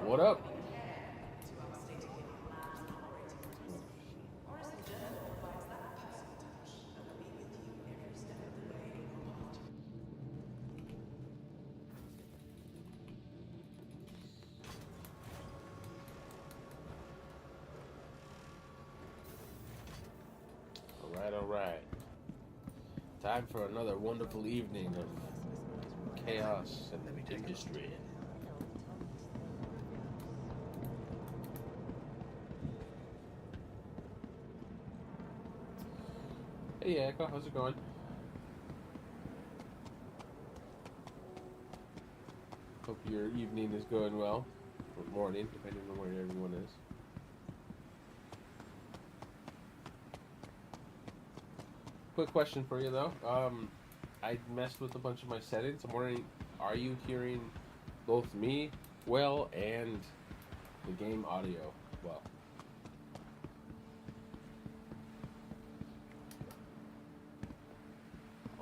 What up? All right. Time for another wonderful evening of chaos and industry. Hey, Echo, how's it going? Hope your evening is going well, or morning, depending on where everyone is. Quick question for you though. I messed with a bunch of my settings. I'm wondering, are you hearing both me well and the game audio well?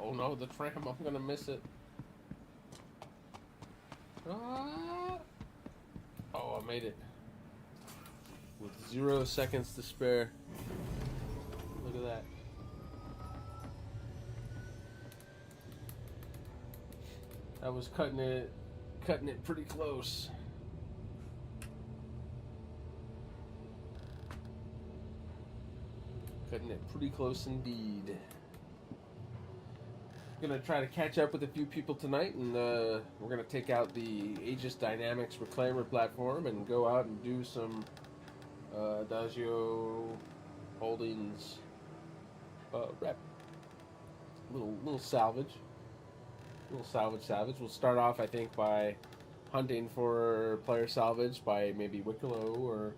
Oh no, the tram! I'm gonna miss it. Ah! Oh, I made it with 0 seconds to spare. Look at that. I was cutting it pretty close. Cutting it pretty close indeed. Gonna try to catch up with a few people tonight, and we're gonna take out the Aegis Dynamics Reclaimer platform and go out and do some Adagio Holdings rep. Little salvage. Little salvage. We'll start off, I think, by hunting for player salvage by maybe Wicklow or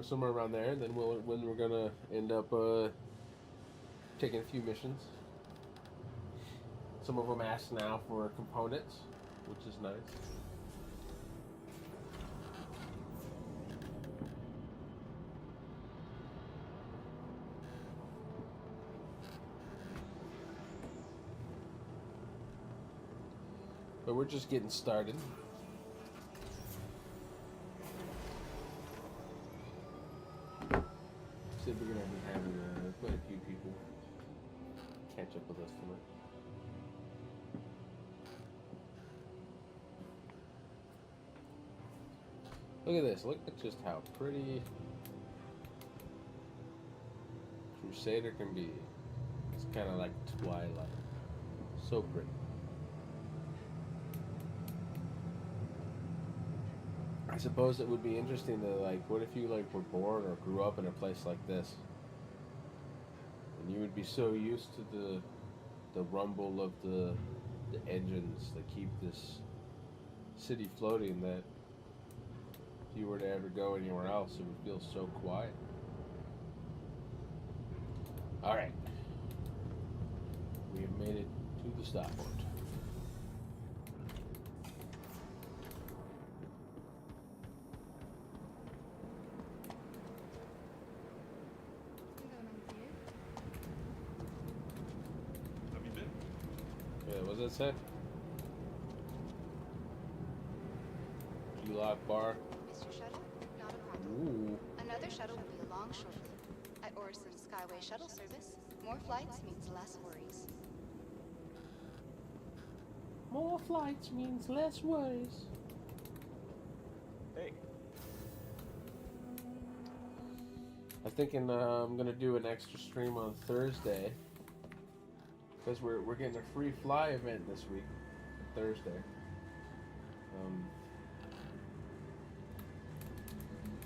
somewhere around there, and then we're gonna end up taking a few missions. Some of them ask now for components, which is nice. But we're just getting started. Said we're gonna be having quite a few people catch up with us tonight. Look at this. Look at just how pretty Crusader can be. It's kind of like Twilight. So pretty. I suppose it would be interesting to, like, what if you, like, were born or grew up in a place like this? And you would be so used to the rumble of the engines that keep this city floating that if you were to ever go anywhere else, it would feel so quiet. Alright. We have made it to the starport. Have you been? Yeah, what does that say? G-Lock bar. Mr. Shuttle, not a problem. Ooh. Another shuttle will be along shortly. At Orison Skyway shuttle service, more flights means less worries. More flights means less worries. Hey. I'm thinking I'm gonna do an extra stream on Thursday because we're getting a free fly event this week, Thursday.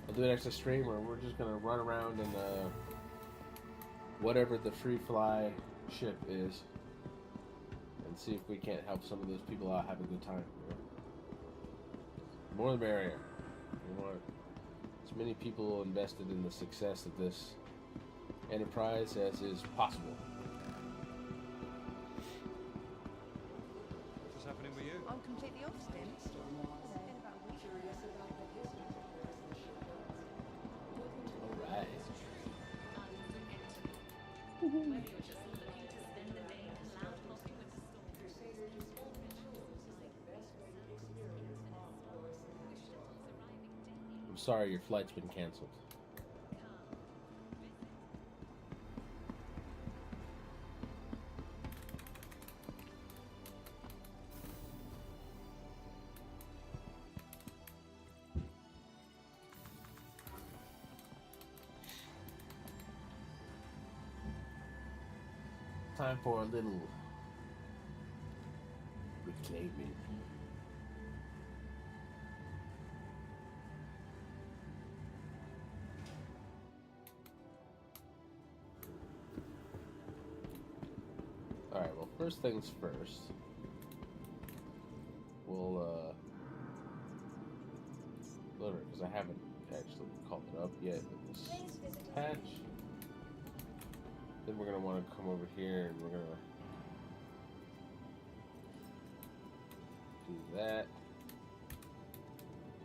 I'll do an extra stream where we're just gonna run around and whatever the free fly ship is, and see if we can't help some of those people out have a good time. You know? More the merrier. We want as many people invested in the success of this enterprise as is possible. What's happening with you? I'm completely off spin. Alright. sorry, your flight's been canceled. Time for a little reclaiming. Alright, well, first things first. We'll, load it, because I haven't actually called it up yet with this patch. Then we're going to want to come over here and we're going to do that.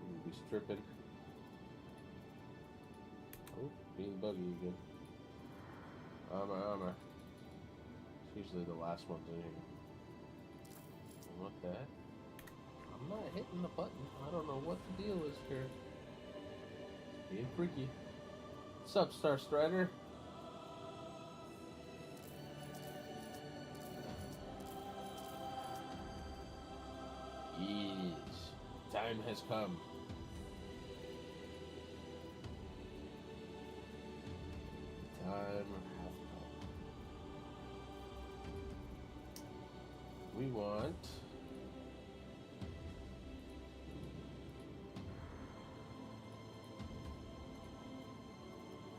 We'll be stripping. Oh, being buggy again. Armor. It's usually the last one to here. I want that. I'm not hitting the button. I don't know what the deal is here. Being freaky. What's up, Star Strider? Yes. Time has come. Time has come. We want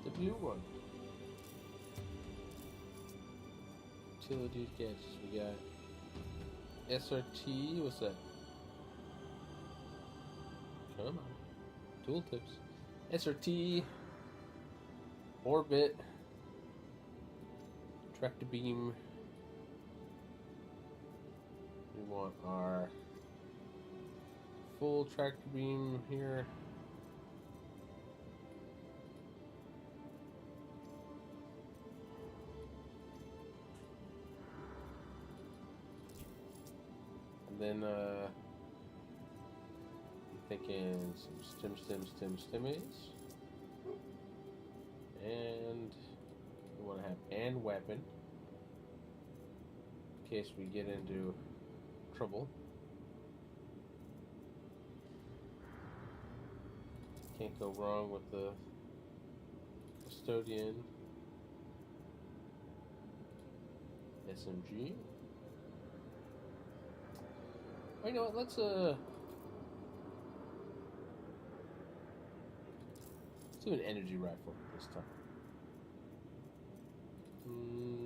the blue one. Utility gadgets. We got SRT. What's that? Come on. Tooltips. SRT. Orbit. Tractor beam. We want our full tractor beam here. And then I'm thinking some stimmies. And we want to have and weapon in case we get into trouble. Can't go wrong with the custodian SMG. Oh, you know what? Let's do an energy rifle this time.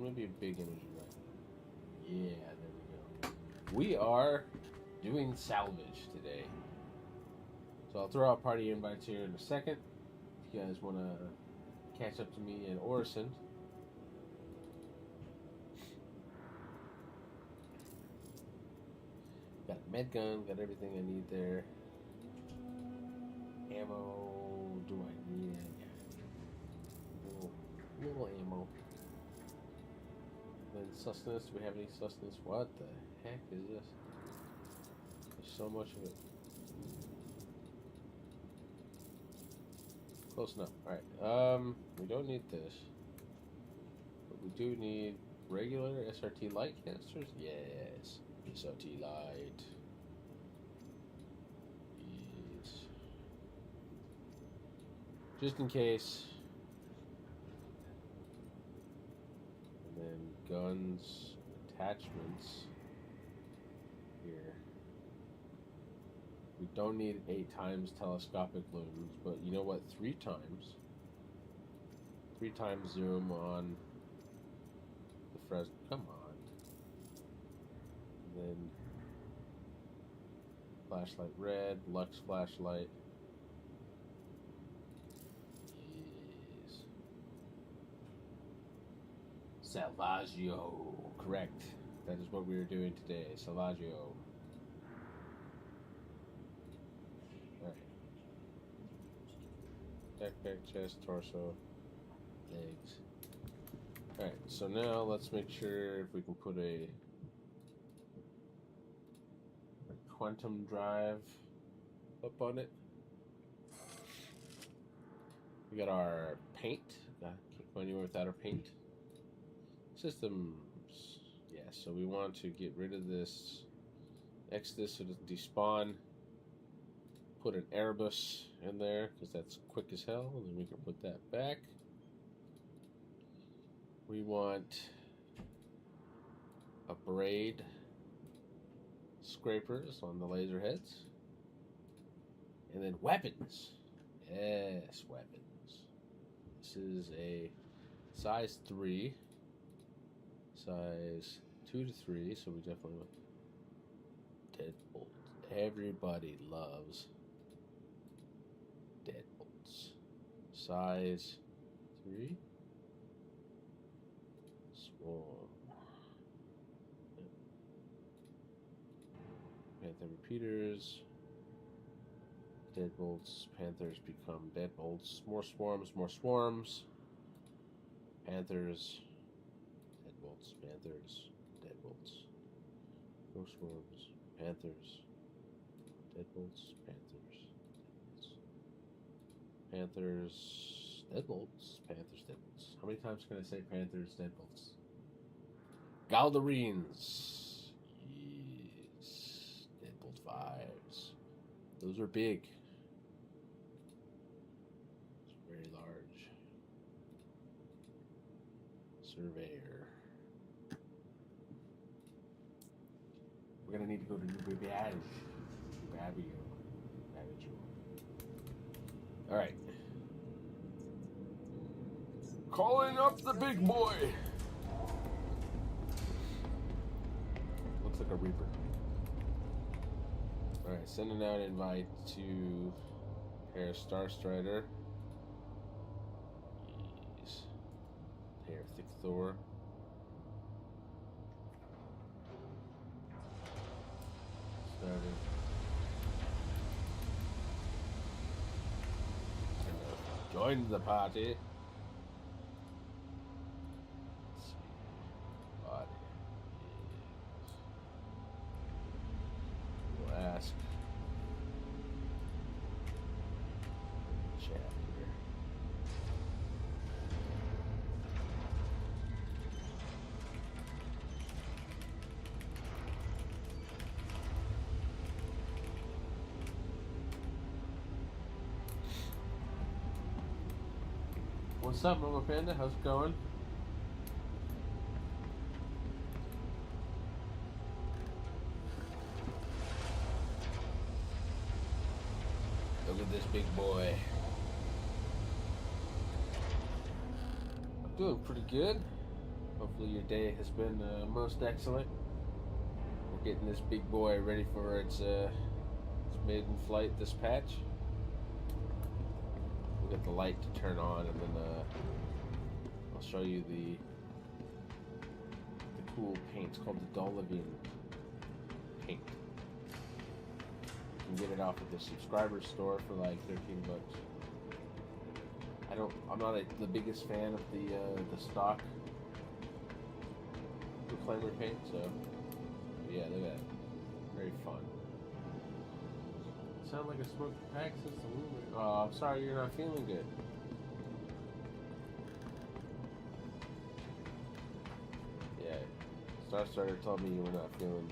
Maybe a big energy rifle. Yeah, there we go. We are doing salvage today. So I'll throw out party invites here in a second. If you guys want to catch up to me and Orison. Got a med gun, got everything I need there. Ammo, do I need it? Little ammo. Then sustenance, do we have any sustenance? What the heck is this? There's so much of it. Close enough. Alright, we don't need this. But we do need regular SRT light canisters? Yes. SRT light. Yes. Just in case. And then guns, attachments. Here. We don't need 8 times telescopic looms, but you know what? 3 times. 3 times zoom on the Fresno. Come on. And then flashlight red, Lux flashlight. Yes. Salvaggio. Correct. That is what we are doing today. Salvaggio. Alright. Backpack, chest, torso, legs. Alright, so now let's make sure if we can put a quantum drive up on it. We got our paint. Can't go anywhere without our paint. Systems. Yeah, so we want to get rid of this. X this so it doesn't despawn. Put an Erebus in there because that's quick as hell, and then we can put that back. We want a braid scrapers on the laser heads. And then weapons. Yes, weapons. This is a size 3. Size 2 to 3, so we definitely want deadbolt. Everybody loves deadbolts. Size 3. Swarm. Panther repeaters. Deadbolts. Panthers become deadbolts. More swarms, more swarms. Panthers. Deadbolts, panthers, deadbolts. More swarms. Panthers. Deadbolts, panthers, deadbolts. Panthers, deadbolts, panthers, deadbolts. How many times can I say panthers, deadbolts? Galderines. Yes. Deadbolt 5s. Those are big. It's very large. Surveyor. We're gonna need to go to New Babbage. Alright. Calling up the big boy! Looks like a Reaper. Alright, sending out an invite to Hair Star Strider. Yes. Hair Thick Thor. Started. Join the party. Let's see. Body. Yes. We'll ask. Chat here. What's up, Mama Panda? How's it going? Look at this big boy. I'm doing pretty good. Hopefully your day has been most excellent. We're getting this big boy ready for its maiden flight this patch. We'll get the light to turn on, and then I'll show you the cool paint. It's called the Dolavian paint. You can get it off at the subscriber store for like 13 bucks. I'm not the biggest fan of the stock reclaimer paint, so yeah, look at that. Very fun. Sound like a smoked pack since the movie. Oh, I'm sorry you're not feeling good. Yeah, Star Starter told me you were not feeling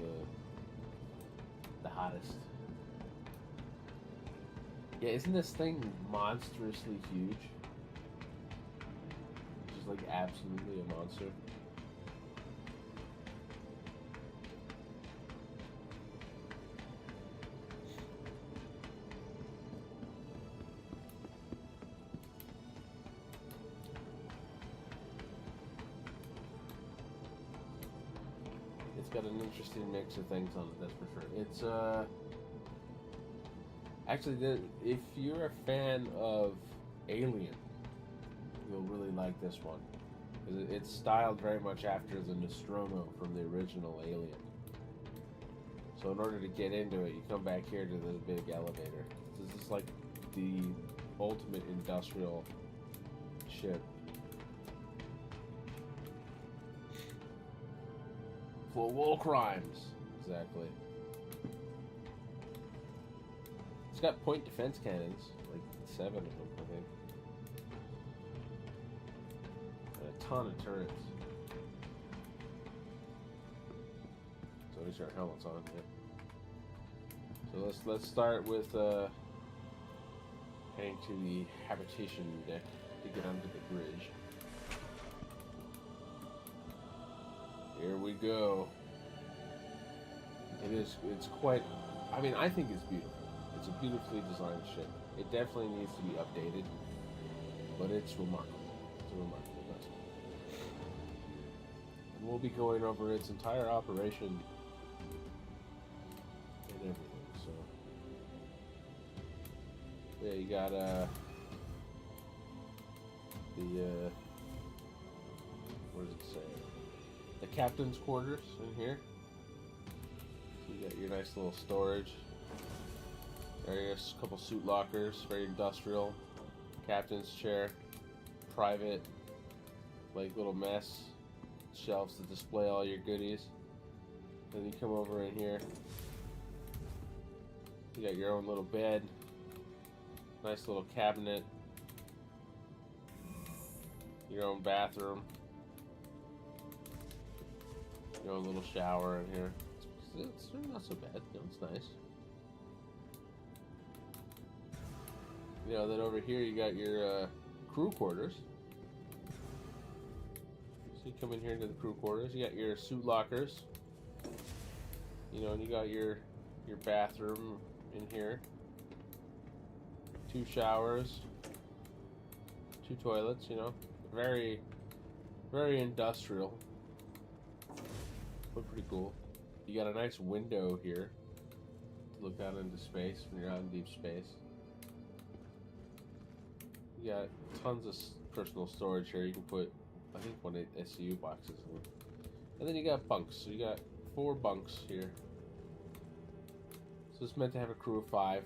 the hottest. Yeah, isn't this thing monstrously huge? Just like absolutely a monster. It's got an interesting mix of things on it, that's for sure. It's actually, if you're a fan of Alien, you'll really like this one. It's styled very much after the Nostromo from the original Alien. So in order to get into it, you come back here to this big elevator. This is like the ultimate industrial ship. For war crimes, exactly. It's got point defense cannons, like 7 of them, I think. ton of turrets. So at least our helmets on. Yeah. So let's start with heading to the habitation deck to get onto the bridge. Here we go. It's quite, I mean, I think it's beautiful. It's a beautifully designed ship. It definitely needs to be updated, but it's remarkable. It's a remarkable vessel. And we'll be going over its entire operation and everything, so. Yeah, you got, what does it say? The captain's quarters in here. So you got your nice little storage. There's a couple suit lockers, very industrial. Captain's chair, private, like little mess shelves to display all your goodies. Then you come over in here. You got your own little bed, nice little cabinet, your own bathroom, your own little shower in here. It's not so bad. You know, it's nice. You know, then over here you got your crew quarters. So you come in here into the crew quarters. You got your suit lockers. You know, and you got your bathroom in here. 2 showers. 2 toilets. You know, very, very industrial, but pretty cool. You got a nice window here to look out into space when you're out in deep space. You got tons of personal storage here. You can put, I think, 1 SCU boxes in. And then you got bunks. So you got 4 bunks here. So it's meant to have a crew of 5.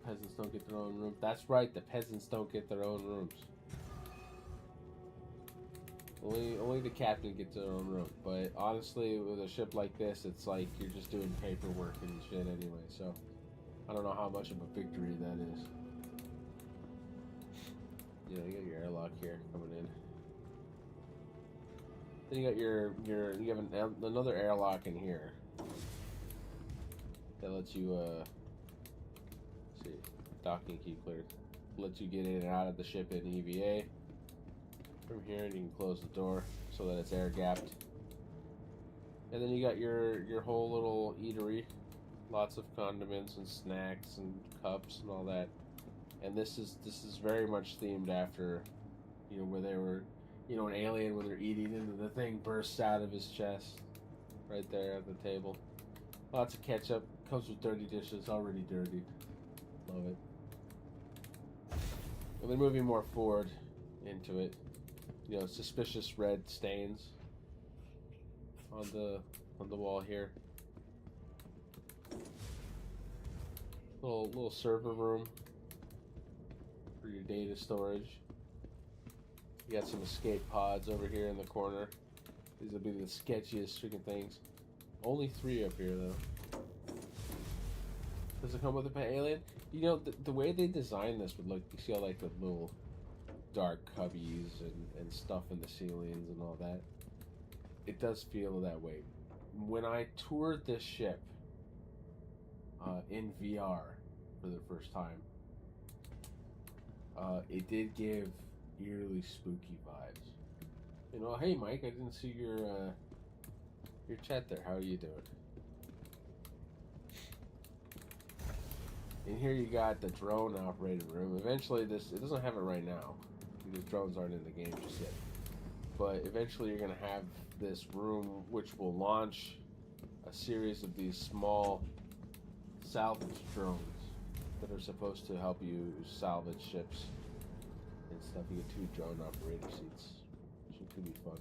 Peasants don't get their own room. That's right, the peasants don't get their own rooms. Only the captain gets their own room. But honestly, with a ship like this, it's like you're just doing paperwork and shit anyway. So I don't know how much of a victory that is. You know, you got your airlock here coming in. Then you got you have another airlock in here that lets you see, docking key cleared. Lets you get in and out of the ship in EVA. From here, and you can close the door so that it's air gapped. And then you got your whole little eatery, lots of condiments and snacks and cups and all that. And this is very much themed after, you know, where they were, you know, an alien when they're eating and the thing bursts out of his chest, right there at the table. Lots of ketchup. Comes with dirty dishes, already dirty. Love it. And then moving more forward into it. You know, suspicious red stains on the wall here. Little server room for your data storage. You got some escape pods over here in the corner. These will be the sketchiest freaking things. Only 3 up here though. Does it come with a pet alien? You know, the way they designed this would look, you see all like the little dark cubbies and stuff in the ceilings and all that. It does feel that way. When I toured this ship in VR for the first time, it did give eerily spooky vibes. You know, hey Mike, I didn't see your chat there. How are you doing? In here you got the drone operated room. Eventually it doesn't have it right now. The drones aren't in the game just yet. But eventually you're going to have this room which will launch a series of these small salvage drones that are supposed to help you salvage ships and stuff. You get 2 drone operator seats, which could be fun.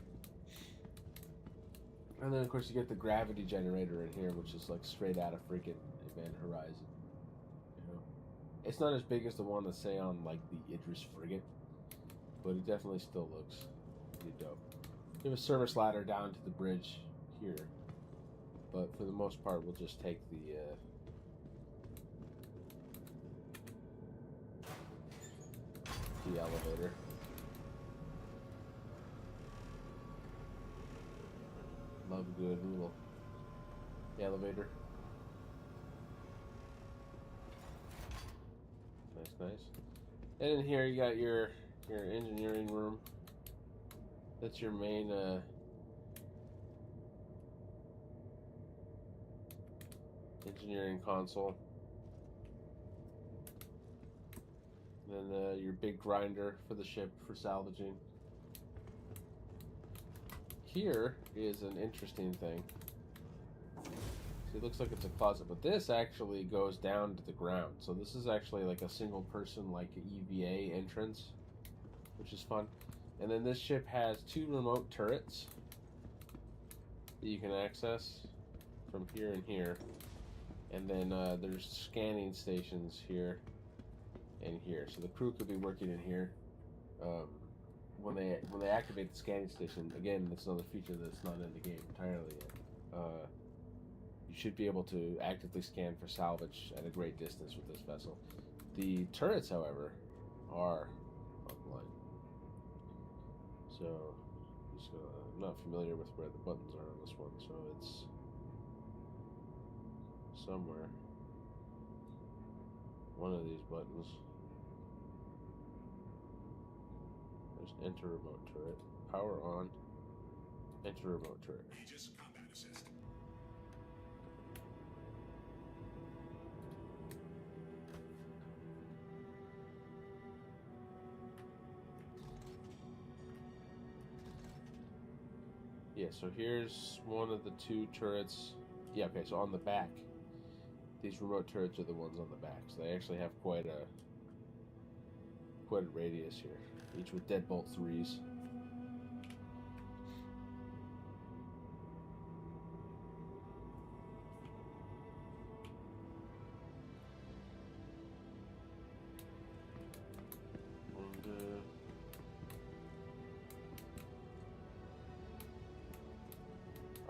And then of course you get the gravity generator in here, which is like straight out of freaking Event Horizon. You know, it's not as big as the one that's say on like the Idris frigate, but it definitely still looks pretty dope. You have a service ladder down to the bridge here, but for the most part we'll just take the elevator. love a good little elevator. Nice. And in here you got your engineering room. That's your main engineering console. And then your big grinder for the ship for salvaging. Here is an interesting thing. See, it looks like it's a closet, but this actually goes down to the ground. So this is actually like a single person, like EVA entrance, which is fun. And then this ship has 2 remote turrets that you can access from here and here. And then there's scanning stations here and here. So the crew could be working in here. When they activate the scanning station, again, that's another feature that's not in the game entirely yet. You should be able to actively scan for salvage at a great distance with this vessel. The turrets, however, are offline. So, I'm not familiar with where the buttons are on this one, so it's somewhere. One of these buttons. There's enter remote turret. Power on. Enter remote turret. Aegis combat assist. Yeah, so here's one of the 2 turrets. Yeah, okay, so on the back. These remote turrets are the ones on the back. So they actually have quite a radius here. Each with deadbolt 3s.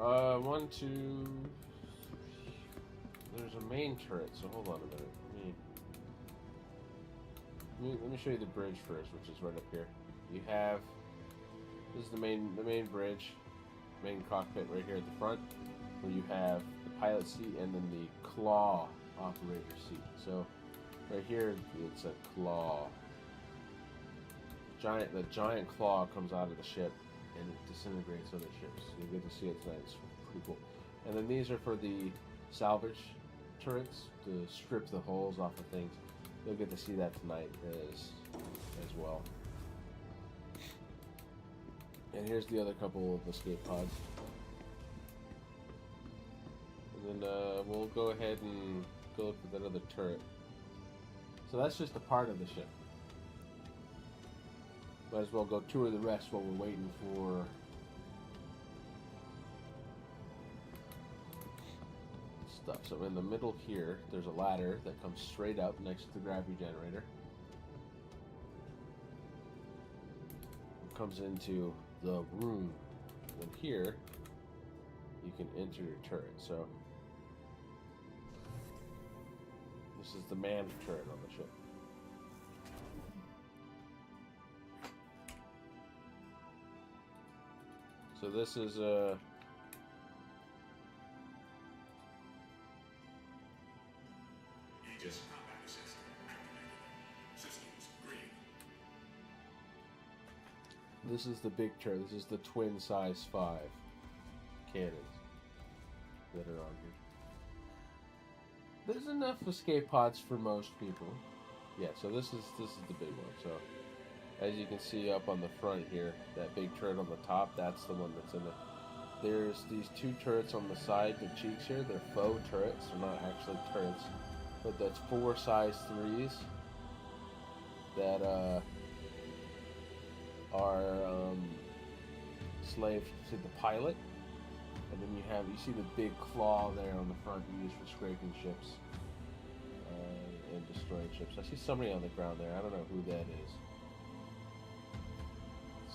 And 1, 2. There's a main turret, so hold on a minute. Let me show you the bridge first, which is right up here. You have, this is the main bridge, main cockpit right here at the front, where you have the pilot seat and then the claw operator seat. So right here it's a claw. The giant claw comes out of the ship and it disintegrates other ships. So you get to see it tonight. It's pretty cool. And then these are for the salvage turrets to strip the holes off of things. You'll get to see that tonight as well. And here's the other couple of escape pods. And then we'll go ahead and go look for that other turret. So that's just a part of the ship. Might as well go tour the rest while we're waiting for stuff. So in the middle here, there's a ladder that comes straight up next to the gravity generator. It comes into the room. And here, you can enter your turret. So this is the manned turret on the ship. So this is Aegis combat assist activated. Systems green. this is the big turret. This is the twin size 5 cannons that are on here. There's enough escape pods for most people. Yeah, so this is the big one. So as you can see up on the front here, that big turret on the top, that's the one that's in it. There's these 2 turrets on the side, the cheeks here. They're faux turrets. They're not actually turrets. But that's 4 size 3s that are slaved to the pilot. And then you see the big claw there on the front used for scraping ships and destroying ships. I see somebody on the ground there. I don't know who that is.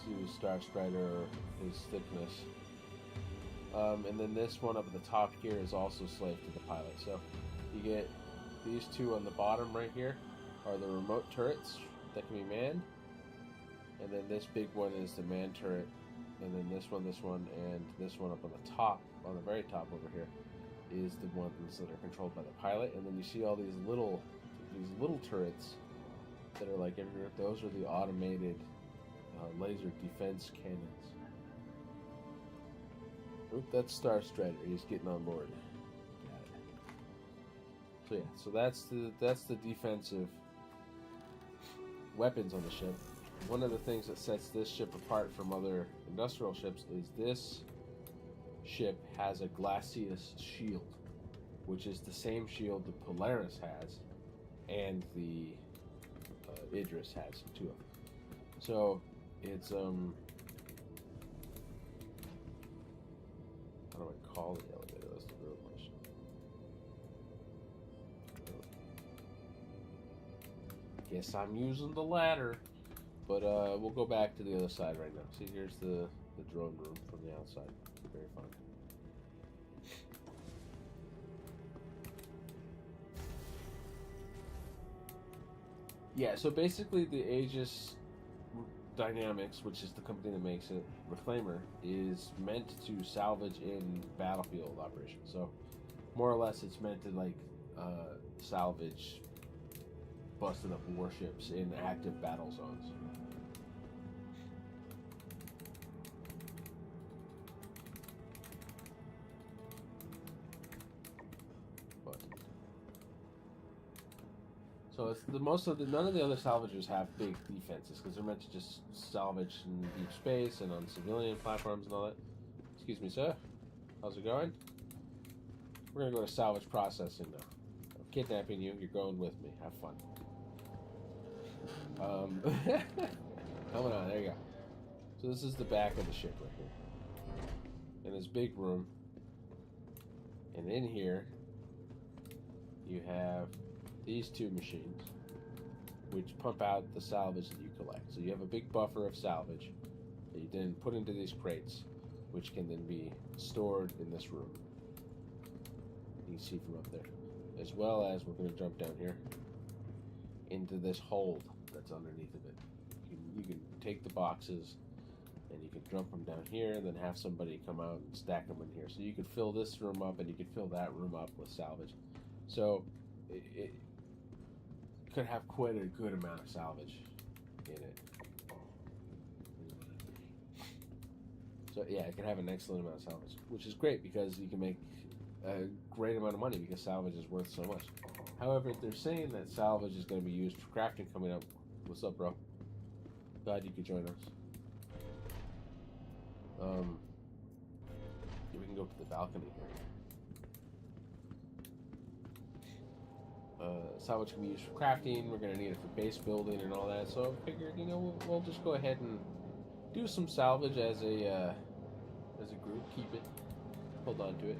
See the Star Strider or his thickness. And then this one up at the top here is also slave to the pilot. So you get these 2 on the bottom right here are the remote turrets that can be manned. And then this big one is the manned turret. and then this one, and this one up on the top, on the very top over here, is the ones that are controlled by the pilot. And then you see all these little turrets that are like everywhere. Those are the automated laser defense cannons. Oop, that's Star Strider. He's getting on board. Got it. So yeah, so that's the defensive weapons on the ship. One of the things that sets this ship apart from other industrial ships is this ship has a glacis shield, which is the same shield the Polaris has, and the Idris has, two of them. So it's how do I call the elevator? That's the real question. Guess I'm using the ladder, but we'll go back to the other side right now. See, here's the drone room from the outside. Very fun. Yeah, so basically the Aegis Dynamics, which is the company that makes it, Reclaimer, is meant to salvage in battlefield operations. So more or less it's meant to like salvage busted up warships in active battle zones. So it's none of the other salvagers have big defenses because they're meant to just salvage in deep space and on civilian platforms and all that. Excuse me, sir. How's it going? We're gonna go to salvage processing now. I'm kidnapping you. You're going with me. Have fun. Coming on. There you go. So this is the back of the ship right here, in this big room, and in here you have these two machines which pump out the salvage that you collect. So you have a big buffer of salvage that you then put into these crates, which can then be stored in this room. You can see from up there. As well as, we're going to jump down here into this hold that's underneath of it. You can take the boxes and you can dump them down here, and then have somebody come out and stack them in here. So you could fill this room up and you could fill that room up with salvage. So it could have quite a good amount of salvage in it. So yeah, it can have an excellent amount of salvage, which is great because you can make a great amount of money because salvage is worth so much. However, they're saying that salvage is going to be used for crafting coming up. What's up, bro? Glad you could join us. We can go to the balcony here. Salvage can be used for crafting. We're going to need it for base building and all that. So I figured, we'll just go ahead and do some salvage as a group. Keep it. Hold on to it.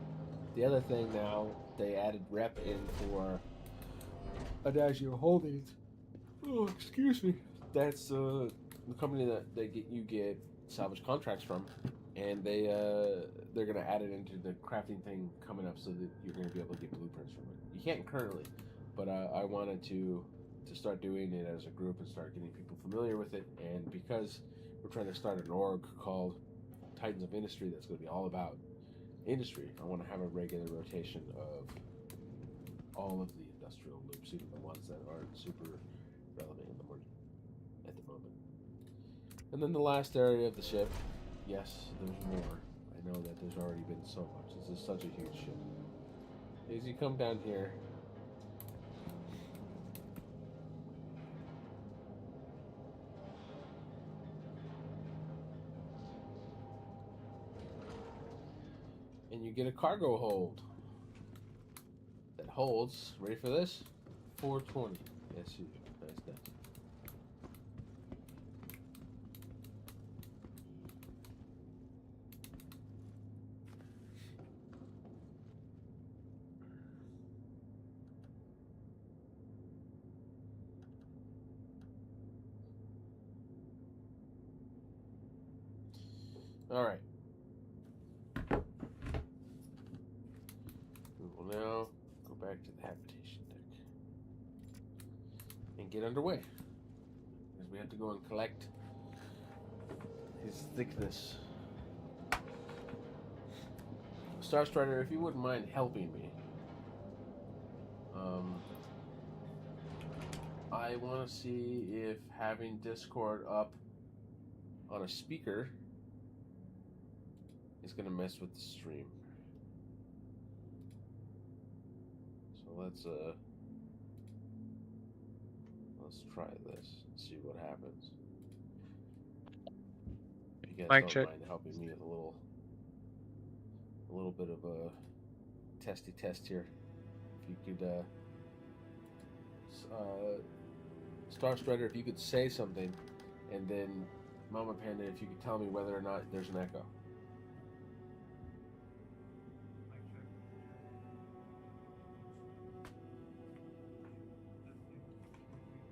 The other thing now, they added rep in for Adagio Holdings. Oh, excuse me. That's the company that you get salvage contracts from, and they're going to add it into the crafting thing coming up so that you're going to be able to get blueprints from it. You can't currently, but I wanted to start doing it as a group and start getting people familiar with it. And because we're trying to start an org called Titans of Industry that's going to be all about industry, I want to have a regular rotation of all of the industrial loops, even the ones that aren't super relevant at the moment. And then the last area of the ship, yes, there's more. I know that there's already been so much. This is such a huge ship. As you come down here, and you get a cargo hold that holds, ready for this? 420 SU. Nice. All right. We will now go back to the habitation deck and get underway, because we have to go and collect his thickness Star Strider, if you wouldn't mind helping me, I want to see if having Discord up on a speaker is going to mess with the stream. So let's try this and see what happens. If you guys Mic don't check. mind helping me with a little bit of a testy test here. If you could Star Strider, if you could say something, and then Mama Panda, if you could tell me whether or not there's an echo.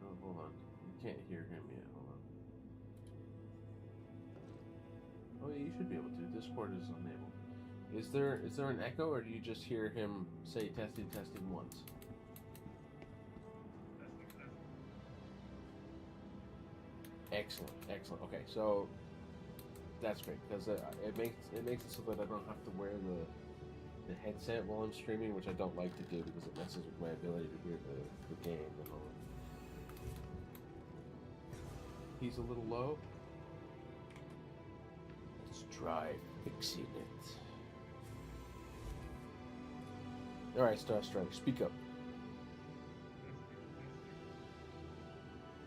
Oh, hold on. You can't hear him yet. Hold on. Oh, yeah, you should be able to. Discord is unable. Is there an echo, or do you just hear him say testing once? Excellent, excellent. Okay, so that's great because it makes it so that I don't have to wear the headset while I'm streaming, which I don't like to do because it messes with my ability to hear the game and all. He's a little low. Let's try fixing it. All right, Star Strider, speak up.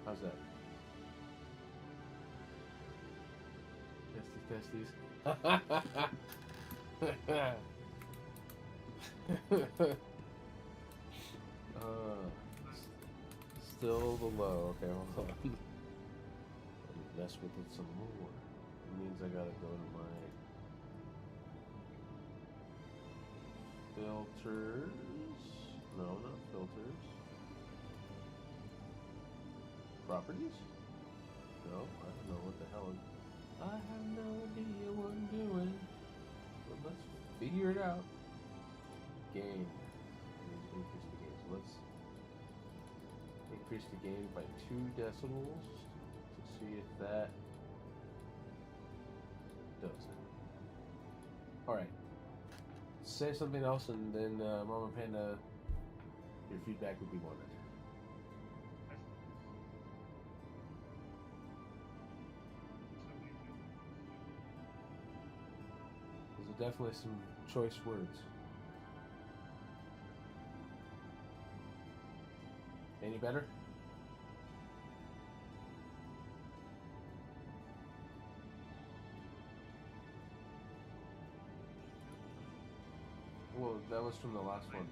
How's that? Testes. Still the low. Okay, hold on. Let me mess with it some more. It means I gotta go to my filters. No, not filters. Properties? No, I don't know what the hell is. I have no idea what I'm doing. But let's figure it out. Gain. Increase the gain. So let's increase the gain by 2 decibels to see if that does it. Alright. Say something else and then Mama Panda, your feedback would be wanted. Definitely some choice words. Any better? Well, that was from the last one.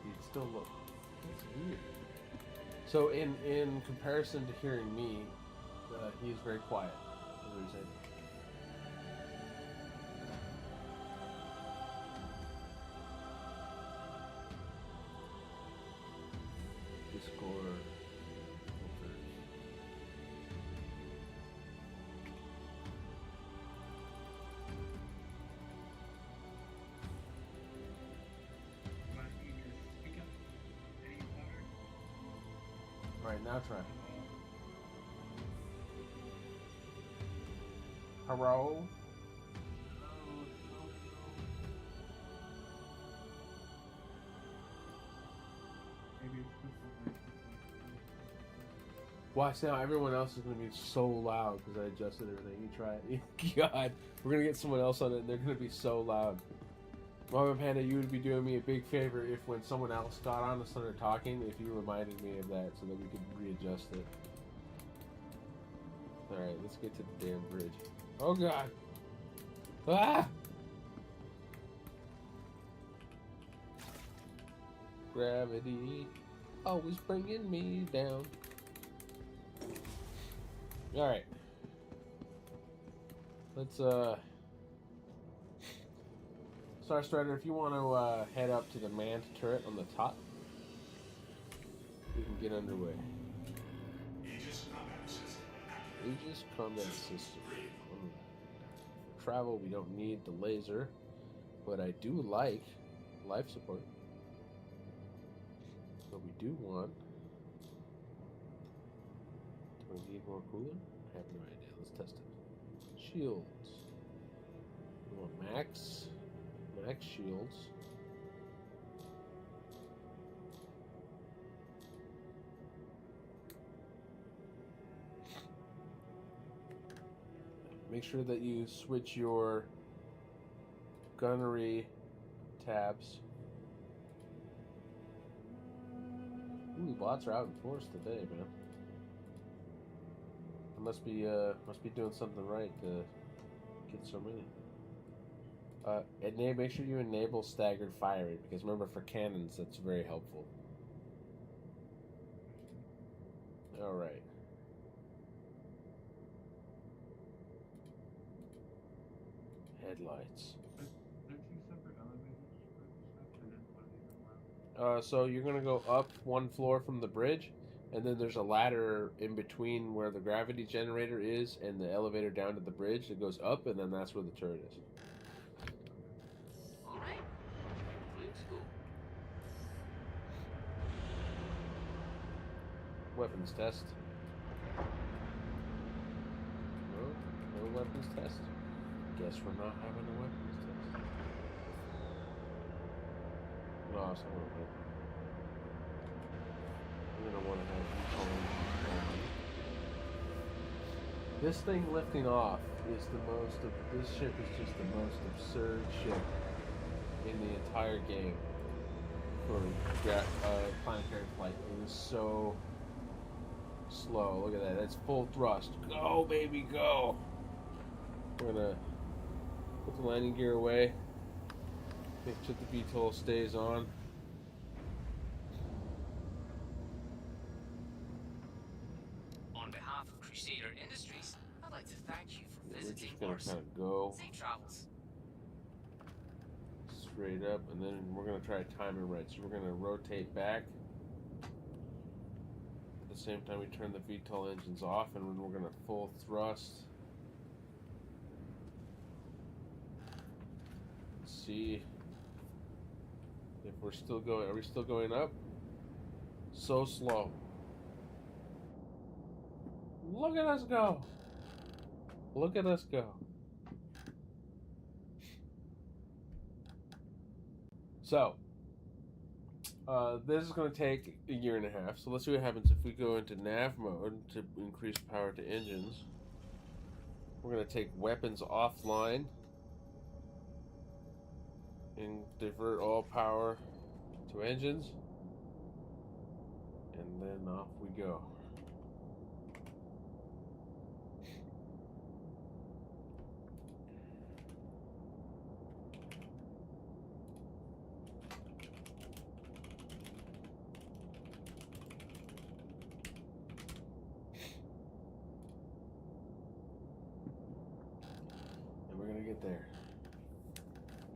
It still look. It's weird. So in comparison to hearing me, he's very quiet. That's what he said. Discord filters. All right, now try. Hello? Watch now, everyone else is going to be so loud because I adjusted everything. You try it. God, we're going to get someone else on it and they're going to be so loud. Mama Panda, you would be doing me a big favor if when someone else got on and started talking, if you reminded me of that so that we could readjust it. Alright, let's get to the damn bridge. Oh God! Ah! Gravity always bringing me down. Alright. Let's, Star Strider, if you want to, head up to the manned turret on the top, we can get underway. Aegis combat system. Travel, we don't need the laser, but I do like life support. But we do want 20%. Will it get more cooler? I have no idea. Let's test it. Shields. We want max. Max shields. Make sure that you switch your gunnery tabs. Ooh, bots are out in force today, man. I must be doing something right to get so many. Make sure you enable staggered firing, because remember, for cannons that's very helpful. All right. Headlights. They're two separate elevators for this stuff, and then one of these are So you're gonna go up one floor from the bridge, and then there's a ladder in between where the gravity generator is and the elevator down to the bridge. It goes up, and then that's where the turret is. All right. Looks cool. Weapons test. No weapons test. Guess we're not having a weapons test. No, it's not okay. We're gonna want to have recon. This thing lifting off is the most. This ship is just the most absurd ship in the entire game for planetary flight. It is so slow. Look at that. That's full thrust. Go, baby, go. We're gonna put the landing gear away. Make sure the VTOL stays on. On behalf of Crusader Industries, I'd like to thank you for We're visiting just gonna our kind of go safe travels. straight up, and then we're gonna try to time it right. So we're gonna rotate back. At the same time, we turn the VTOL engines off, and then we're gonna full thrust. See if we're still going. Are we still going up? So slow. Look at us go. Look at us go. So, this is going to take a year and a half. So let's see what happens if we go into nav mode to increase power to engines. We're going to take weapons offline and divert all power to engines, and then off we go. And we're gonna get there.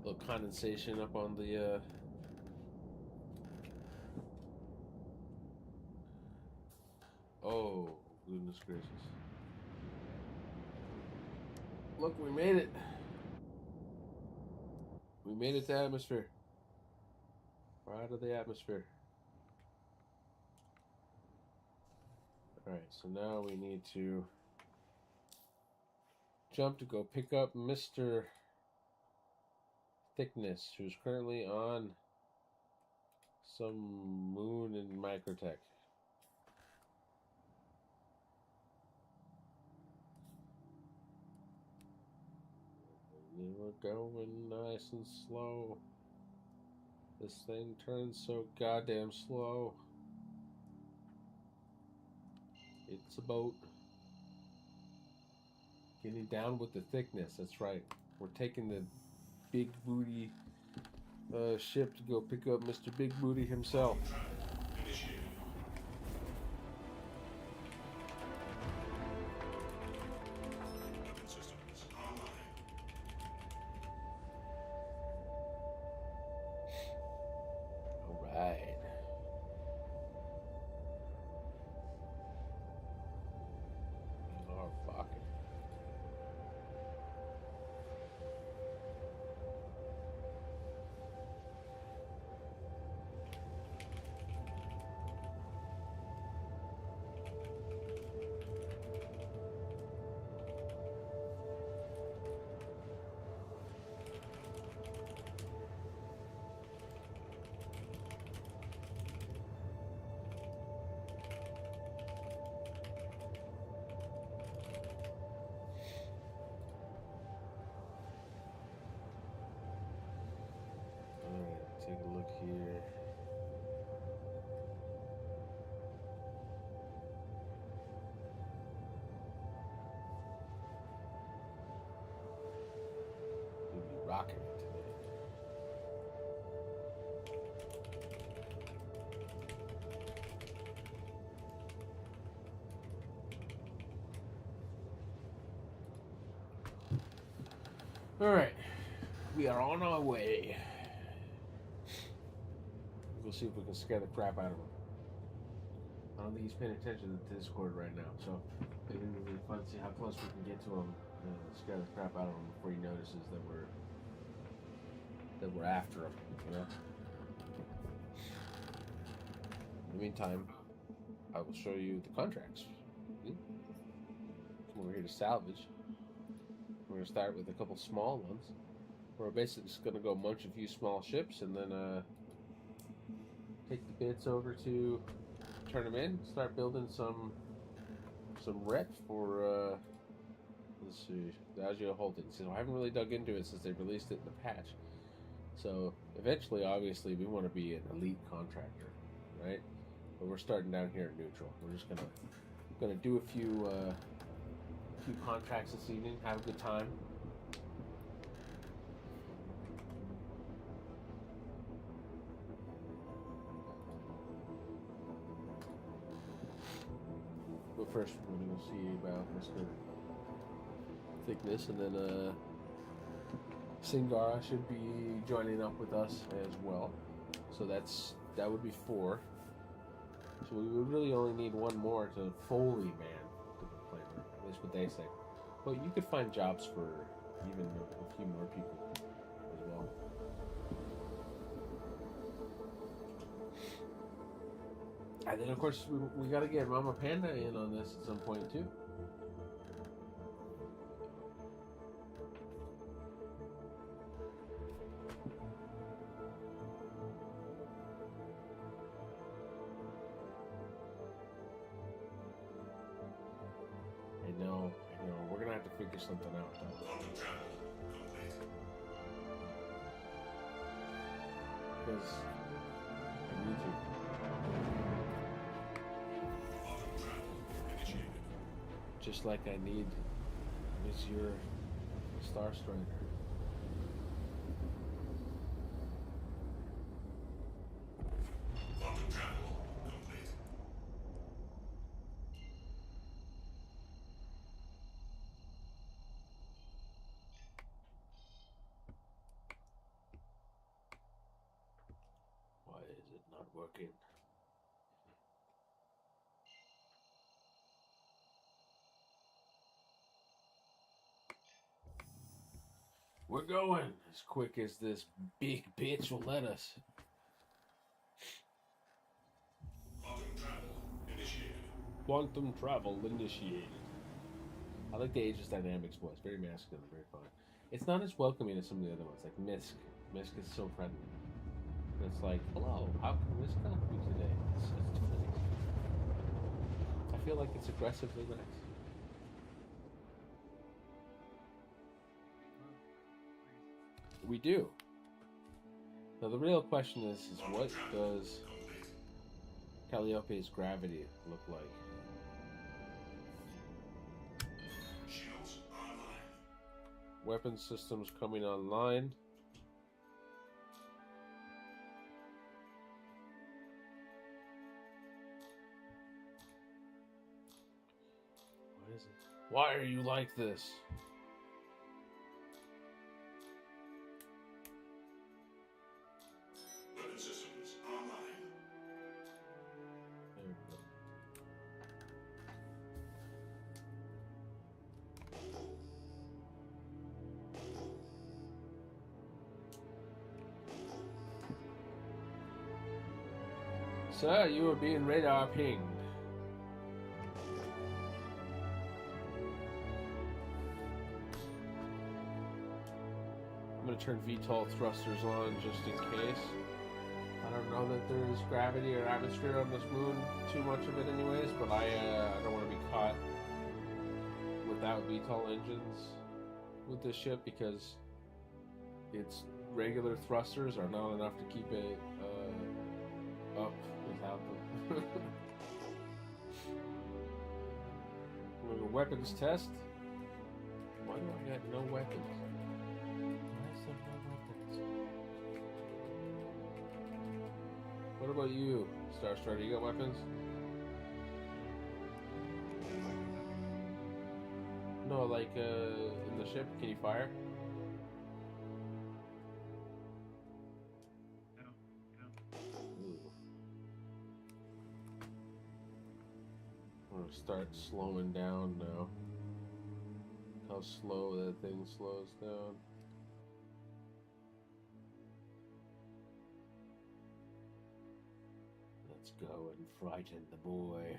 A little condensation up on the oh, goodness gracious. Look, we made it. We made it to atmosphere. We're out of the atmosphere. Alright, so now we need to jump to go pick up Mr. Thickness, who's currently on some moon in Microtech. We're going nice and slow. This thing turns so goddamn slow. It's a boat. Getting down with the thickness, that's right. We're taking the big booty ship to go pick up Mr. Big Booty himself. Initiating. Weapon systems online. Alright. Oh, fuck it. docking today. Alright, we are on our way. We'll see if we can scare the crap out of him. I don't think he's paying attention to Discord right now, so maybe it'll be fun to see how close we can get to him and scare the crap out of him before he notices that we're after him, you know? In the meantime, I will show you the contracts. Come over here to Salvage. We're going to start with a couple small ones. We're basically just going to go munch a few small ships and then take the bits over to turn them in, start building some rep for, let's see, the Agio Holdings. So I haven't really dug into it since they released it in the patch. So eventually, obviously, we want to be an elite contractor, right? But we're starting down here at neutral. We're just gonna do a few contracts this evening, have a good time. But first, we're gonna go see about Mr. Thickness, and then Singara should be joining up with us as well. So that would be 4. So we would really only need one more to fully man the flavor. At least what they say. But you could find jobs for even a few more people as well. And then of course we got to get Mama Panda in on this at some point too. I know. We're gonna have to figure something out. Quantum travel complete. Because I need you. Quantum travel initiated. Just like I need Monsieur Star Strider. Quantum travel complete. Why is it not working? We're going as quick as this big bitch will let us. Quantum travel initiated. Quantum travel initiated. I like the Aegis Dynamics voice. Very masculine, very fun. It's not as welcoming as some of the other ones, like Misk. Misk is so friendly. And it's like, hello, how can Misk help you today? It's different. I feel like it's aggressively nice. We do. Now the real question is what does Calliope's gravity look like? Shields online. Weapon systems coming online. What is it? Why are you like this? Weapon systems online. There we go. Sir, you are being radar pinged. I'm going to turn VTOL thrusters on just in case. I don't know that there is gravity or atmosphere on this moon, too much of it anyways, but I don't want to be caught without VTOL engines with this ship because its regular thrusters are not enough to keep it up without them. We're going to weapons test. Why do I got no weapons? Why is there no What about you, Star Strider? You got weapons? No, like in the ship, can you fire? No, no. Ooh. I'm gonna start slowing down now. How slow that thing slows down. Let's go and frighten the boy.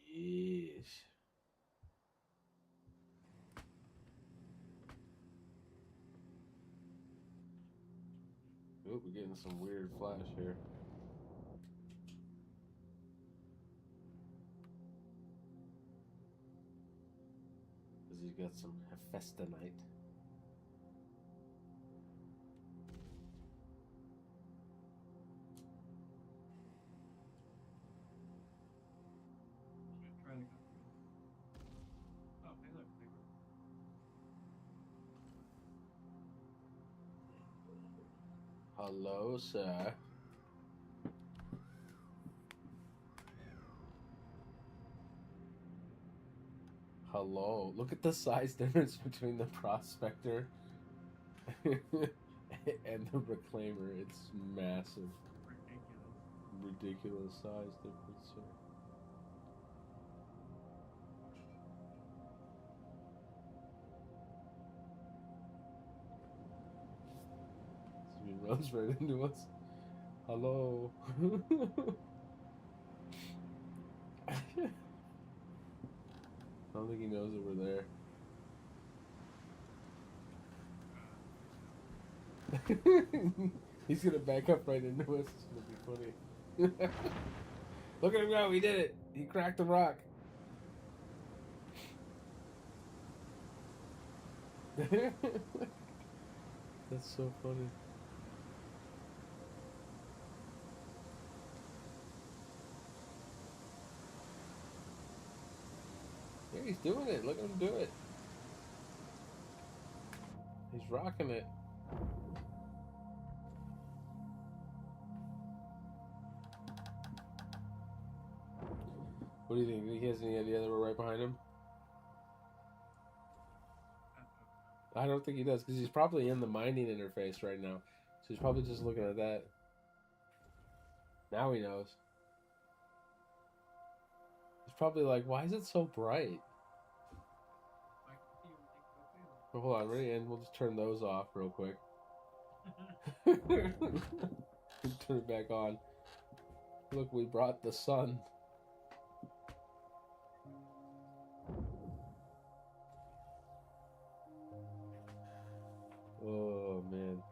Yes. Oh, we're getting some weird flash here. Because he's got some Hephaestonite. Should try to go through. Oh, hey, look, they were. Hello, sir. Hello. Look at the size difference between the Prospector and the Reclaimer. It's massive. Ridiculous. Ridiculous size difference, sir. He runs right into us. Hello. I don't think he knows that we're there. He's gonna back up right into us. It's gonna be funny. Look at him go! He did it! He cracked the rock. That's so funny. Yeah, he's doing it. Look at him do it. He's rocking it. What do you think? He has any idea that we're right behind him? I don't think he does, because he's probably in the mining interface right now. So he's probably just looking at that. Now he knows. He's probably like, why is it so bright? Well, hold on, ready? And we'll just turn those off real quick. Turn it back on. Look, we brought the sun. Oh, man.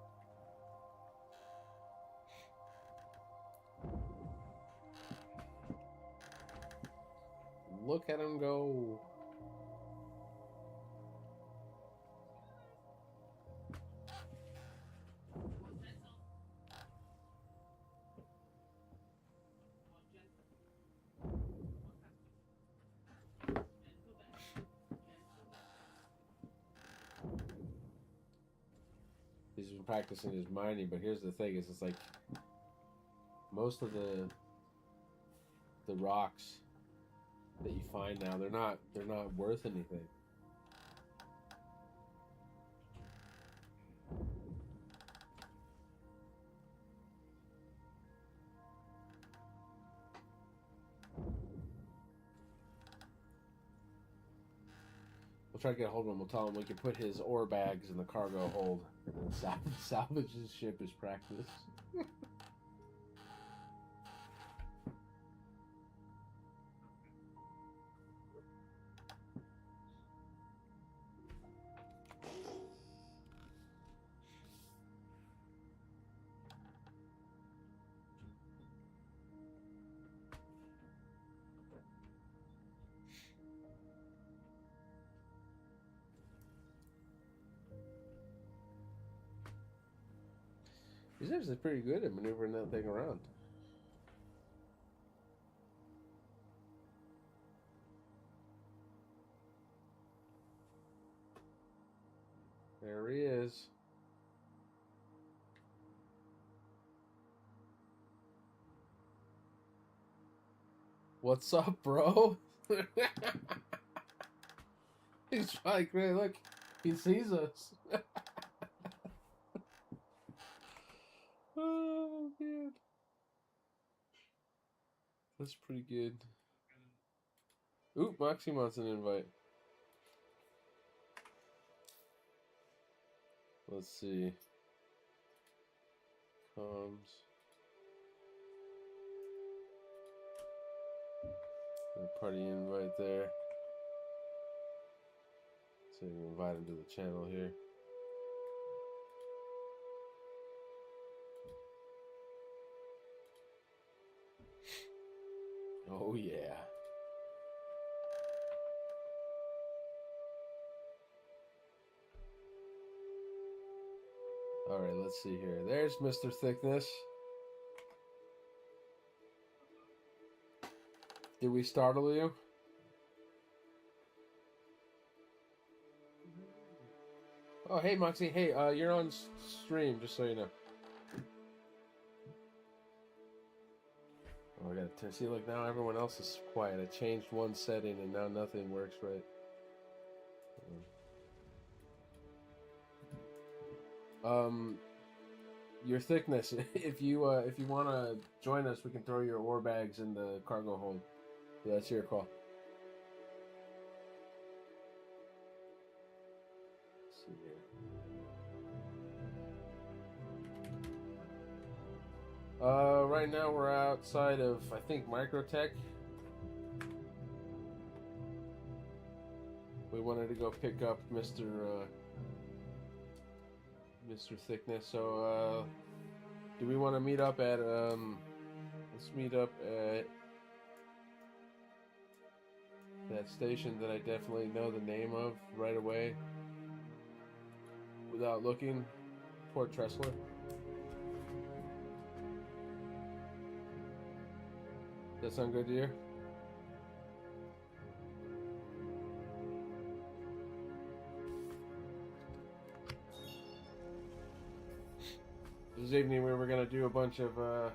Look at him go. He's been practicing his mining, but here's the thing: is it's like most of the rocks that you find now, they're not worth anything. We'll try to get a hold of him. We'll tell him we can put his ore bags in the cargo hold, and then salvage his ship as practice. He's actually pretty good at maneuvering that thing around. There he is. What's up, bro? He's like, hey, look, he sees us. Oh, man. That's pretty good. Oop, Moxie wants an invite. Let's see. Comms. A party invite there. So you can invite him to the channel here. Oh yeah. Alright, let's see here. There's Mr. Thickness. Did we startle you? Oh, hey, Moxie. Hey, you're on stream, just so you know. Oh, I gotta see, look, now everyone else is quiet. I changed one setting, and now nothing works right. Your Thickness. If you want to join us, we can throw your ore bags in the cargo hold. Yeah, that's your call. Let's see here. Right now we're outside of, I think, Microtech. We wanted to go pick up Mr. Thickness. So, do we want to meet up at let's meet up at that station that I definitely know the name of right away without looking. Port Tressler. Does that sound good to you? This evening we were gonna do a bunch of the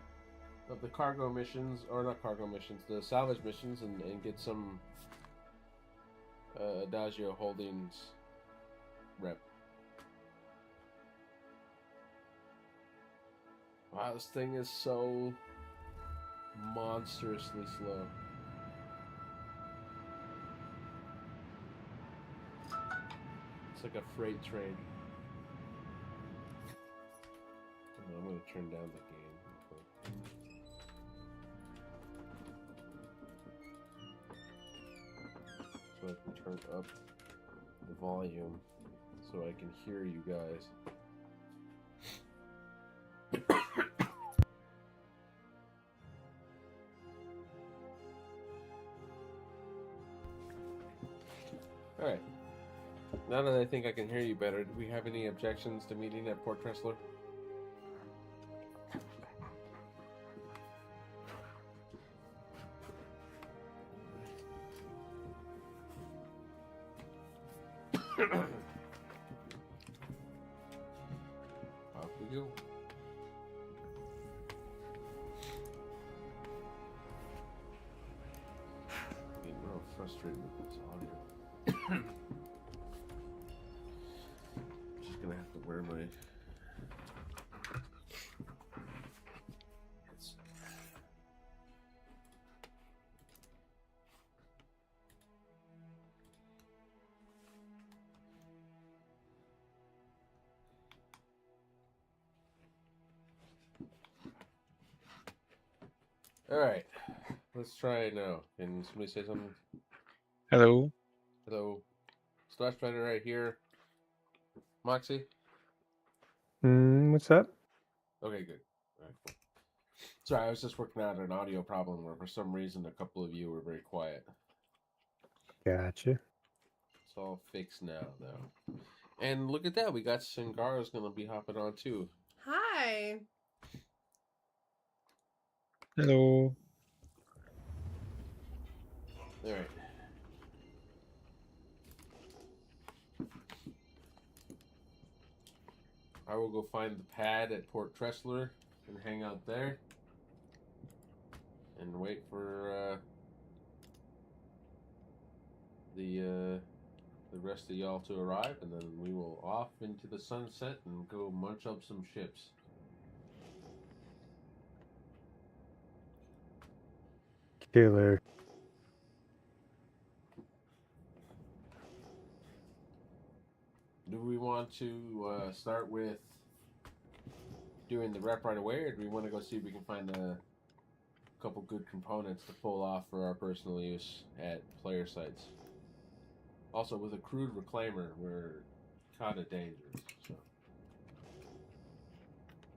cargo missions, or not cargo missions, the salvage missions, and get some Adagio Holdings rep. Wow, this thing is so monstrously slow. It's like a freight train. I'm going to turn down the game. So I can turn up the volume so I can hear you guys. Alright. Now that I think I can hear you better, do we have any objections to meeting at Port Tressler? Off we go. I'm getting real frustrated with this audio. Just gonna have to wear my headset. Alright, let's try it now. Can somebody say something? Hello. Hello. Slash Fighter right here. Moxie? What's up? Okay, good. Alright, cool. Sorry, I was just working out an audio problem where for some reason a couple of you were very quiet. Gotcha. It's all fixed now, though. And look at that, we got Shingaro's gonna be hopping on too. Hi. Hello. Alright. I will go find the pad at Port Tressler and hang out there and wait for the rest of y'all to arrive, and then we will off into the sunset and go munch up some ships. Killer. Do we want to start with doing the rep right away, or do we want to go see if we can find a couple good components to pull off for our personal use at player sites? Also, with a crude reclaimer, we're kind of dangerous, so.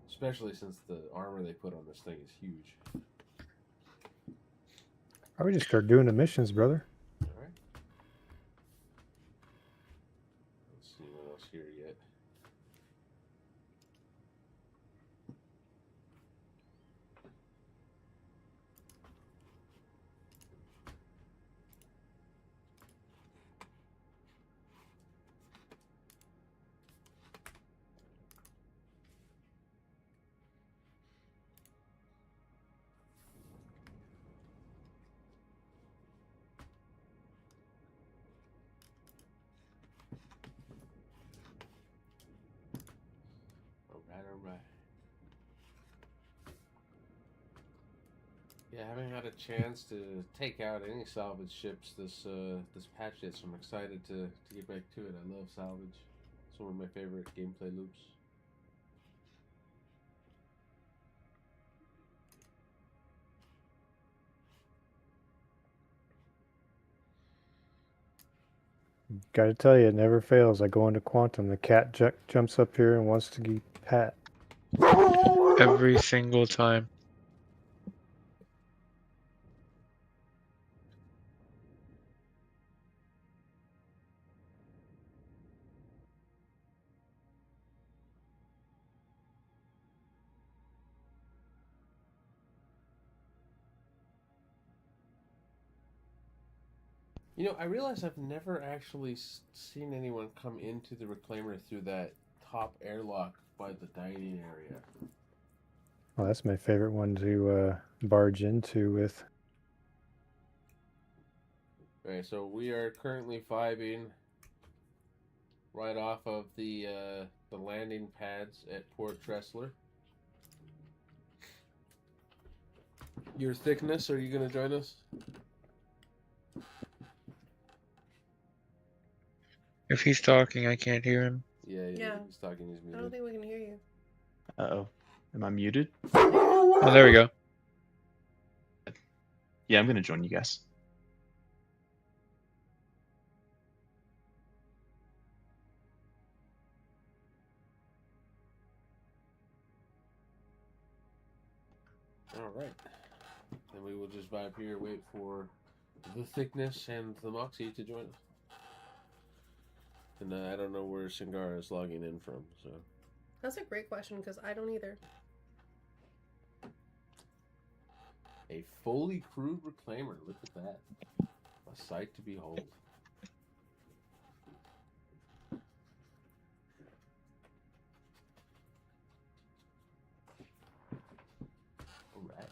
Especially since the armor they put on this thing is huge. I would just start doing the missions, brother. Alright. Let's see what else here yet. Alright. Yeah, I haven't had a chance to take out any salvage ships this patch yet, so I'm excited to get back to it. I love salvage. It's one of my favorite gameplay loops. Gotta tell you, it never fails. I go into Quantum, the cat jumps up here and wants to get Pat. Every single time. You know, I realize I've never actually seen anyone come into the reclaimer through that top airlock by the dining area. Well, that's my favorite one to barge into with. Okay, so we are currently vibing right off of the landing pads at Port Tressler. Your thickness, are you going to join us? If he's talking, I can't hear him. Yeah. He's talking. He's muted. I don't think we can hear you. Uh-oh. Am I muted? Oh, there we go. Yeah, I'm going to join you guys. All right. Then we will just vibe here, wait for the thickness and the Moxie to join us. And I don't know where Singara is logging in from, so. That's a great question because I don't either. A fully crewed reclaimer. Look at that. A sight to behold. All right.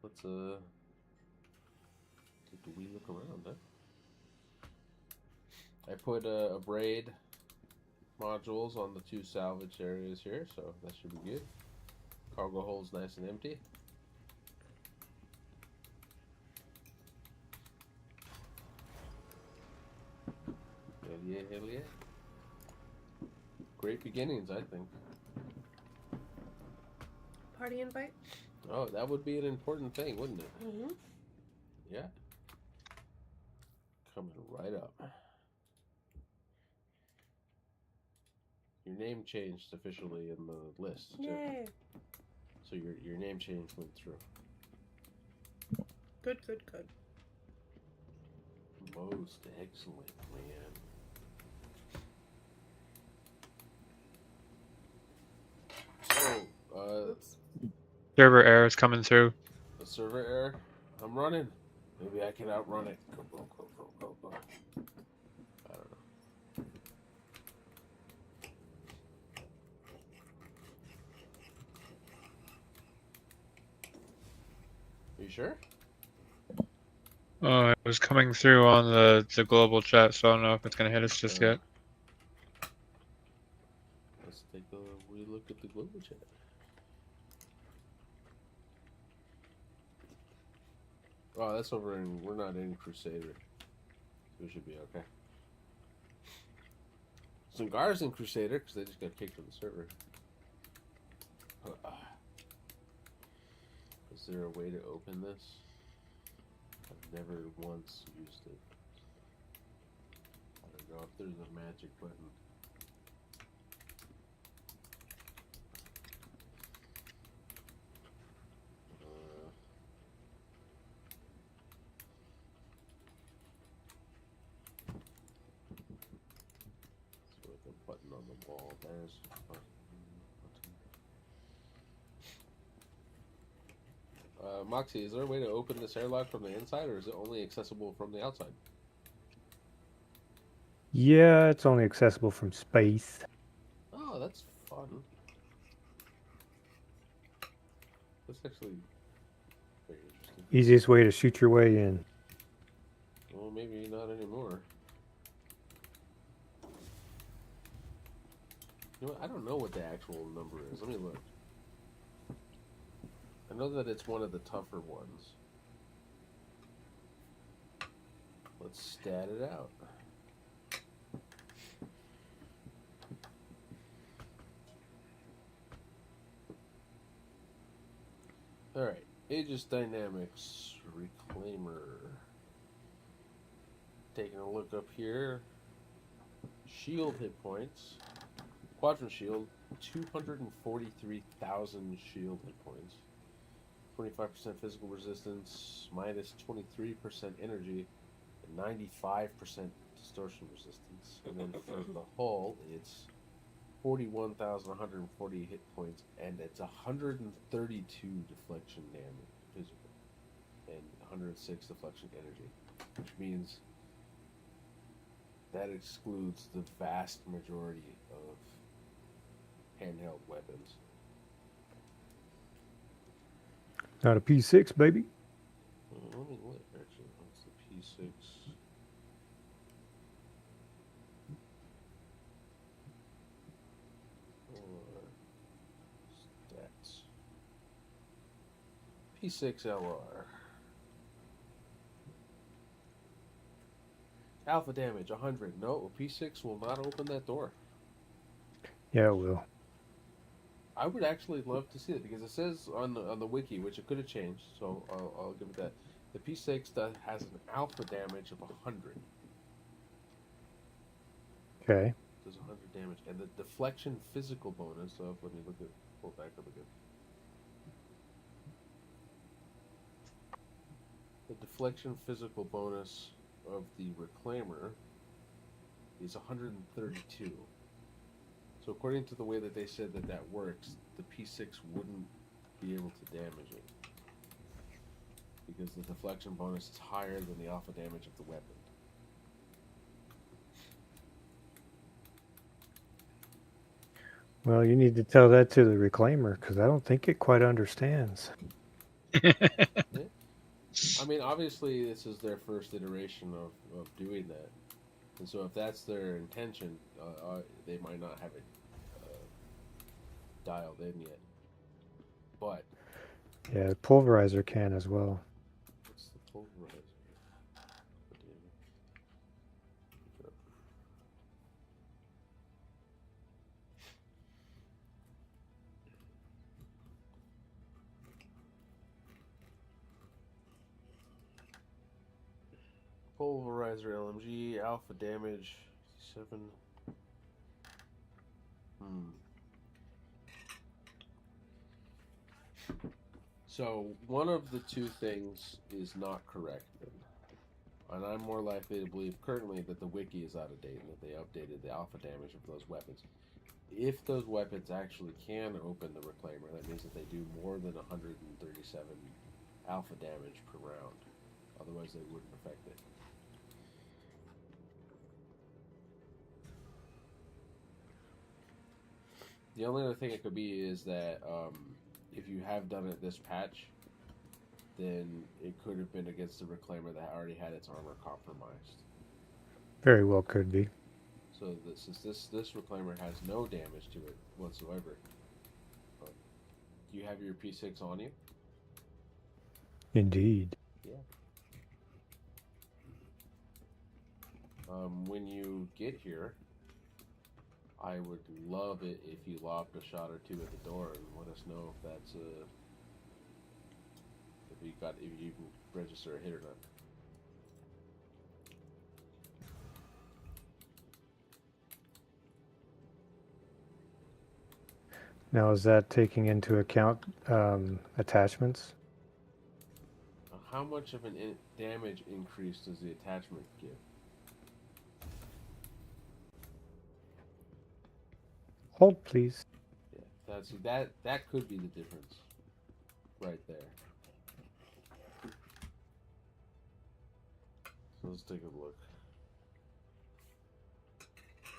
Let's take a wee look around, huh? I put a braid modules on the two salvage areas here, so that should be good. Cargo hold's nice and empty. Hell yeah. Great beginnings, I think. Party invite? Oh, that would be an important thing, wouldn't it? Mm-hmm. Yeah. Coming right up. Your name changed officially in the list, too. Yay. So your name change went through. Good. Most excellent, man. So, Oops. Server error is coming through. the server error. I'm running. Maybe I can outrun it. Go. I don't know. you sure? Oh, it was coming through on the global chat, so I don't know if it's gonna hit us just yet. Let's take a wee look at the global chat. Oh, that's over in. We're not in Crusader. We should be okay. Zungar's in Crusader because they just got kicked from the server. Is there a way to open this? I've never once used it. I don't know if there's a magic button. So like a button on the wall. There's a button. Moxie, is there a way to open this airlock from the inside, or is it only accessible from the outside? Yeah, it's only accessible from space. Oh, that's fun. That's actually very interesting. Easiest way to shoot your way in. Well, maybe not anymore. You know what? I don't know what the actual number is. Let me look. I know that it's one of the tougher ones. Let's stat it out. Alright, Aegis Dynamics Reclaimer. Taking a look up here. Shield hit points. Quadrant shield, 243,000 shield hit points. 25% physical resistance, minus 23% energy, and 95% distortion resistance. And then for the hull, it's 41,140 hit points, and it's 132 deflection damage, physical, and 106 deflection energy, which means that excludes the vast majority of handheld weapons. Not a P6, baby. Let me look, actually. What's the P6? Stats. P6 LR. Alpha damage 100. No, P6 will not open that door. Yeah, it will. I would actually love to see it because it says on the wiki, which it could have changed, so I'll give it that. The P6 has an alpha damage of 100. Okay. Does 100 damage, and the deflection physical bonus of, let me look at, pull back up again. The deflection physical bonus of the Reclaimer is 132. So according to the way that they said that works, the P6 wouldn't be able to damage it. Because the deflection bonus is higher than the alpha damage of the weapon. Well, you need to tell that to the Reclaimer, because I don't think it quite understands. Yeah. I mean, obviously, this is their first iteration of doing that. And so if that's their intention, they might not have it dialed in yet. But Yeah, the pulverizer can as well. what's the pulverizer? Pulverizer LMG, alpha damage 7. So one of the two things is not correct then. And I'm more likely to believe currently that the wiki is out of date and that they updated the alpha damage of those weapons. If those weapons actually can open the Reclaimer, that means that they do more than 137 alpha damage per round. Otherwise they wouldn't affect it. The only other thing it could be is that if you have done it this patch, then it could have been against the reclaimer that already had its armor compromised. Very well could be. So this reclaimer has no damage to it whatsoever. But do you have your P6 on you? Indeed. Yeah. When you get here, I would love it if you lobbed a shot or two at the door and let us know if that's if you can register a hit or not. Now, is that taking into account attachments? How much of an damage increase does the attachment give? Hold, please. Yeah, that could be the difference, right there. So let's take a look.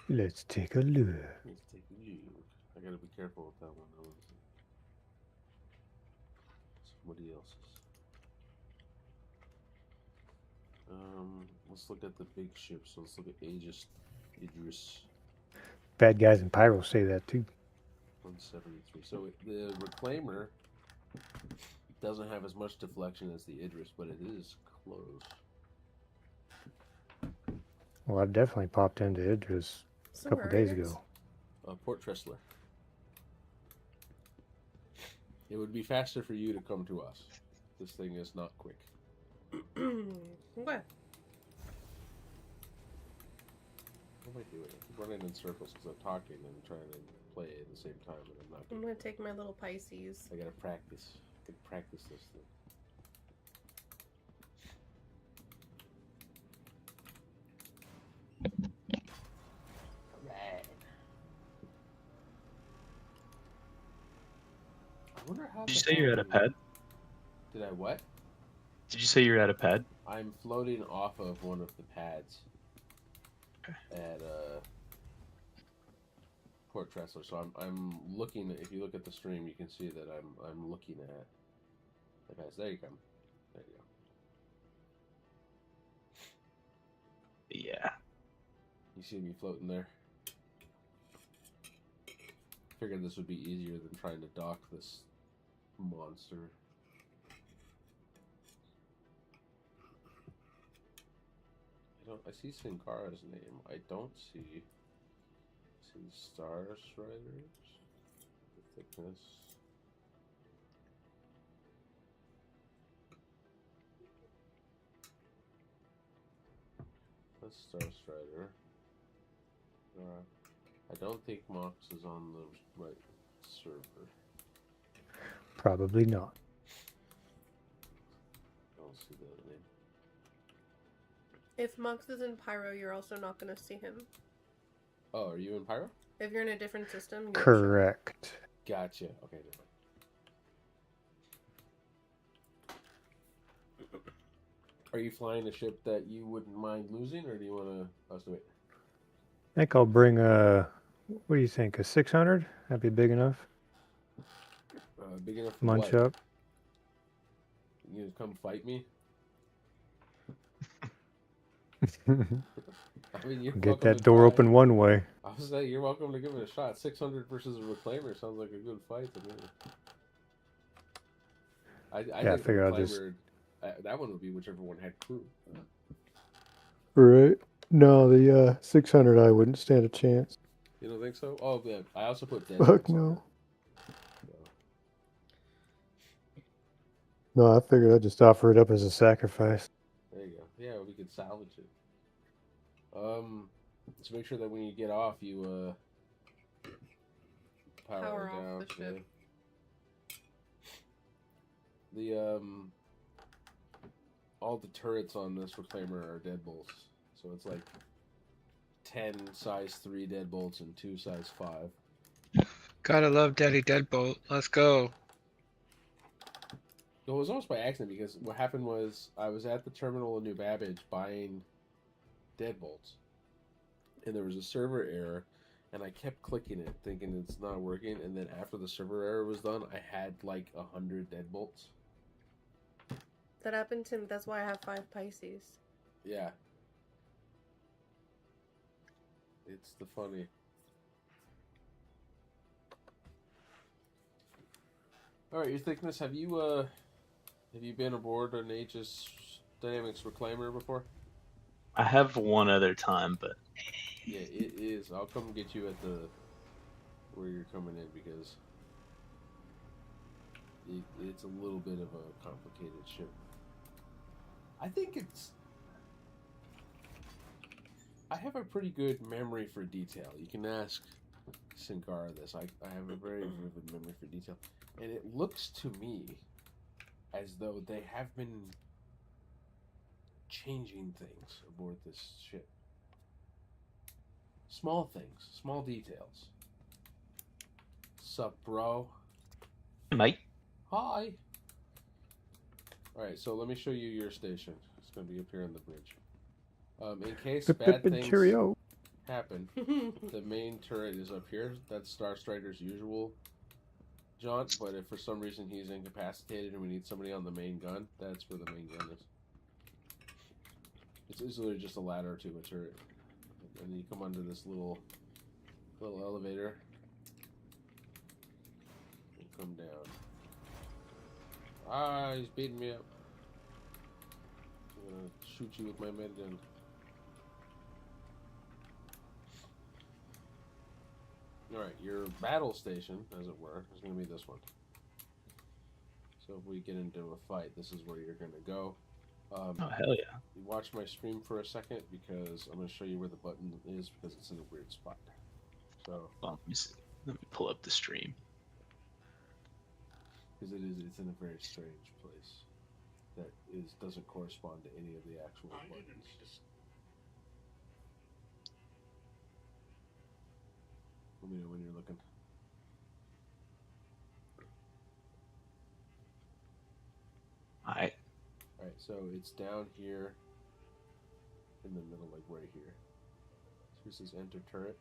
Let's take a look. Let's take a look. I gotta be careful with that one. That one's somebody else's. Let's look at the big ships. So let's look at Aegis, Idris. Bad guys in Pyro say that too. 173. So the Reclaimer doesn't have as much deflection as the Idris, but it is close. Well, I've definitely popped into Idris a couple days ago. Port Tressler. It would be faster for you to come to us. This thing is not quick. Okay. What am I doing? I'm running in circles because I'm talking and trying to play at the same time, and I'm not. I'm gonna take my little Pisces. I gotta practice. I can practice this thing. Alright. I wonder how. Did you say you're at a pad? Did I what? Did you say you're at a pad? I'm floating off of one of the pads at Port Tressler. So I'm looking. If you look at the stream, you can see that I'm looking at the pads. There you come. There you go. Yeah. You see me floating there? Figured this would be easier than trying to dock this monster. I see Sin Cara's name. I don't see Star Striders. The thickness. That's Star Strider. I don't think Mox is on the right server. Probably not. I don't see the name. If Mux is in Pyro, you're also not gonna see him. Oh, are you in Pyro? If you're in a different system, you're Correct. Gotcha. Okay, never mind. Are you flying a ship that you wouldn't mind losing, or do you want us to wait? I think I'll bring a. What do you think? A 600? That'd be big enough. Big enough for Munch what? up. You gonna come fight me? I mean, you're Get welcome that to door try. open one way. I was saying, you're welcome to give it a shot. 600 versus a Reclaimer sounds like a good fight to me. I Yeah, I think figure I'll Reclaimer, just. that one would be whichever one had crew. Right. No, the 600 I wouldn't stand a chance. You don't think so? Oh, yeah. I also put dead. Fuck no. No, I figured I'd just offer it up as a sacrifice. There you go. Yeah, we could salvage it. Let's make sure that when you get off, you power off down. the ship. The all the turrets on this Reclaimer are deadbolts, so it's like 10 size 3 deadbolts and 2 size 5. Gotta love Daddy Deadbolt. Let's go. It was almost by accident because what happened was I was at the terminal in New Babbage buying deadbolts, and there was a server error, and I kept clicking it thinking it's not working, and then after the server error was done, I had like 100 deadbolts. That happened to me. That's why I have 5 Pisces. Yeah. It's the funny. All right, Your Thickness. Have you been aboard an Aegis Dynamics Reclaimer before? I have one other time, but Yeah, it is. I'll come get you at the where you're coming in because it's a little bit of a complicated ship. I think it's. I have a pretty good memory for detail. You can ask Sinkara this. I have a very vivid memory for detail. And it looks to me as though they have been changing things aboard this ship. Small things, small details. Sup, bro? mate. Hi. Alright, so let me show you your station. It's going to be up here on the bridge. In case bad things Cheerio. happen, the main turret is up here. That's Star Strider's usual jaunt, but if for some reason he's incapacitated and we need somebody on the main gun, that's where the main gun is. It's literally just a ladder to a turret. And then you come under this little elevator and come down. Ah, he's beating me up. I'm gonna shoot you with my med gun. Alright, your battle station, as it were, is going to be this one. So if we get into a fight, this is where you're going to go. Oh, hell yeah. You watch my stream for a second, because I'm going to show you where the button is, because it's in a weird spot. So, Well, let me pull up the stream. because it's in a very strange place that doesn't correspond to any of the actual buttons. Let me know when you're looking. Alright. Alright, so it's down here in the middle, like right here. So this is enter turret.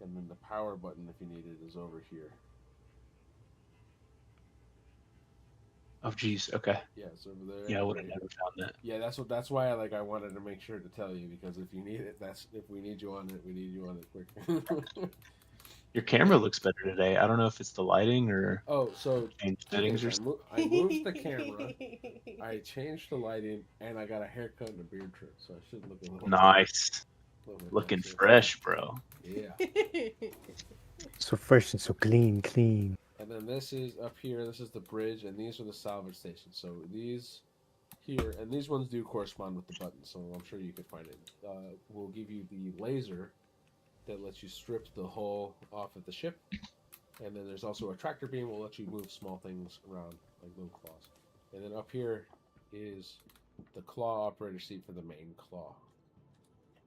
And then the power button, if you need it, is over here. Oh, jeez. Okay. Yeah, it's over there. Yeah, I would have right never here. found that. Yeah, that's why I wanted to make sure to tell you, because if you need it, if we need you on it, we need you on it quick. Your camera looks better today. I don't know if it's the lighting or Oh, so change settings or something. I moved the camera, I changed the lighting, and I got a haircut and a beard trim, so I should look a little Nice. little bit Looking nicer. fresh, bro. Yeah. So fresh and so clean. And then this is up here, this is the bridge, and these are the salvage stations. So these here, and these ones do correspond with the buttons, so I'm sure you could find it. We'll give you the laser that lets you strip the hull off of the ship. And then there's also a tractor beam that will let you move small things around, like little claws. And then up here is the claw operator seat for the main claw.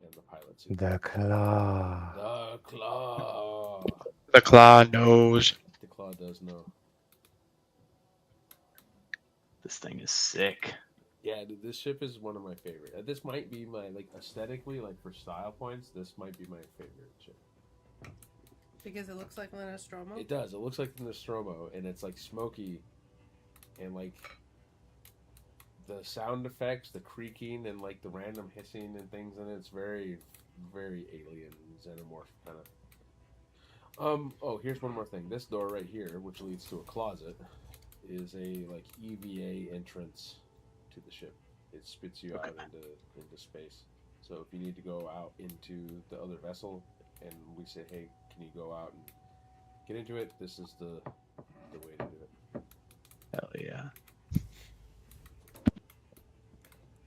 And the pilot seat. The claw. The claw! The claw knows. The claw does know. This thing is sick. Yeah, dude, this ship is one of my favorite. This might be my, like, aesthetically, like, for style points, this might be my favorite ship. Because it looks like a Nostromo? It does. It looks like the Nostromo, and it's, like, smoky. And, like, the sound effects, the creaking, and, like, the random hissing and things in it, it's very, very alien, xenomorph kind of. Oh, here's one more thing. This door right here, which leads to a closet, is a, like, EVA entrance to the ship. It spits you out into space. So if you need to go out into the other vessel, and we say, hey, can you go out and get into it? This is the way to do it. Hell yeah.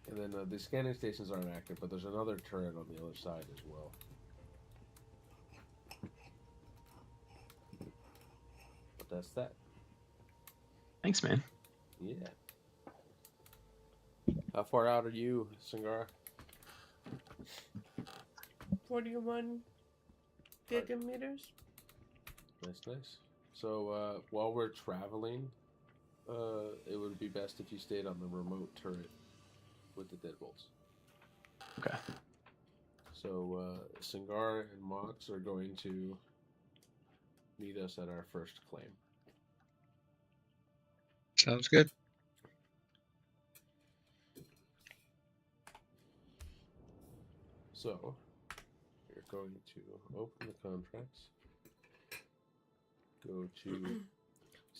And then the scanning stations aren't active, but there's another turret on the other side as well. But that's that. Thanks, man. Yeah. How far out are you, Singara? 41 gigameters. Nice. So while we're traveling, it would be best if you stayed on the remote turret with the deadbolts. Okay. So Singara and Mox are going to meet us at our first claim. Sounds good. So, we're going to open the contracts. Go to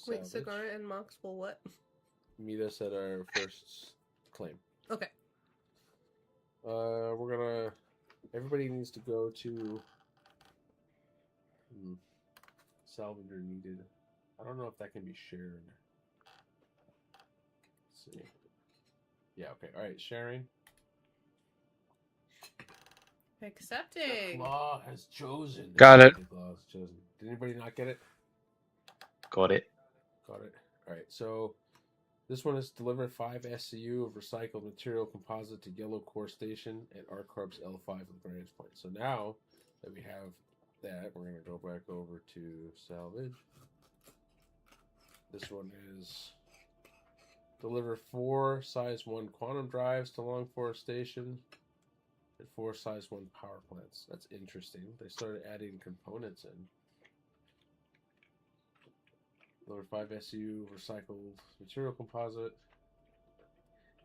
Wait, Salvage. Sagara and Mox will what? Meet us at our first claim. Okay. We're gonna. Everybody needs to go to. Salvager needed. I don't know if that can be shared. Let's see. Yeah. Okay. All right. Sharing. The Accepting. claw has chosen. Got it. The claw has chosen. Did anybody not get it? Got it. Got it. All right. So this one is deliver 5 SCU of recycled material composite to Yellow Core Station at ArcCorp's L5 with vantage point. So now that we have that, we're going to go back over to Salvage. This one is deliver 4 size 1 quantum drives to Long Forest Station and 4 size 1 power plants. That's interesting. They started adding components in. Deliver 5 SU recycled material composite.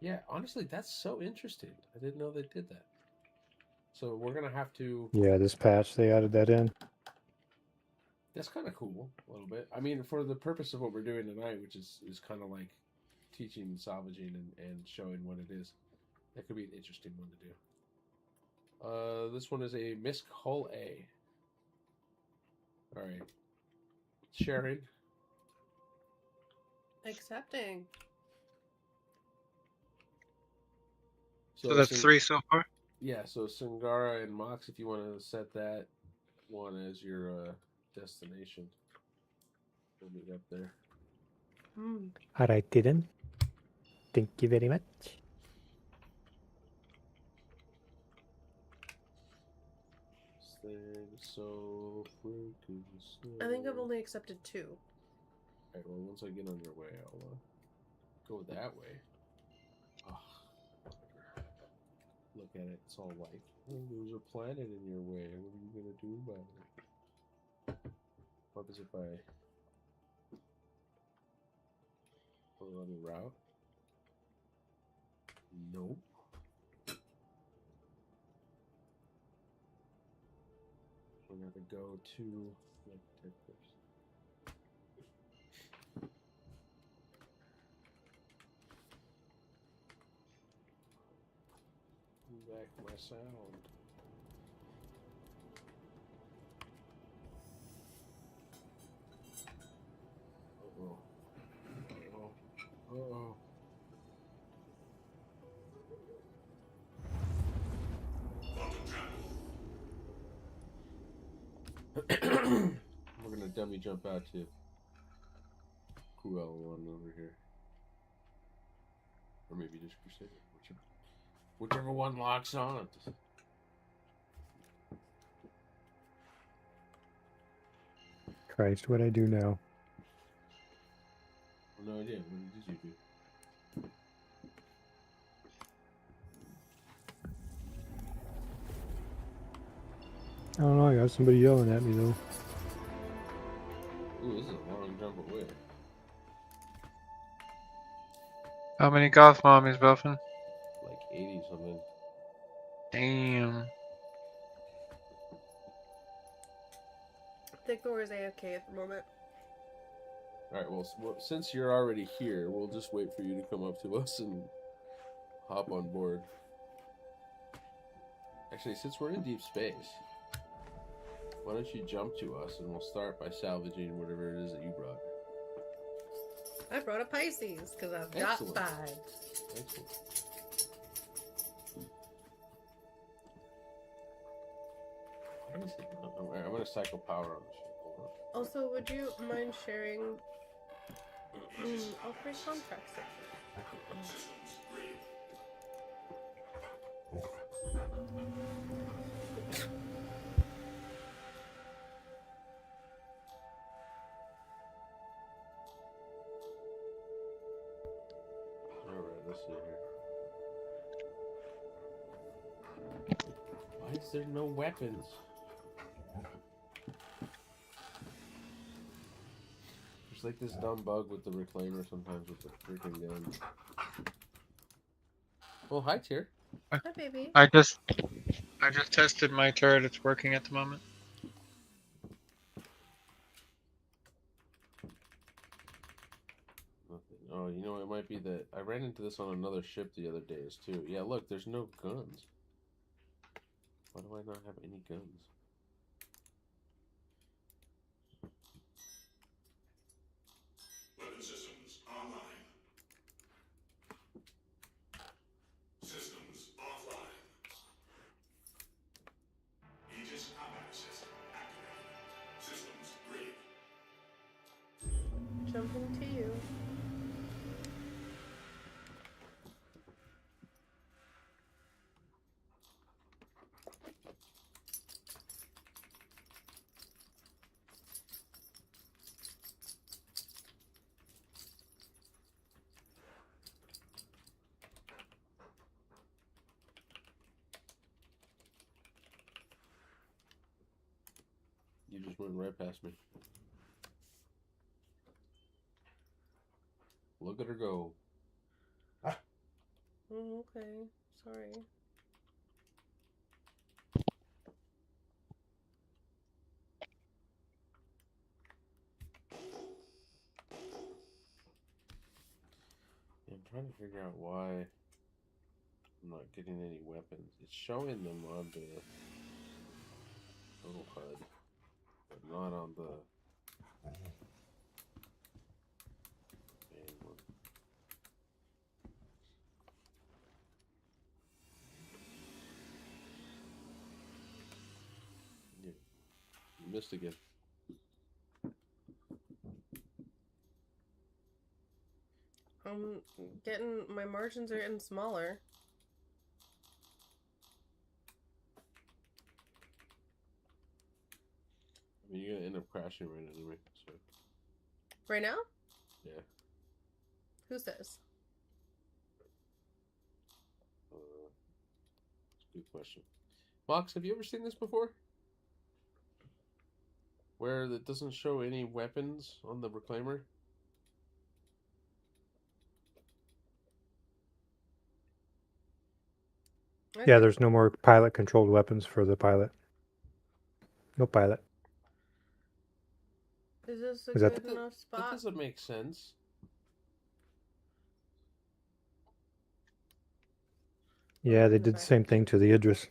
Yeah, honestly, that's so interesting. I didn't know they did that. So we're gonna have to. Yeah, this patch they added that in. That's kind of cool, a little bit. I mean, for the purpose of what we're doing tonight, which is kind of like teaching salvaging and showing what it is, that could be an interesting one to do. This one is a MISC Hull A. All right, sharing. Accepting. So that's 3 so far? Yeah, so Singara and Mox, if you want to set that one as your destination, we'll meet up there. Alright, then. Thank you very much. So I think I've only accepted 2. Alright, well, once I get on your way, I'll go that way. Oh, look at it, it's all white. Oh, there's a planet in your way. What are you gonna do about it? What happens if I put it on the route? Nope. We're gonna have to go to back my sound. Uh-oh. Uh-oh. Uh-oh. We're gonna dummy jump out to Cruel one over here. Or maybe just Crusader. Whichever one locks on. Christ, what'd I do now? No idea. What did you do? I don't know, I got somebody yelling at me though. Ooh, this is a long jump away. How many goth mommies, Buffin? Like 80 something. Damn. I think Thor is AFK at the moment. Alright, well, since you're already here, we'll just wait for you to come up to us and hop on board. Actually, since we're in deep space, why don't you jump to us and we'll start by salvaging whatever it is that you brought. I brought a Pisces because I've Excellent. got 5. Excellent. I'm going to cycle power on the ship. Hold on. Also, would you mind sharing all 3 contracts? Alright, let's see here. Why is there no weapons? There's like this dumb bug with the reclaimer sometimes with the freaking gun. Well, hi, Tyr. Hi, baby. I I just tested my turret. It's working at the moment. Nothing. Oh, you know, it might be that I ran into this on another ship the other days too. Yeah, look, there's no guns. Why do I not have any guns? Weapon systems online. Systems offline. Aegis combat assist activated. Systems green. Jumping to you. You just went right past me. Look at her go. Oh, okay. Sorry. Yeah, I'm trying to figure out why I'm not getting any weapons. It's showing them on the little HUD, but not on the main one. Yeah, you missed again. I'm getting, my margins are getting smaller. I mean, you're gonna end up crashing right anyway. So Right now? yeah. Who says? Good question. Fox, have you ever seen this before? Where it doesn't show any weapons on the reclaimer? Yeah, there's no more pilot controlled weapons for the pilot. No pilot. Is this a Is that good enough That spot? doesn't make sense. Yeah, they did the same thing to the Idris.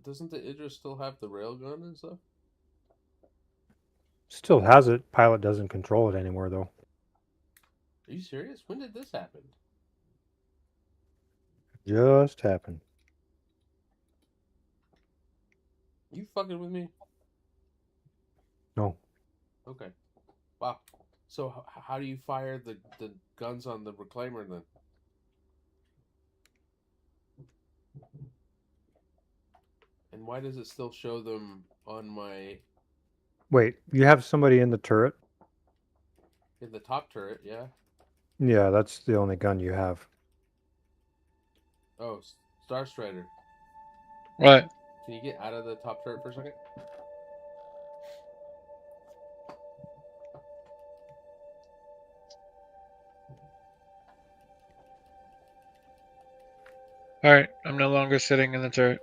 Doesn't the Idris still have the railgun and stuff? Still has it. Pilot doesn't control it anymore, though. Are you serious? When did this happen? Just happened. You fucking with me? No. Okay. Wow. So how do you fire the guns on the reclaimer then? And why does it still show them on my... Wait, you have somebody in the turret? In the top turret, yeah? Yeah, that's the only gun you have. Oh, Star Strider. What? Can you get out of the top turret for a second? Alright, I'm no longer sitting in the turret.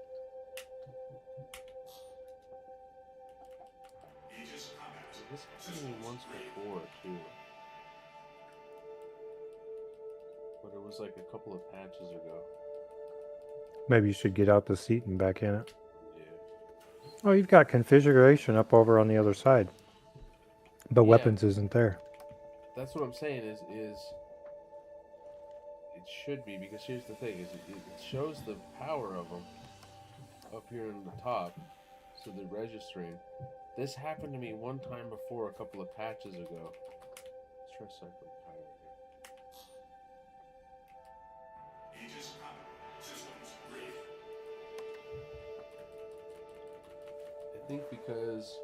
Aegis combat This happened to me systems once green. before, too. But it was like a couple of patches ago. Maybe you should get out the seat and back in it. Yeah. Oh, you've got configuration up over on the other side. But Yeah. weapons isn't there. That's what I'm saying is it should be, because here's the thing, is it shows the power of them up here on the top, so they're registering. This happened to me one time before, a couple of patches ago. Let's try cycling power here. Aegis combat systems green. I think because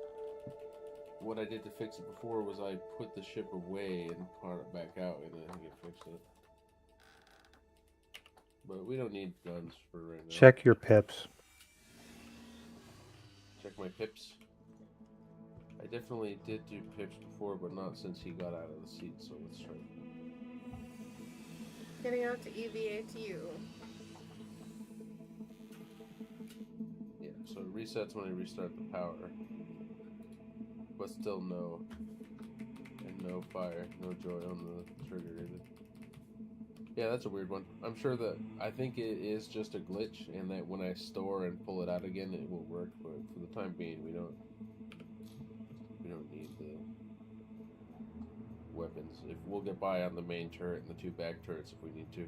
what I did to fix it before was I put the ship away and brought it back out, and I think it fixed it. But we don't need guns for right now. Check your pips. Check my pips. I definitely did do pips before, but not since he got out of the seat, so let's try. Getting out to EVA to you. so it resets when I restart the power. But still no. And no fire. No joy on the trigger either. Yeah, that's a weird one. I'm sure that I think it is just a glitch, and that when I store and pull it out again, it will work. But for the time being, we don't need the weapons. If we'll get by on the main turret and the 2 back turrets if we need to,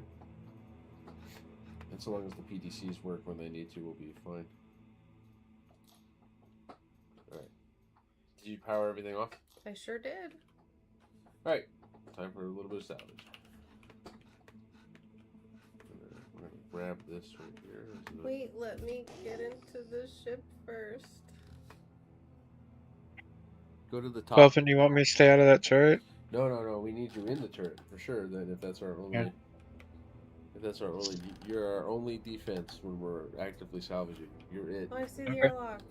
and so long as the PDCs work when they need to, we'll be fine. All right. Did you power everything off? I sure did. All right. Time for a little bit of salvage. We're gonna grab this right here. Wait, let me get into the ship first. Go to the top. Dolphin, you want me to stay out of that turret? No. We need you in the turret for sure. Then, if that's our only, you're our only defense when we're actively salvaging. You're it. Oh, I see the Okay. airlock.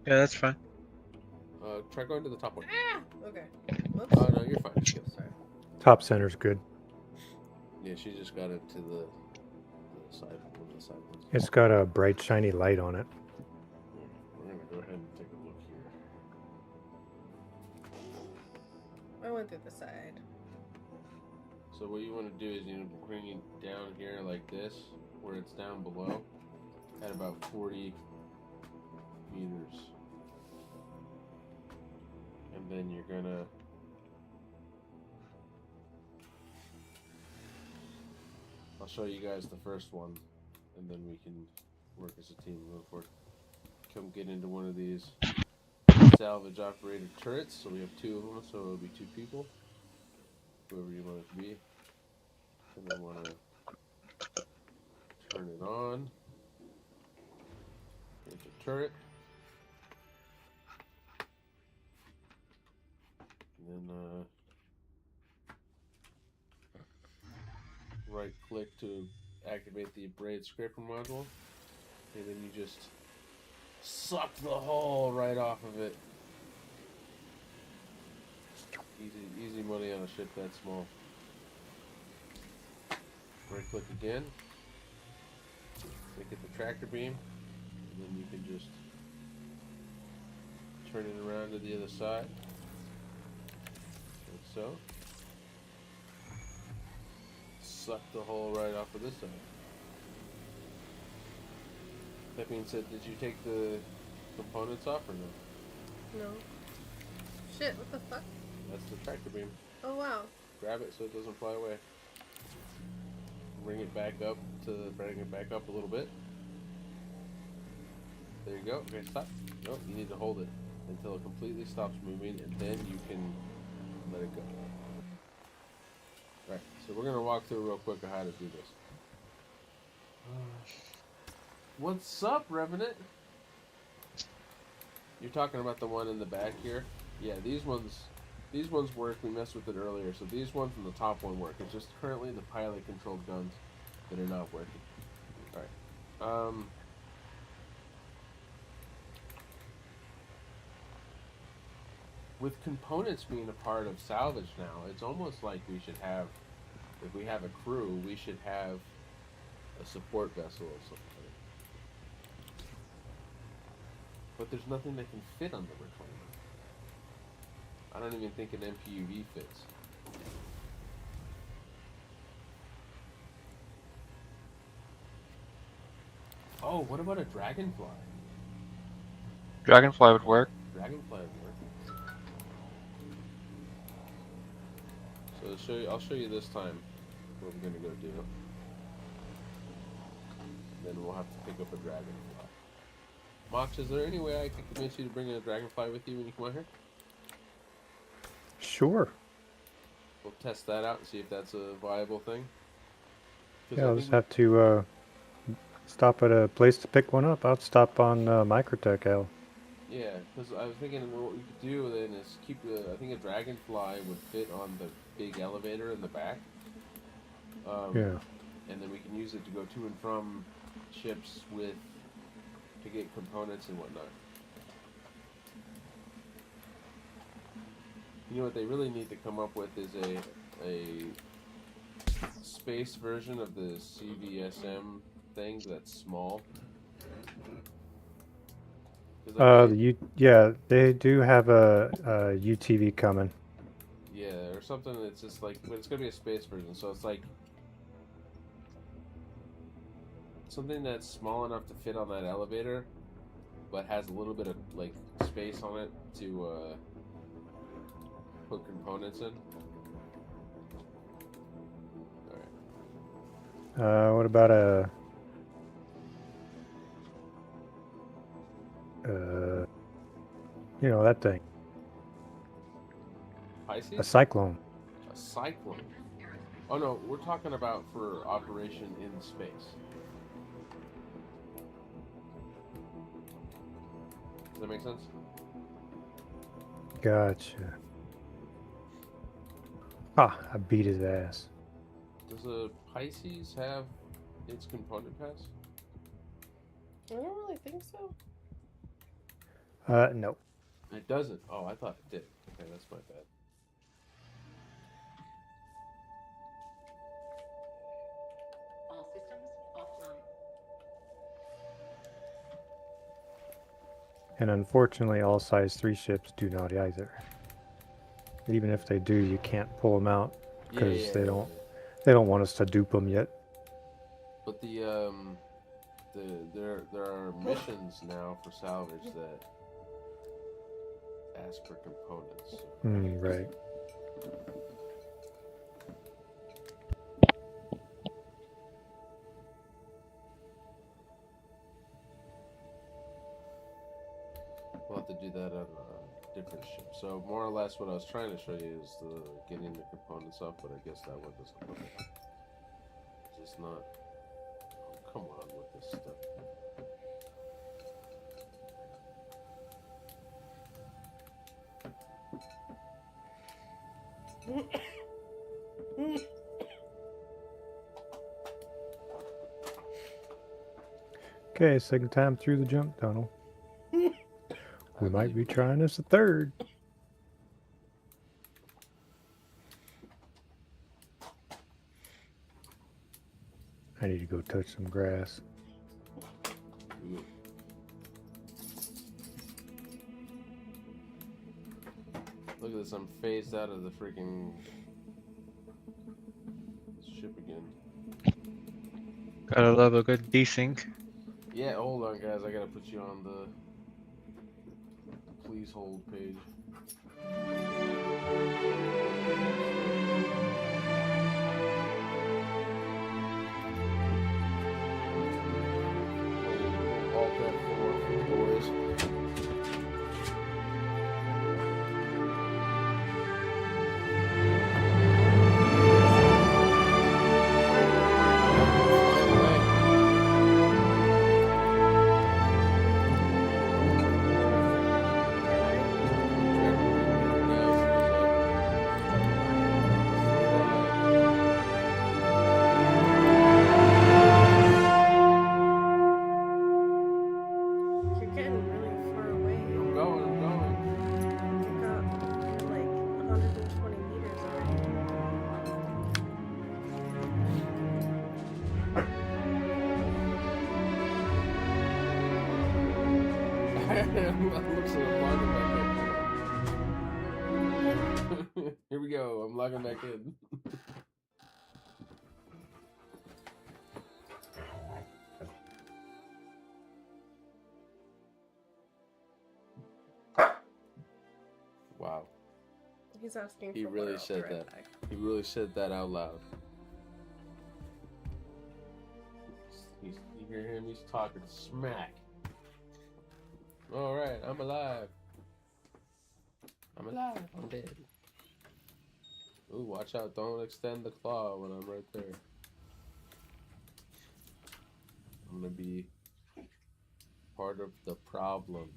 Yeah, that's fine. Try going to the top one. Ah! Okay. Whoops. Oh no, you're fine. Just go. Sorry. Top center's good. Yeah, she just got it to the side, one of the side ones. It's got a bright, shiny light on it. We're gonna go ahead and take a look here. I went through the side. So what you want to do is you bring it down here like this, where it's down below, at about 40 meters. And then you're gonna I'll show you guys the first one, and then we can work as a team. Come get into one of these salvage operated turrets. So we have 2 of them, so it'll be 2 people, whoever you want it to be. And then want to turn it on. Here's the turret. And then right click to activate the braid scraper module, and then you just suck the hull right off of it. Easy money on a ship that small. Right click again, make it the tractor beam, and then you can just turn it around to the other side, like so. Suck the hull right off of this side. That being said, did you take the components off or no? No. Shit, what the fuck? That's the tractor beam. Oh, wow. Grab it so it doesn't fly away. Bring it back up a little bit. There you go. Okay, stop. Nope, you need to hold it until it completely stops moving, and then you can let it go. Right, so we're gonna walk through real quick of how to do this. What's up, Revenant? You're talking about the one in the back here? Yeah, these ones work. We messed with it earlier, so these ones and the top one work. It's just currently the pilot-controlled guns that are not working. All right. With components being a part of salvage now, it's almost like we should have, if we have a crew, we should have a support vessel or something. But there's nothing that can fit on the reclaimer. I don't even think an MPUV fits. Oh, what about a dragonfly? Dragonfly would work. Dragonfly would work. So I'll show you this time what we're gonna go do. Then we'll have to pick up a dragonfly. Mox, is there any way I can convince you to bring a dragonfly with you when you come out here? Sure. We'll test that out and see if that's a viable thing. Yeah, I'll just have to stop at a place to pick one up. I'll stop on Microtech, Al. Yeah, because I was thinking what we could do then is keep I think a dragonfly would fit on the big elevator in the back. Yeah. And then we can use it to go to and from ships to get components and whatnot. You know what they really need to come up with is a space version of the CVSM thing that's small. Yeah, they do have a UTV coming. Yeah, or something that's just like, but it's gonna be a space version, so it's like something that's small enough to fit on that elevator, but has a little bit of like space on it to put components in. All right. What about that thing, a Pisces? cyclone. A cyclone? Oh no, we're talking about for operation in space. Does that make sense? Gotcha. Ah, I beat his ass. Does a Pisces have its component pass? I don't really think so. No. It doesn't. Oh, I thought it did. Okay, that's my bad. All systems offline. And unfortunately, all size 3 ships do not either. Even if they do, you can't pull them out because they don't want us to dupe them yet. But there are missions now for Salvage that ask for components. Right. We'll have to do that on a different ship. So more or less, what I was trying to show you is the getting the components up, but I guess that one doesn't work. It's just not. Oh, come on with this stuff. Okay, second time through the jump tunnel. We might be trying this a third. I need to go touch some grass. Look at this, I'm phased out of the freaking ship again. Gotta love a good desync. Yeah, hold on guys, I gotta put you on the please hold page. All that for boys. You're getting really far away. I'm going. You got like 120 meters already. Here we go. I'm logging back in. Wow. He's asking He for really water. I'll be said right that. back. He really said that out loud. You hear him? He's talking smack. All right, I'm alive. I'm alive. I'm dead. Ooh, watch out. Don't extend the claw when I'm right there. I'm gonna be part of the problem.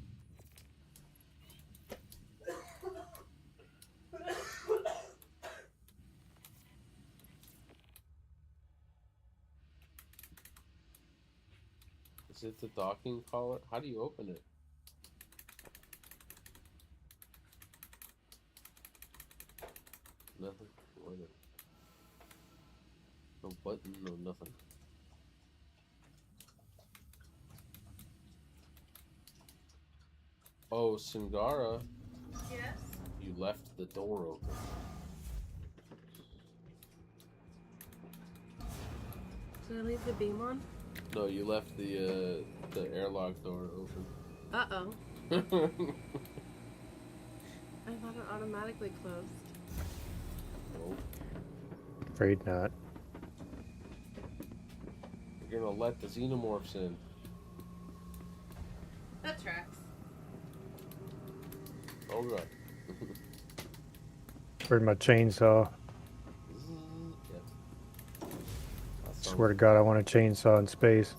Is it the docking collar? How do you open it? Nothing. What is it? No button, no nothing. Oh, Singara, Yes. you left the door open. Did I leave the beam on? No, you left the airlock door open. Uh-oh. I thought it automatically closed. Nope. Afraid not. You're gonna let the xenomorphs in. That tracks. Oh god. Where's my chainsaw? Yeah. Swear to God, I want a chainsaw in space.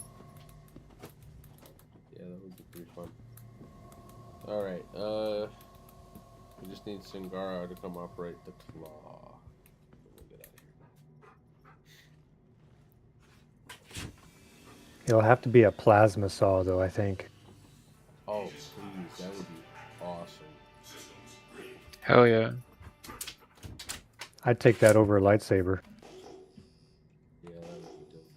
Yeah, that would be pretty fun. Alright, we just need Singara to come operate the claw. We'll get out of here. It'll have to be a plasma saw, though, I think. Oh, please, that would be awesome. Hell yeah. I'd take that over a lightsaber. Yeah, that would be dope.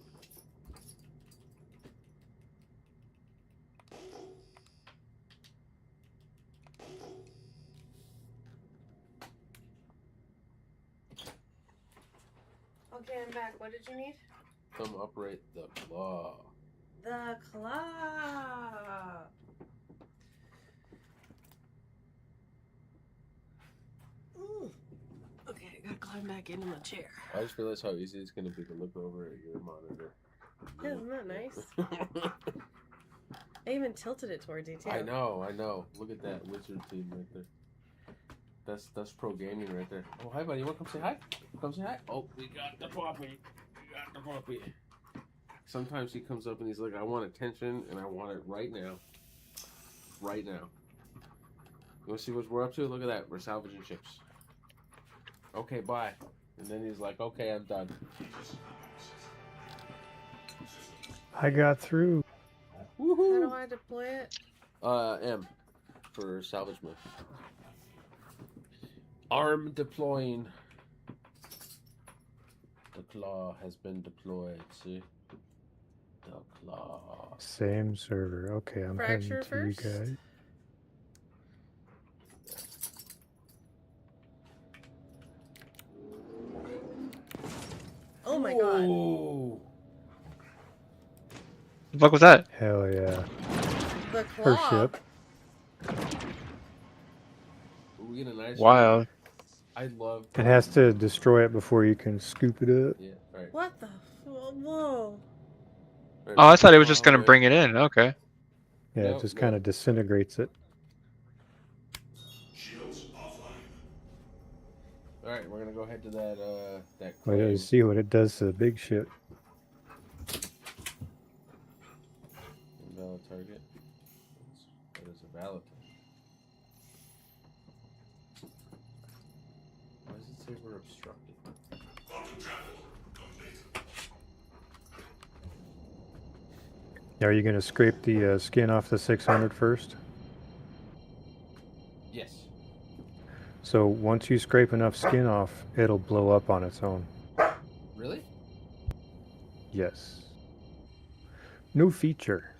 Okay, I'm back. What did you need? Come operate the claw. The claw. Ooh. Okay, I gotta climb back into my chair. I just realized how easy it's gonna be to look over at your monitor. Isn't that nice? I even tilted it towards you too. I know. Look at that wizard team right there. That's pro gaming right there. Oh, hi, buddy. You want to come say hi? Come say hi. Oh, we got the puppy. Sometimes he comes up and he's like, I want attention and I want it right now. Right now. You want to see what we're up to? Look at that. We're salvaging ships. Okay, bye. And then he's like, okay, I'm done. I got through. How do I deploy it? M for salvage mode. Arm deploying. The claw has been deployed. See? The claw. Same server. Okay, I'm Fracture heading to first? you guys. Oh my god. Oh. The fuck was that? Hell yeah. The Her claw. ship. We get a nice Wild. I love. It has to destroy it before you can scoop it up. Yeah. All right. What the? Whoa. Right, Oh, I thought it was just claw gonna away. bring it in. Okay. Yeah, Nope, it just nope. kind of disintegrates it. Shields offline. All right, we're gonna go ahead to that Wait claim. till you see what it does to the big ship. Invalid target. That is a valid target. Why does it say we're obstructed? Quantum travel complete. Are you going to scrape the skin off the 600 first? Yes. So once you scrape enough skin off, it'll blow up on its own. Really? Yes. New feature.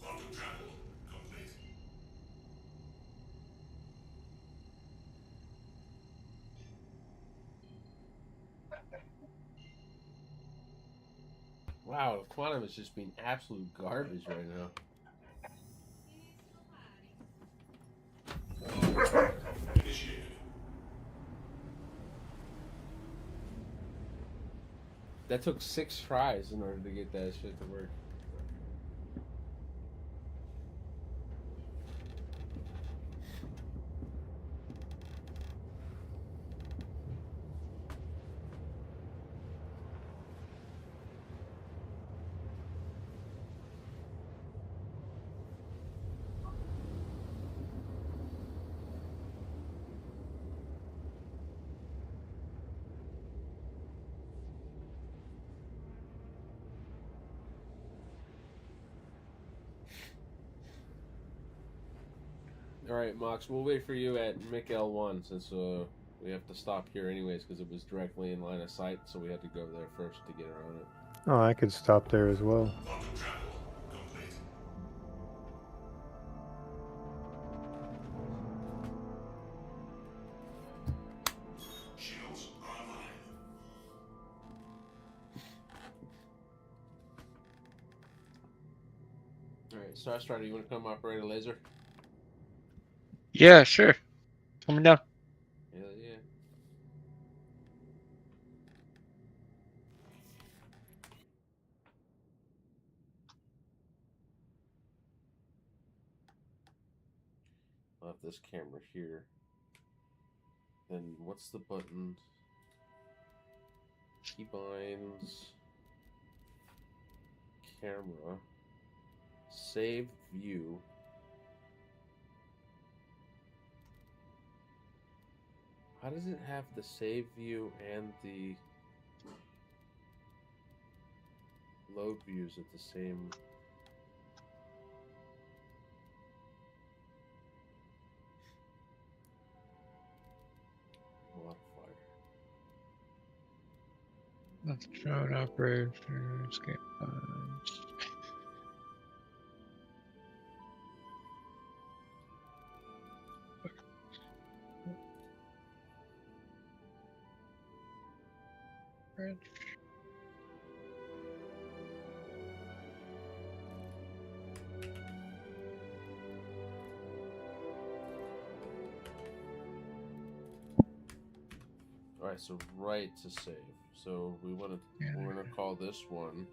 Quantum travel complete. Wow, quantum is just being absolute garbage right now. Initiated. That took 6 tries in order to get that shit to work. Alright, Mox, we'll wait for you at Mick L1 since we have to stop here anyways because it was directly in line of sight, so we had to go there first to get around it. Oh, I could stop there as well. Quantum travel complete. Shields online. Alright, Starstrider, you want to come operate a laser? Yeah, sure. Coming down. Hell yeah. I'll have this camera here. Then what's the button? Keybinds. Camera. Save view. How does it have the save view and the load views at the same? Modifier. Let's drone operation. Escape pods. Alright, so right to save. So we're gonna call this one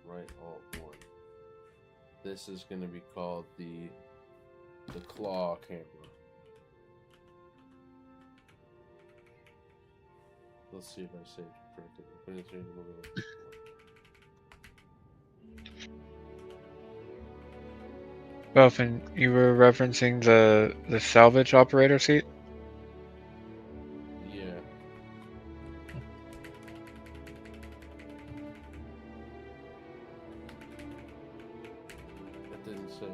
right alt 1. This is gonna be called the claw camera. Let's see if I saved correctly. Well, and you were referencing the salvage operator seat? Yeah. That didn't save.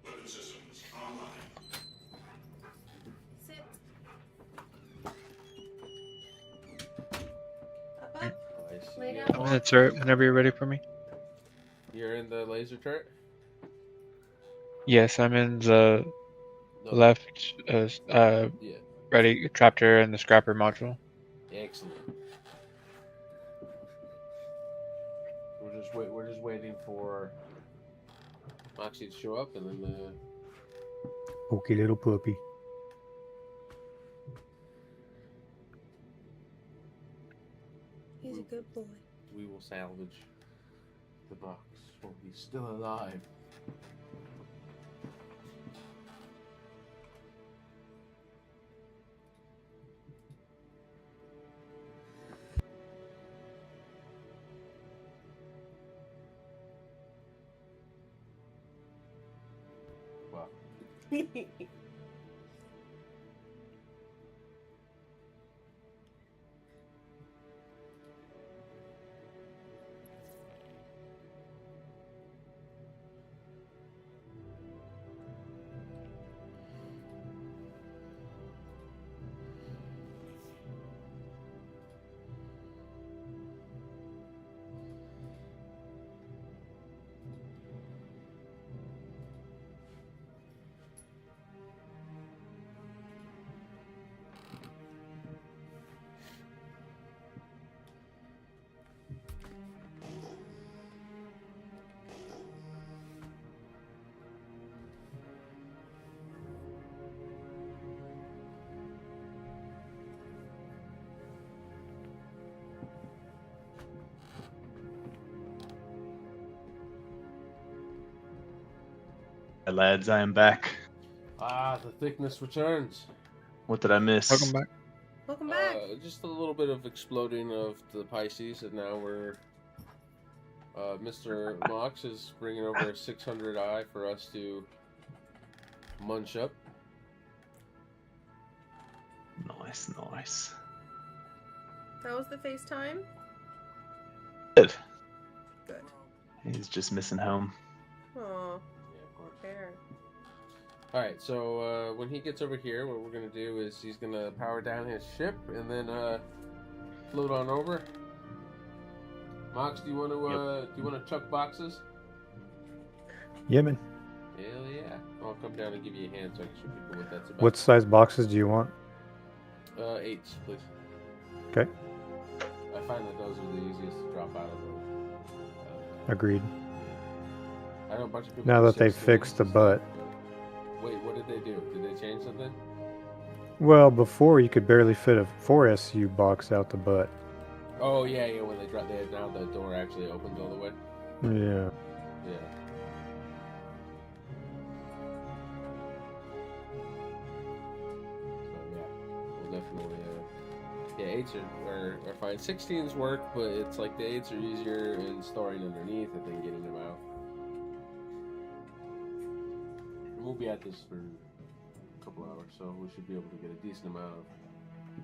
Weapon systems online. Sit. I see. Lay Yeah. down. That's right. Whenever you're ready for me. You're in the laser turret? Yes, I'm in the No. left. Yeah. Ready traptor and the scrapper module. Excellent. We're just waiting for Moxie to show up, and then Okay, little puppy. He's a good boy. we will salvage the box while he's still alive. Wow. Hi, lads, I am back. Ah, the thickness returns. What did I miss? Welcome back. Welcome back. Just a little bit of exploding of the Pisces, and now we're Mr. Mox is bringing over a 600i for us to munch up. Nice, nice. How was the FaceTime? Good. Good. He's just missing home. Aw, Yeah, of course. fair. Alright, so when he gets over here, what we're going to do is he's going to power down his ship and then float on over. Mox, do you want to chuck boxes? Yeah, man. Hell yeah. I'll come down and give you a hand so I can show people what that's about. What size boxes do you want? 8s, please. Okay. I find that those are the easiest to drop out of the... Agreed. I know a bunch of people Now do that they 16s fixed the and butt. stuff, but- Wait, what did they do? Did they change something? Well, before you could barely fit a 4SU box out the butt. Oh, yeah, when they drop it, now the door actually opens all the way. Yeah. Yeah. So, yeah, we'll definitely, yeah, 8s are fine. 16s work, but it's like the 8s are easier in storing underneath and then getting them out. And we'll be at this for a couple hours, so we should be able to get a decent amount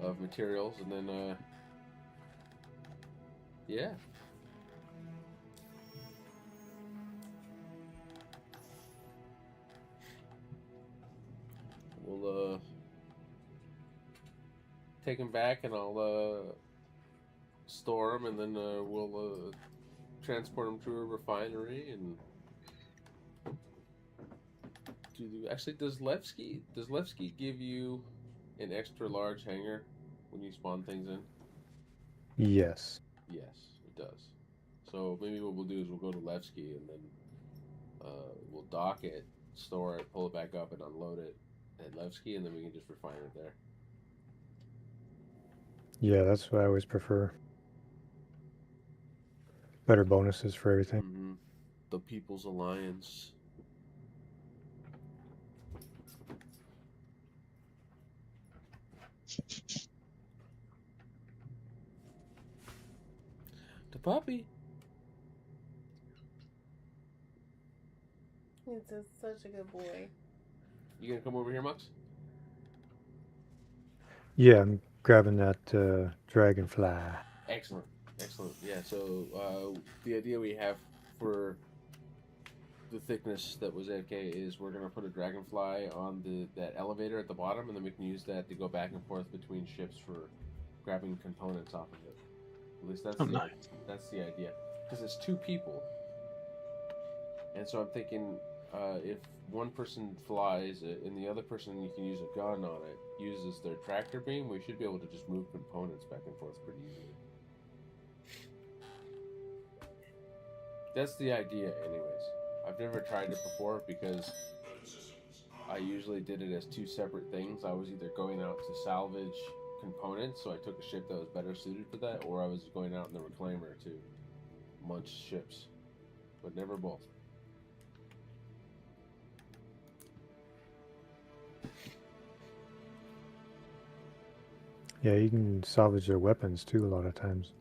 of materials, and then, yeah. We'll take them back, and I'll store them, and then we'll transport them to a refinery and actually, does Levski give you an extra large hangar when you spawn things in? Yes. Yes, it does. So maybe what we'll do is we'll go to Levski and then we'll dock it, store it, pull it back up, and unload it at Levski, and then we can just refine it there. Yeah, that's what I always prefer. Better bonuses for everything. Mm-hmm. The People's Alliance. The puppy. He's such a good boy. You gonna come over here, Max? Yeah, I'm grabbing that dragonfly. Excellent, excellent. Yeah. So the idea we have for the thickness that was AFK is we're gonna put a dragonfly on that elevator at the bottom, and then we can use that to go back and forth between ships for grabbing components off of it. At least that's the idea, because it's 2 people, and so I'm thinking if one person flies it and the other person, you can use a gun on it, uses their tractor beam, we should be able to just move components back and forth pretty easily. That's the idea, anyways. I've never tried it before because I usually did it as 2 separate things. I was either going out to salvage components, so I took a ship that was better suited for that, or I was going out in the reclaimer to munch ships, but never both. Yeah, you can salvage their weapons too a lot of times.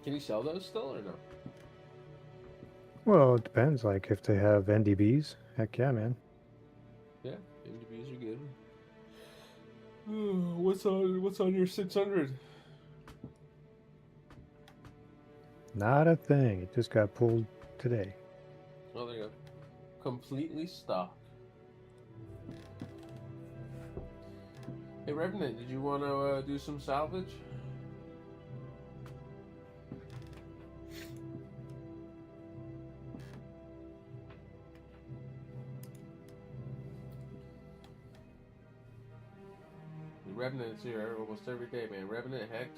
Can you sell those still or no? Well, it depends. Like if they have NDBs, heck yeah, man. Yeah, MDBs are good. What's on your 600? Not a thing. It just got pulled today. Oh, there you go. Completely stocked. Hey, Revenant, did you want to do some salvage? The Revenant's here almost every day, man. Revenant Hex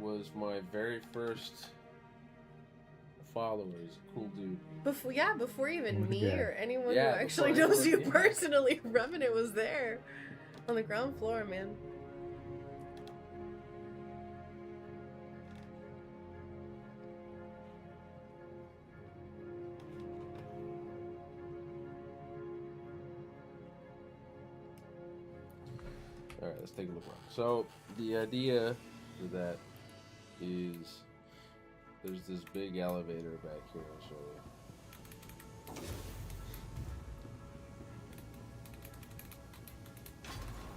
was my very first follower. He's a cool dude. Before even me Yeah. or anyone Yeah, who actually before knows you anyone- personally, Revenant was there on the ground floor, man. Alright, let's take a look. So, the idea for that is There's this big elevator back here. I'll show you.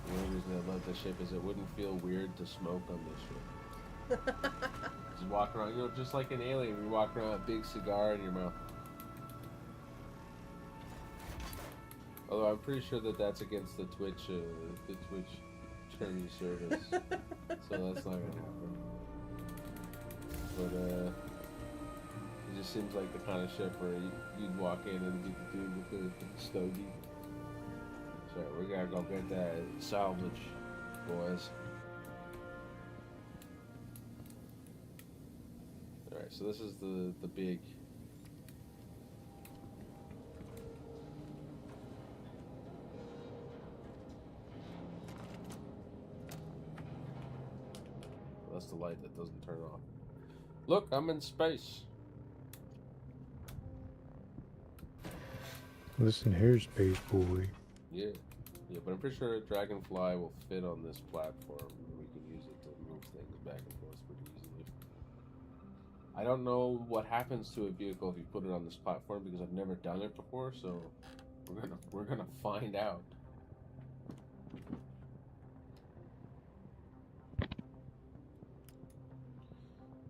The only reason I love this ship is it wouldn't feel weird to smoke on this ship. Just walk around, you know, just like an alien. You walk around with a big cigar in your mouth. Although I'm pretty sure that that's against the Twitch terms of service, so that's not gonna happen. But it just seems like the kind of ship where you'd walk in and be the dude with the stogie. So we gotta go get that salvage, boys. All right, so this is the big. That's the light that doesn't turn off. Look, I'm in space. Listen here, space boy. Yeah. Yeah, but I'm pretty sure a Dragonfly will fit on this platform, and we can use it to move things back and forth pretty easily. I don't know what happens to a vehicle if you put it on this platform because I've never done it before, so we're gonna find out.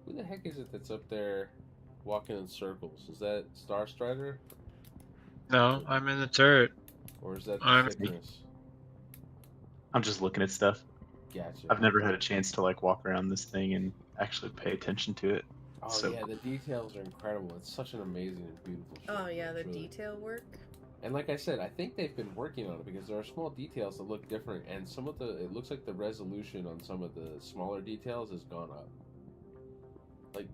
Who the heck is it that's up there walking in circles? Is that Star Strider? No, I'm in the turret. Or is that I'm- the thickness? I'm just looking at stuff. Gotcha. I've never had a chance to like walk around this thing and actually pay attention to it. Oh So- yeah, the details are incredible. It's such an amazing and beautiful ship. Oh yeah, the It's really- detail work. And like I said, I think they've been working on it because there are small details that look different, and some of it looks like the resolution on some of the smaller details has gone up.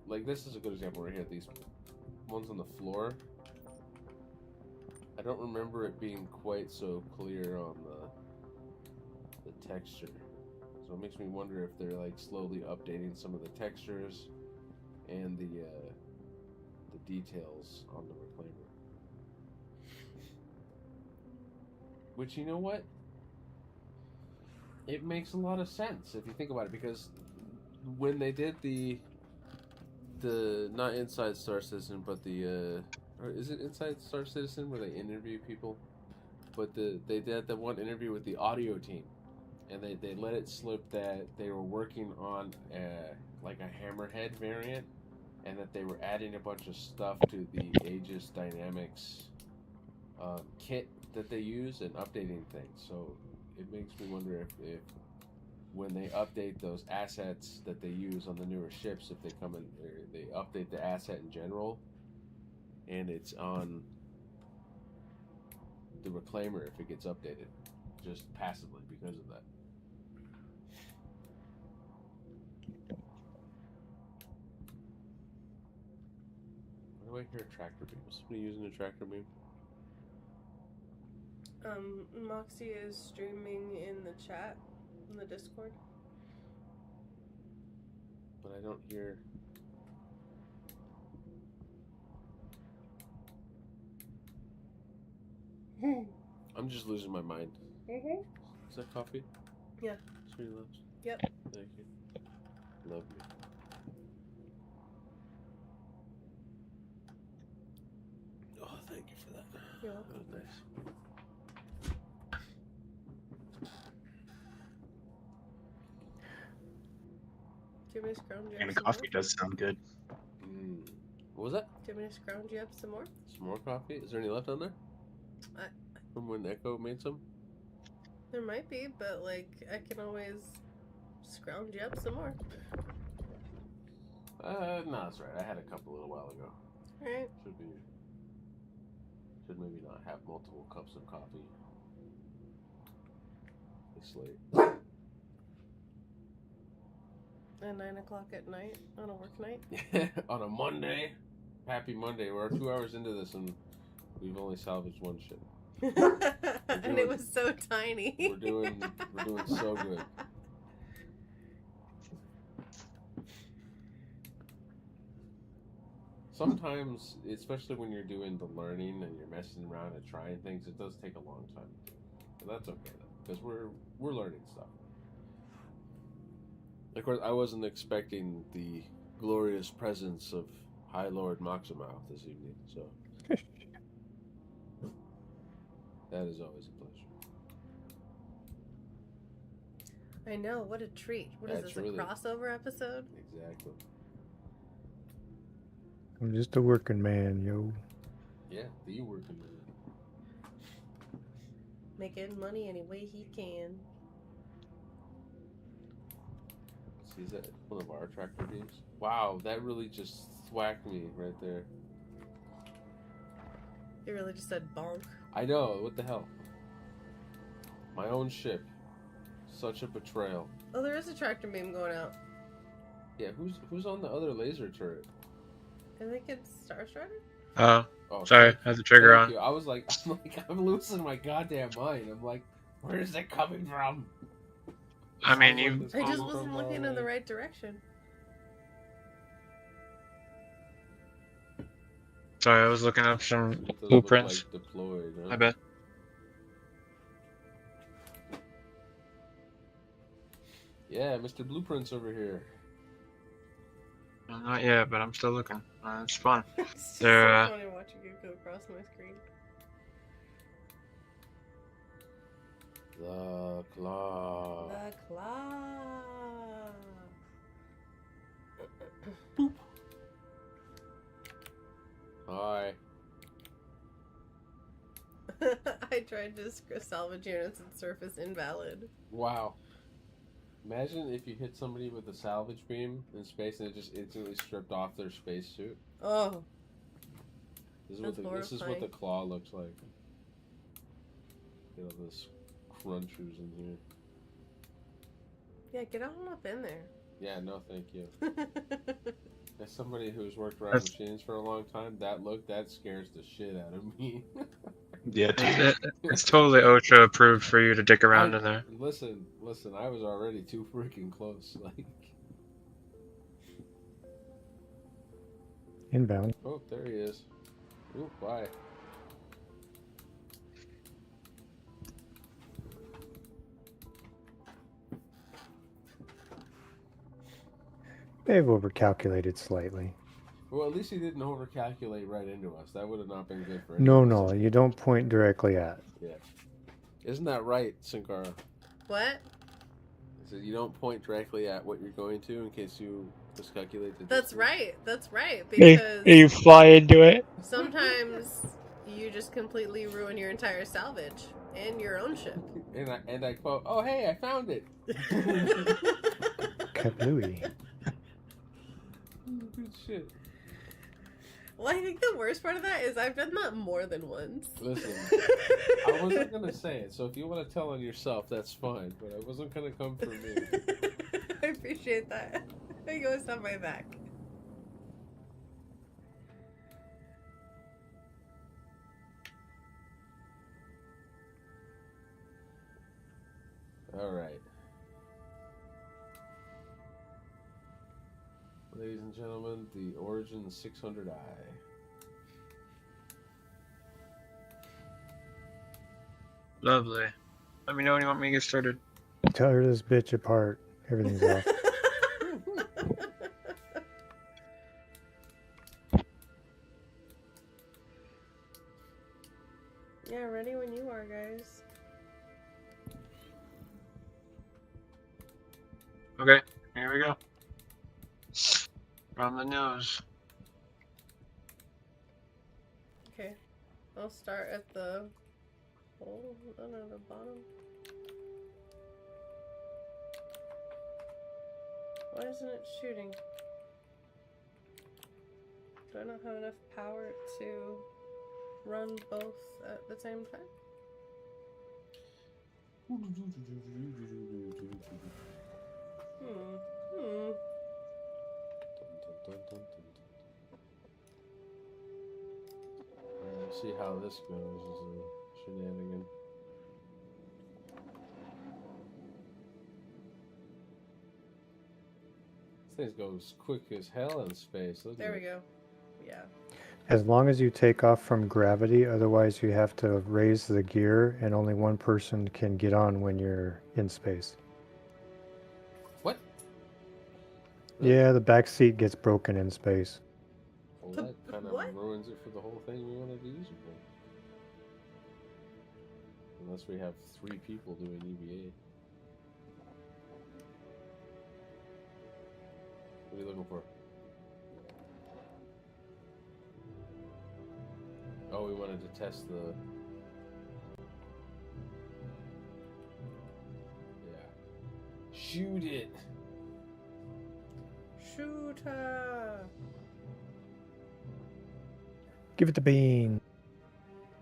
Like this is a good example right here. These ones on the floor. I don't remember it being quite so clear on the texture, so it makes me wonder if they're like slowly updating some of the textures and the details on the reclaimer. Which, you know what? It makes a lot of sense if you think about it, because when they did the not Inside Star Citizen, but the or is it Inside Star Citizen where they interview people? But they did the one interview with the audio team, and they let it slip that they were working on like a Hammerhead variant, and that they were adding a bunch of stuff to the Aegis Dynamics kit that they use and updating things. So it makes me wonder if when they update those assets that they use on the newer ships, if they come in, or they update the asset in general, and it's on the reclaimer if it gets updated, just passively because of that. Why do I hear a tractor beam? Is somebody using a tractor beam? Moxie is streaming in the chat, in the Discord. But I don't hear. I'm just losing my mind. Mm-hmm. Is that coffee? Yeah. Sweetie loves. Yep. Thank you. Love me. Oh, thank you for that. You're That welcome. was nice. Do you want me to scrounge you And up the some coffee more? does sound good. What was that? Do you want me to scrounge you up some more? Some more coffee? Is there any left on there? I- From when Echo made some? There might be, but like I can always scrounge you up some more. No, that's right. I had a couple a little while ago. Alright. Should maybe not have multiple cups of coffee. It's late. At 9 o'clock at night on a work night. On a Monday. Happy Monday. We're 2 hours into this and we've only salvaged one ship. And it was so tiny. We're doing so good. Sometimes, especially when you're doing the learning and you're messing around and trying things, it does take a long time to do. But that's okay though, because we're learning stuff. Of course, I wasn't expecting the glorious presence of High Lord Moxamouth this evening. So that is always a pleasure. I know, what a treat. What is That's this, really- a crossover episode? Exactly. I'm just a working man, yo. Yeah, the working man. Making money any way he can. See, is that one of our tractor beams? Wow, that really just thwacked me right there. It really just said bonk. I know, what the hell? My own ship. Such a betrayal. Oh, there is a tractor beam going out. Yeah, who's on the other laser turret? I think it's Star Strider? Oh, Sorry, I had the trigger thank on. you. I was like, I'm losing my goddamn mind. I'm like, where is that coming from? I mean, Sounds you- like this I just coming wasn't from looking far in the away. right direction. Sorry, I was looking up some It doesn't blueprints. look like deployed, huh? I bet. Yeah, Mr. Blueprints over here. Not yet, but I'm still looking. It's fun. It's They're, so funny watching it go across my screen. The claw. The claw. Hi. I tried to salvage units and surface invalid. Wow. Imagine if you hit somebody with a salvage beam in space and it just instantly stripped off their spacesuit. Oh. This That's is what the horrifying. claw looks like. You know, this crunchers in here. Yeah, get on up in there. Yeah, no, thank you. As somebody who's worked around That's- machines for a long time, that scares the shit out of me. Yeah, It's totally OSHA approved for you to dick around in there. Listen, I was already too freaking close. Like, Inbound. oh, there he is. Ooh, bye. They've overcalculated slightly. Well, at least he didn't overcalculate right into us. That would have not been good for No, anyone. no, you don't point directly at. Yeah. Isn't that right, Sankara? What? I said you don't point directly at what you're going to in case you miscalculate the That's distance. right. That's right. Hey, Because you fly into it. sometimes you just completely ruin your entire salvage and your own ship. And I quote, "Oh hey, I found it." Kablooey. Good shit. Well, I think the worst part of that is I've done that more than once. Listen, I wasn't gonna say it, so if you want to tell on yourself, that's fine. But I wasn't gonna come for me. I appreciate that. You always have my back. All right, ladies and gentlemen, the Origin 600i. Lovely. Let me know when you want me to get started. Tear this bitch apart. Everything's off. Yeah, ready when you are, guys. Okay, here we go. From the nose. Okay. I'll start at the hole, no, the bottom. Why isn't it shooting? Do I not have enough power to run both at the same time? Hmm. Let's see how this goes as a shenanigan. This thing goes quick as hell in space. Look There at we it. go. Yeah. As long as you take off from gravity, otherwise you have to raise the gear and only one person can get on when you're in space. What? Yeah, the back seat gets broken in space. Well, that kind of What? ruins it for the whole thing we wanted to use it for. Unless we have 3 people doing EVA. What are you looking for? Oh, we wanted to test the... Yeah. Shoot it! Shoot her. Give it the bean.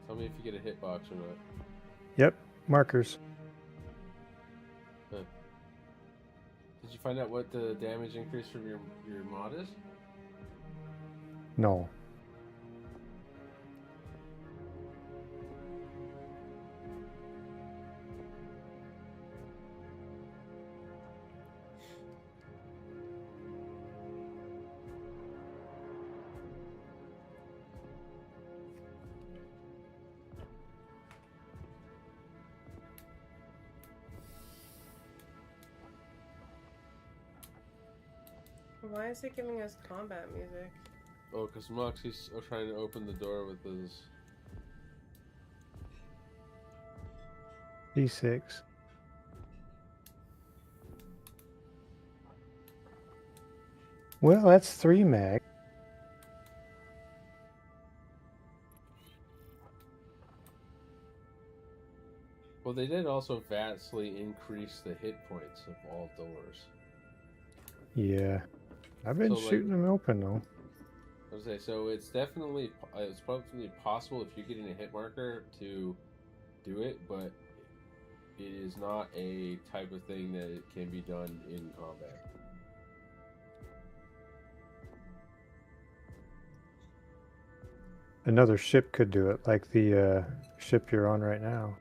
Tell me if you get a hitbox or not. Yep, markers. Huh. Did you find out what the damage increase from your mod is? No. Why is it giving us combat music? Oh, because Moxie's trying to open the door with his... D6. Well, that's 3 mag. Well, they did also vastly increase the hit points of all doors. Yeah. I've been So, like- shooting them open, though. I was gonna say, so it's definitely, it's probably possible if you're getting a hit marker to do it, but it is not a type of thing that it can be done in combat. Another ship could do it, like the ship you're on right now.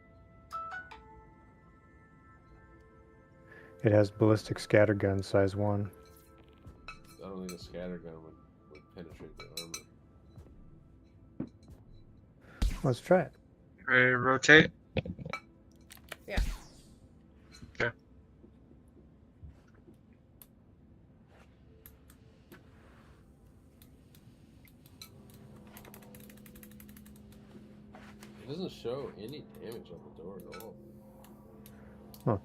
It has ballistic scattergun size 1. I don't think a scattergun would penetrate the armor. Let's try it. Ready to rotate? Yeah. Okay. It doesn't show any damage on the door at all. Huh.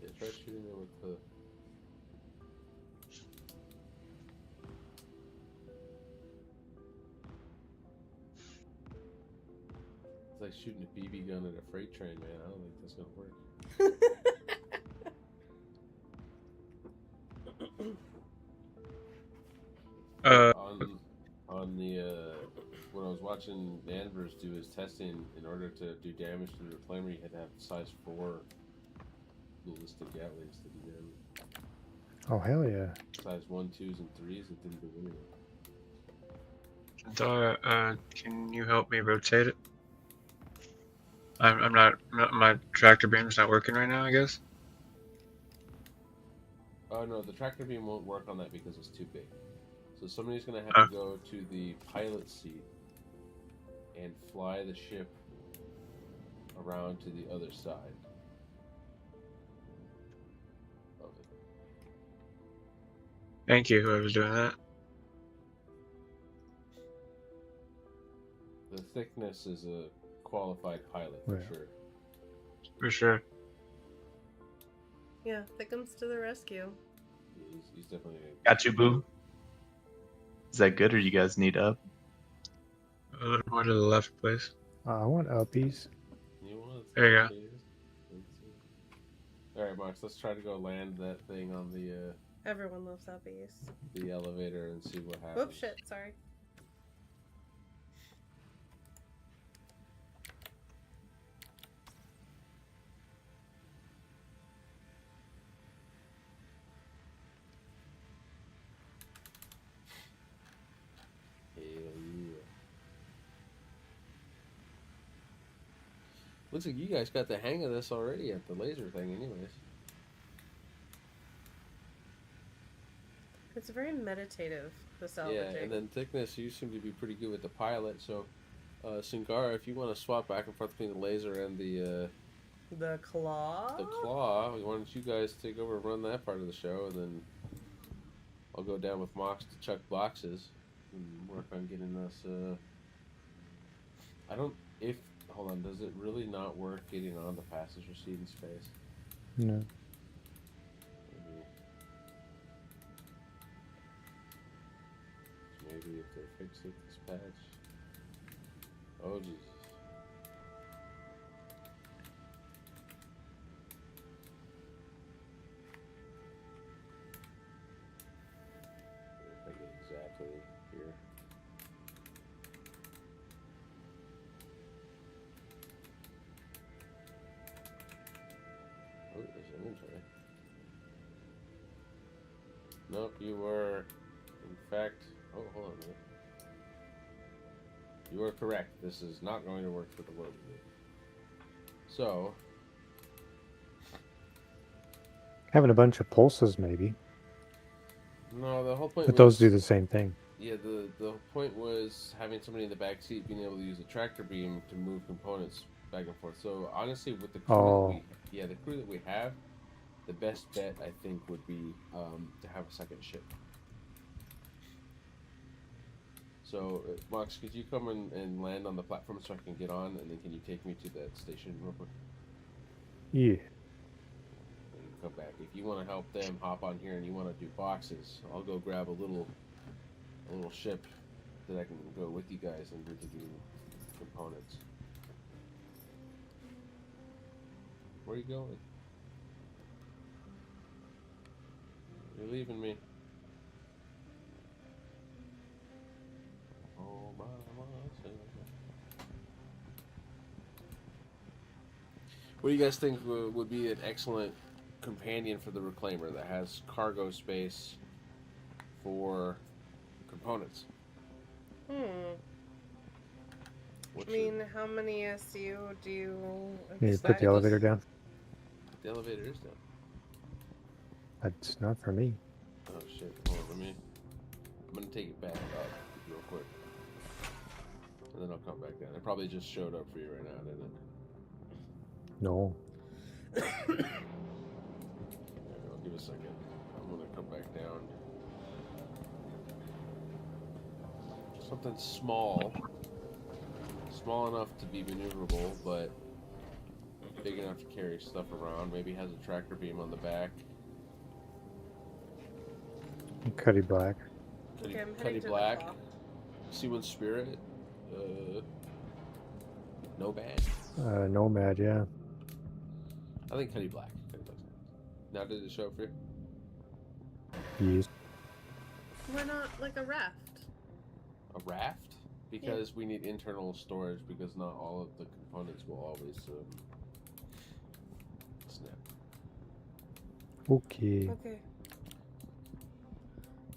Yeah, try shooting it with the... It's like shooting a BB gun at a freight train, man. I don't think that's gonna work. On the when I was watching Danvers do his testing, in order to do damage to the reclaimer, you had to have size 4 ballistic gatlinks to do damage. Oh, hell yeah. Size 1, 2s, and 3s, it didn't do anything. Can you help me rotate it? I'm not, my tractor beam's not working right now, I guess. Oh no, the tractor beam won't work on that because it's too big. So somebody's gonna have to go to the pilot seat and fly the ship around to the other side of it. Thank you, whoever's doing that. The thickness is a qualified pilot for Yeah. sure. For sure. Yeah, Thickums to the rescue. Yeah, he's definitely Got you, boo. Is that good, or you guys need up? A little more to the left, please. I want uppies. You want There you go. Alright, Max, let's try to go land that thing on Everyone loves uppies. the elevator and see what happens. Whoops, shit, sorry. Hell yeah. Looks like you guys got the hang of this already at the laser thing anyways. It's very meditative, the Yeah, salvaging. and then thickness, you seem to be pretty good with the pilot, so Singara, if you want to swap back and forth between the laser and the The claw? The claw. Why don't you guys take over and run that part of the show, and then I'll go down with Mox to chuck boxes and work on getting us. I don't. If hold on, does it really not work getting on the passenger seat in space? No. Maybe if they fix it, this patch. Oh Jesus. If I get exactly here. Oh, there's inventory. Nope, you were, in fact, oh, hold on a minute. You are correct. This is not going to work for the world. So, Having a bunch of pulses, maybe. no, the whole point But was, those do the same thing. yeah, the point was having somebody in the back seat being able to use a tractor beam to move components back and forth. So, honestly, with the crew the crew that we have, the best bet, I think, would be to have a second ship. So, Mox, could you come and land on the platform so I can get on, and then can you take me to that station real quick? Yeah. And come back. If you want to help them hop on here and you want to do boxes, I'll go grab a little ship that I can go with you guys and we can do components. Where are you going? You're leaving me. Oh my. What do you guys think would be an excellent companion for the Reclaimer that has cargo space for components? I mean, how many SU do you You need to put the elevator down. The elevator is down. That's not for me. Oh shit, hold on, I'm gonna take it back up real quick. And then I'll come back down. It probably just showed up for you right now, didn't it? No. I'll give it a second. I'm gonna come back down. Something small enough to be maneuverable, but big enough to carry stuff around. Maybe has a tractor beam on the back. Cuddy Black. Cuddy Black. Sea-Wind Spirit. Nomad. Nomad, yeah. I think Cuddy Black. Now did it show up for you? Yes. Why not like a raft? A raft? Because we need internal storage, because not all of the components will always snap. Okay. Okay.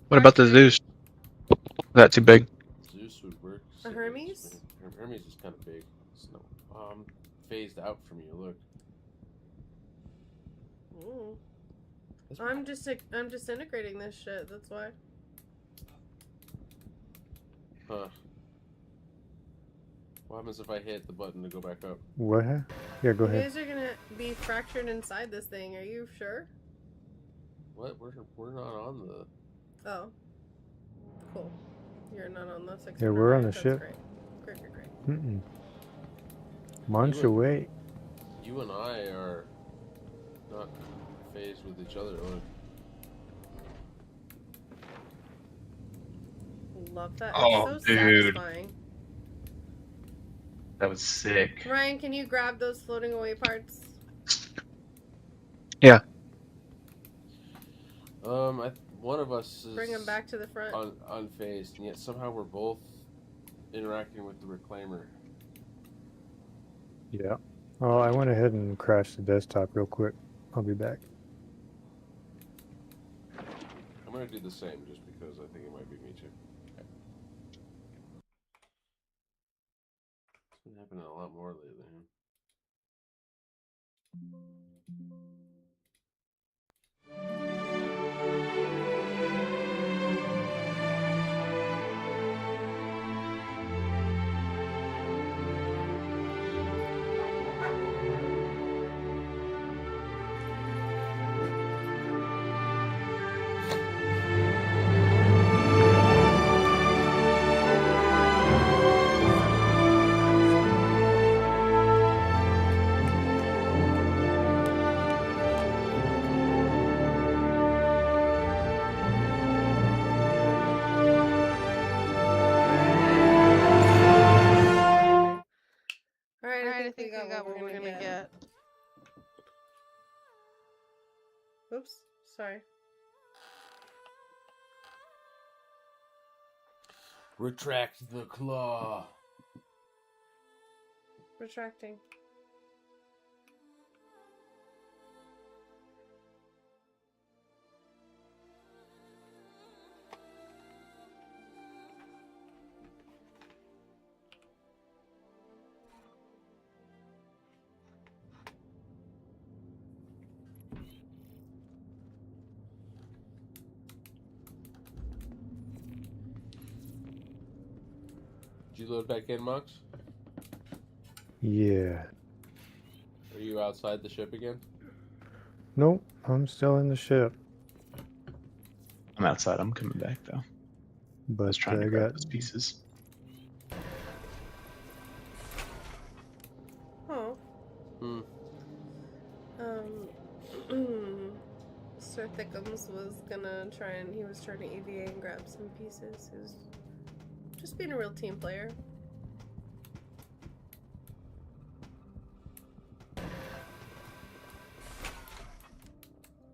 What about the Zeus? Is that too big? Zeus would work. A Hermes? Hermes is kind of big. It's phased out from you. Look. I'm disintegrating this shit. That's why. Huh. What happens if I hit the button to go back up? What? Yeah, go You ahead. guys are gonna be fractured inside this thing. Are you sure? What? We're not on the. Oh. Cool. You're not on the 600. Yeah, we're on the That's ship. Great. Great. Months away. You and I are not phased with each other. Love that. Oh, It's so dude. satisfying. That was sick. Ryan, can you grab those floating away parts? Yeah. One of us is Bring them back to the front. unfazed, and yet somehow we're both interacting with the Reclaimer. Yeah. Oh, I went ahead and crashed the desktop real quick. I'll be back. I'm gonna do the same just because I think it might be me too. Okay. It's been happening a lot more lately. Huh? Oops, sorry. Retract the claw. Retracting. Did you load back in, Mox? Yeah. Are you outside the ship again? Nope, I'm still in the ship. I'm outside. I'm coming back though. I was But trying to I grab got those pieces. Oh. Hmm. Sir Thickums was gonna he was trying to EVA and grab some pieces. He was just being a real team player.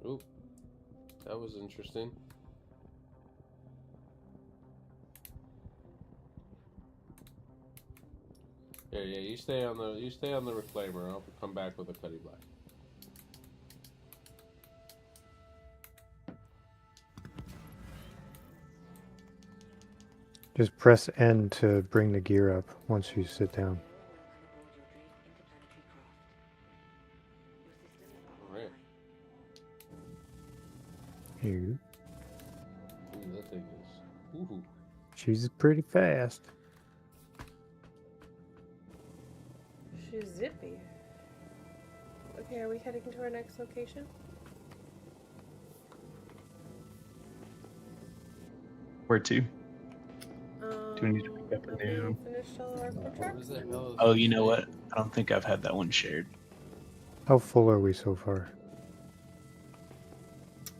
Oop. That was interesting. Yeah, you stay on the reclaimer. I'll come back with a Cuddy Black. just press N to bring the gear up once you sit down. Alright. Here. Ooh, that thing is. Ooh. She's pretty fast. She's zippy. Okay, are we heading to our next location? Where to? Do we need to Um, pick up a have we new? finished all of our contracts? What the hell is Oh, this you know thing? what? I don't think I've had that one shared. How full are we so far?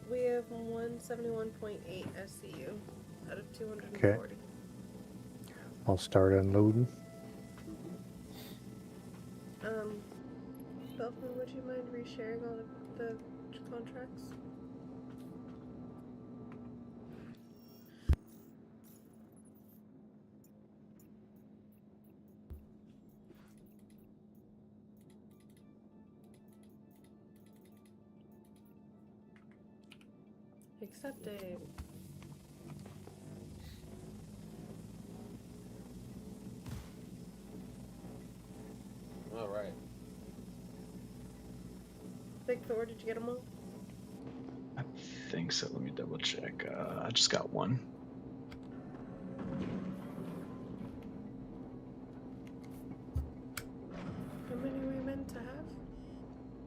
We have 171.8 SCU out of 240. Okay. I'll start unloading. Belfman, would you mind resharing all of the contracts? Accepted. All right. Big Thor, did you get them all? I think so. Let me double check. I just got one. How many are we meant to have?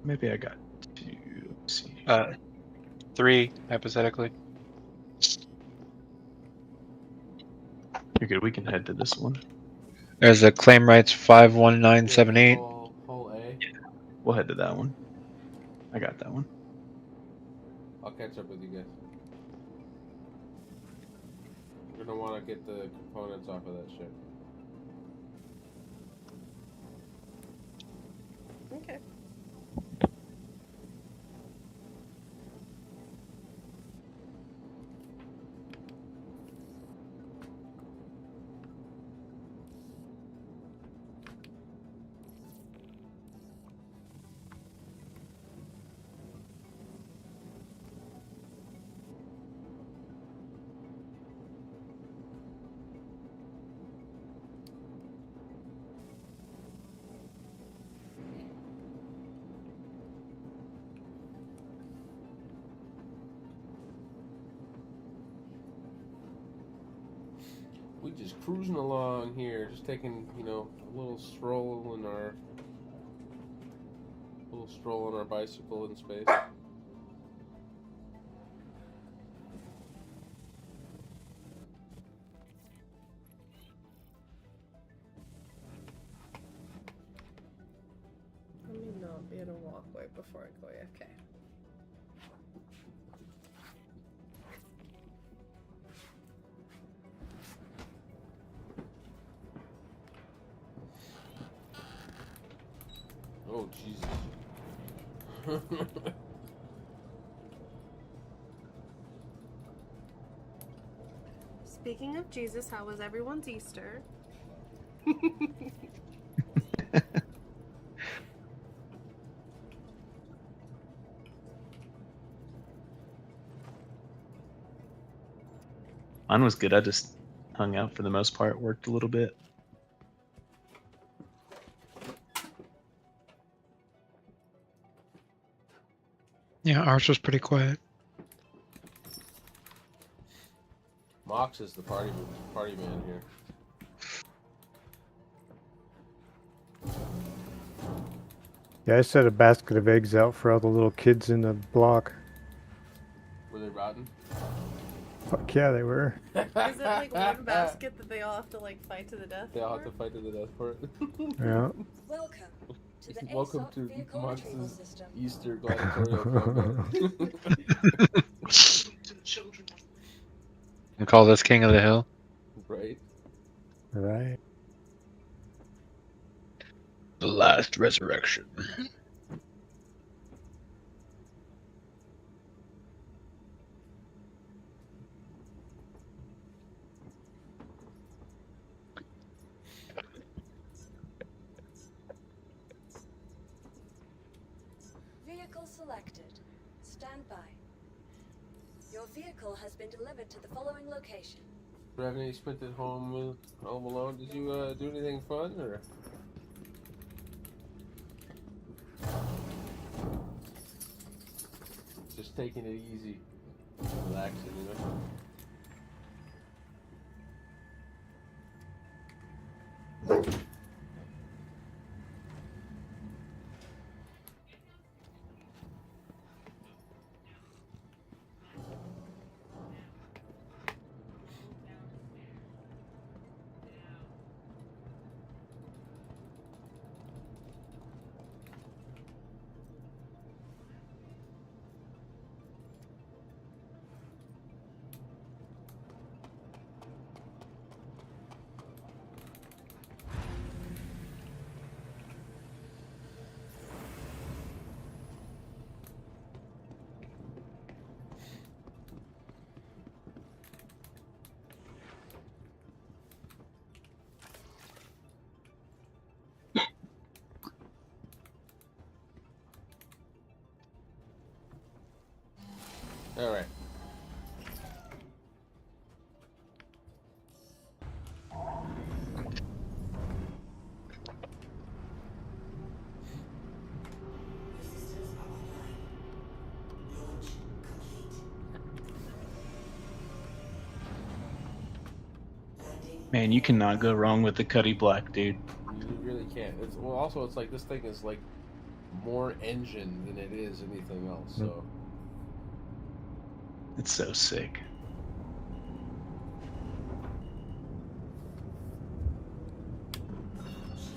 Maybe I got two. Let's see. 3, hypothetically. You're good. We can head to this one. There's a claim rights 51978. Whole A. We'll head to that one. I got that one. I'll catch up with you guys. We're gonna want to get the components off of that ship. Okay. We just cruising along here, just taking, a little stroll on our bicycle in space. Let me not be in a walkway before I go AFK. Oh, Jesus. Speaking of Jesus, how was everyone's Easter? Mine was good. I just hung out for the most part, worked a little bit. Yeah, ours was pretty quiet. Mox is the party man here. Yeah, I set a basket of eggs out for all the little kids in the block. Were they rotten? Fuck yeah, they were. Is it like one basket that they all have to like fight to the death They all for? have to fight to the death for it. Yeah. Welcome to the Welcome ASOP to vehicle retrieval Mox's system. Easter gladiatorial combat. And call this King of the Hill. Right? Right. The last resurrection. Vehicle selected. Stand by. Your vehicle has been delivered to the following location. Revenue spent at home alone. Did you do anything fun or? Just taking it easy, relaxing, you know. All right. Man, you cannot go wrong with the Cuddy Black, dude. You really can't. Also, it's like this thing is like more engine than it is anything else. So It's so sick.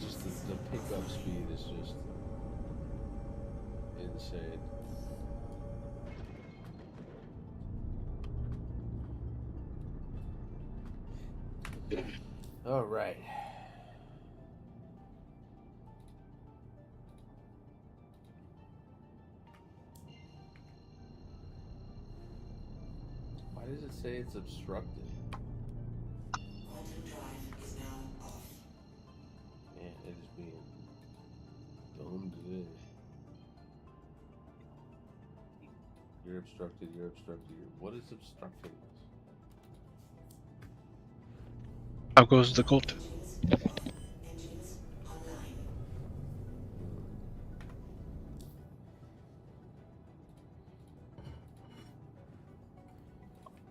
just the pickup speed is just insane. All right. Why does it say it's obstructed? Quantum drive is now off. Man, it is being domed today. You're obstructed, you're obstructed. What is obstructing this? How goes the cult? Engines online.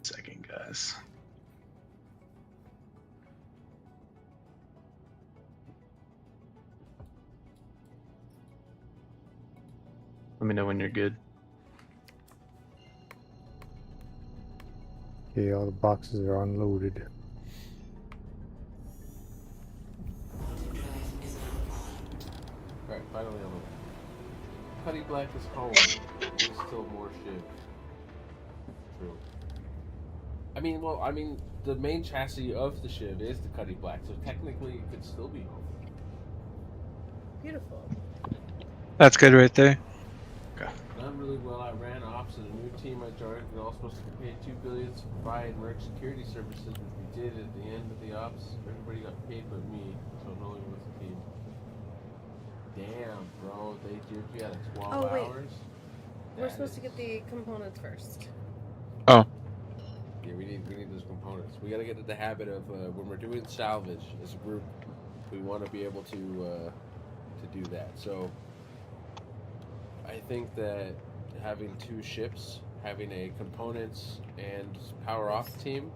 Second, guys. Let me know when you're good. Okay, all the boxes are unloaded. Quantum drive is now on. Alright, finally I'm over. Cuddy Black is home. There's still more shit. True. I mean, the main chassis of the Shiv is the Cuddy Black, so technically it could still be home. Beautiful. That's good right there. And I'm really really well. I ran ops in a new team I joined. We were all supposed to get paid $2 billion to provide merc security services, which we did. At the end of the ops, everybody got paid but me, so no one was the team. Damn, bro, they did you out of 12 Oh, wait. hours. We're supposed to get the components first. Oh, Yeah, we need those components. We gotta get into the habit of when we're doing salvage as a group, we want to be able to do that. So I think that having 2 ships, having a components and power off team,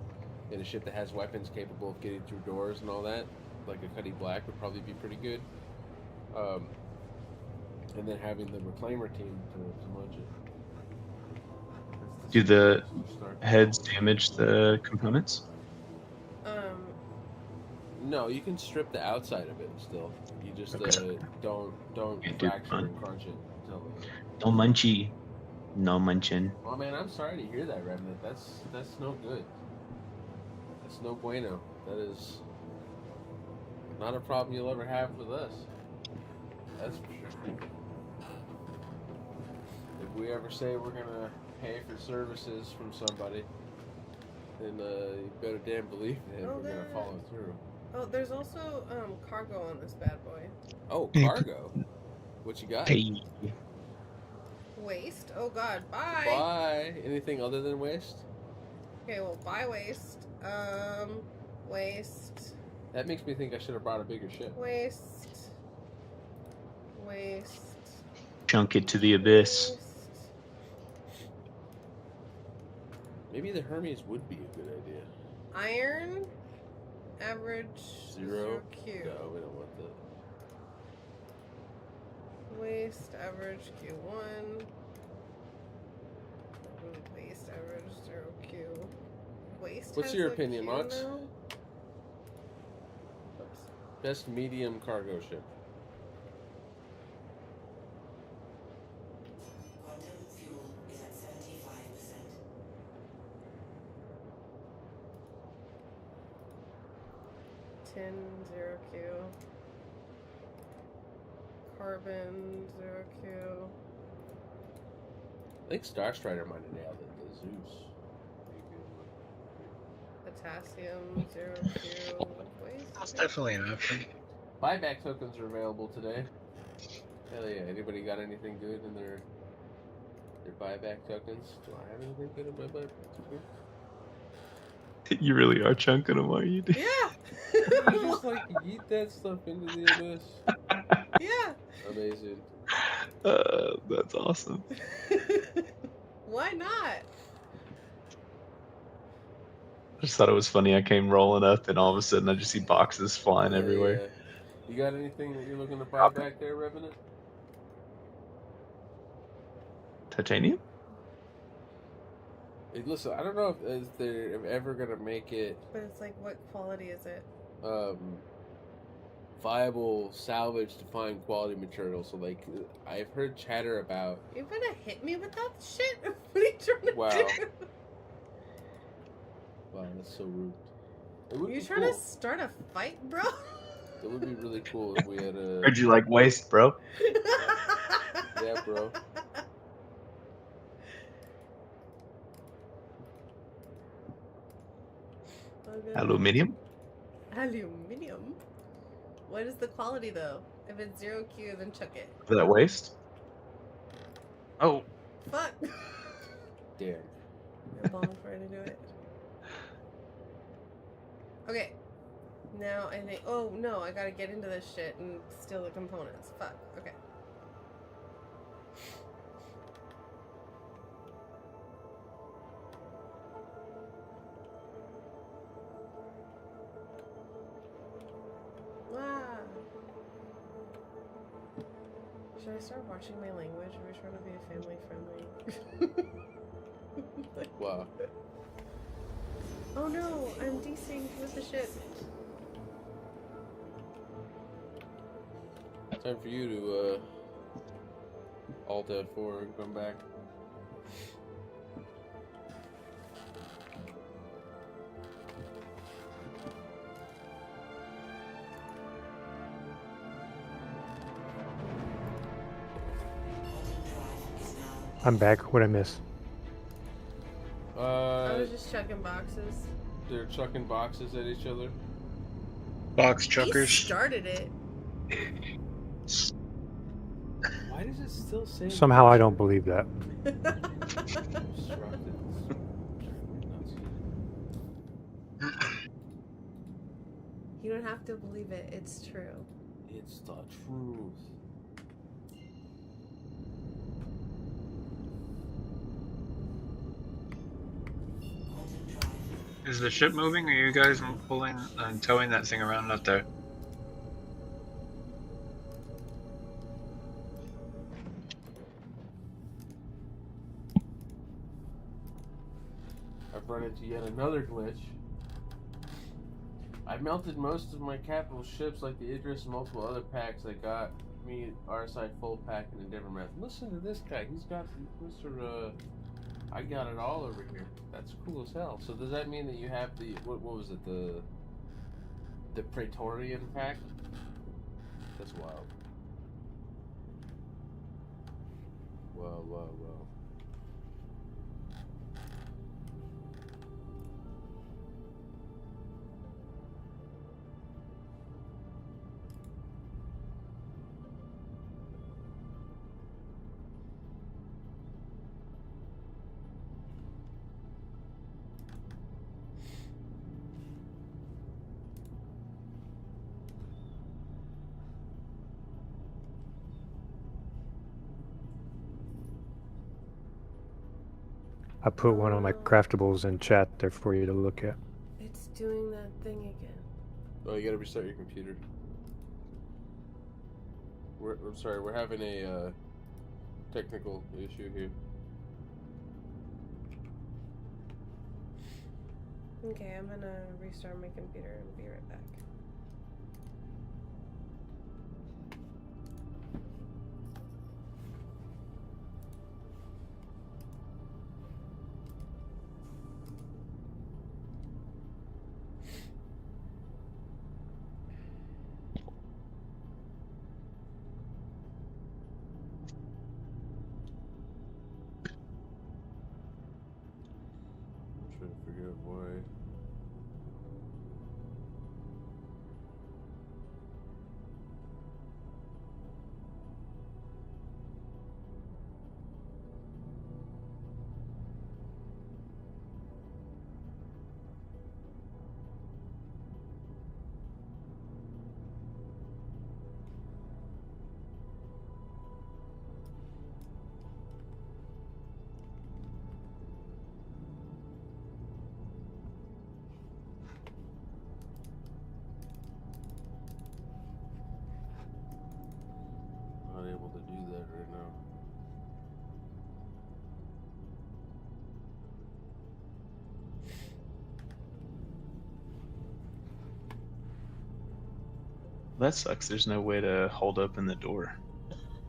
and a ship that has weapons capable of getting through doors and all that, like a Cuddy Black, would probably be pretty good. And then having the reclaimer team to munch it. Do the heads damage the components? No, you can strip the outside of it still. You just don't Can't do fracture fun. and crunch it. No munchy. No munching. Oh man, I'm sorry to hear that, Remnant. That's no good. That's no bueno. That is not a problem you'll ever have with us. That's for sure. If we ever say we're gonna pay for services from somebody, then you better damn believe it. We're gonna follow through. Oh, there's also cargo on this bad boy. Oh, cargo. What you got? Hey. Waste. Oh god, bye. Bye. Anything other than waste? Okay, well, buy waste. Waste. That makes me think I should have brought a bigger ship. Waste. Chunk it to the abyss. Maybe the Hermes would be a good idea. Iron. Average. 0 Q. No, we don't want that. Waste. Average Q1. Waste. Average 0Q. Waste. What's has your a opinion, Q Mox? now? Oops. Best medium cargo ship. Quantum fuel is at 75%. Tin 0Q. Carbon 0Q. I think Star Strider might have nailed it. The Zeus. Potassium 0Q. Waste. that's definitely an option. Buyback tokens are available today. Hell yeah. Anybody got anything good in their buyback tokens? Do I have anything good in my buyback tokens? You really are chunking them, are you? Yeah. You just like eat that stuff into the abyss. Yeah. Amazing. That's awesome. Why not? I just thought it was funny. I came rolling up, and all of a sudden, I just see boxes flying everywhere. Yeah. You got anything that you're looking to buy back there, Revenant? Titanium? Hey, listen, I don't know if they're ever gonna make it But it's like, what quality is it? viable salvage to find quality material. So like, I've heard chatter about. You're gonna hit me with that shit? What are you trying to Wow. do? Wow, that's so rude. It would You be trying cool. to start a fight, bro? It would be really cool if we had a. Heard you like waste, bro. Yeah, bro. Okay. Aluminium? Aluminium? What is the quality though? If it's 0Q, then chuck it. Is that waste? Oh. Fuck. Damn. I'm long for her to do it. Okay. Now I think. Oh no, I gotta get into this shit and steal the components. Fuck. Okay. Ah. Should I start watching my language? Are we trying to be family friendly? Wow. Oh no, I'm desynced with the shit. Time for you to alt F4 and come back. Quantum drive is now I'm back. What'd I miss? I was just checking boxes. They're chucking boxes at each other. Box He chuckers. started it. Why does it still say? Somehow I don't believe that. Obstructed. You don't have to believe it. It's true. It's the truth. Is the ship moving, or are you guys pulling and towing that thing around up there? I've run into yet another glitch. I melted most of my capital ships like the Idris and multiple other packs that got me RSI full pack and Endeavor Math. Listen to this guy. He's got Mr. I got it all over here. That's cool as hell. So does that mean that you have the what was it, the Praetorian pack? That's wild. Wow. I put one of my craftables in chat there for you to look at. It's doing that thing again. Oh, you gotta restart your computer. I'm sorry, we're having a technical issue here. Okay, I'm gonna restart my computer and be right back. I'm trying to figure out why. Not able to do that right now. That sucks. There's no way to hold open the door.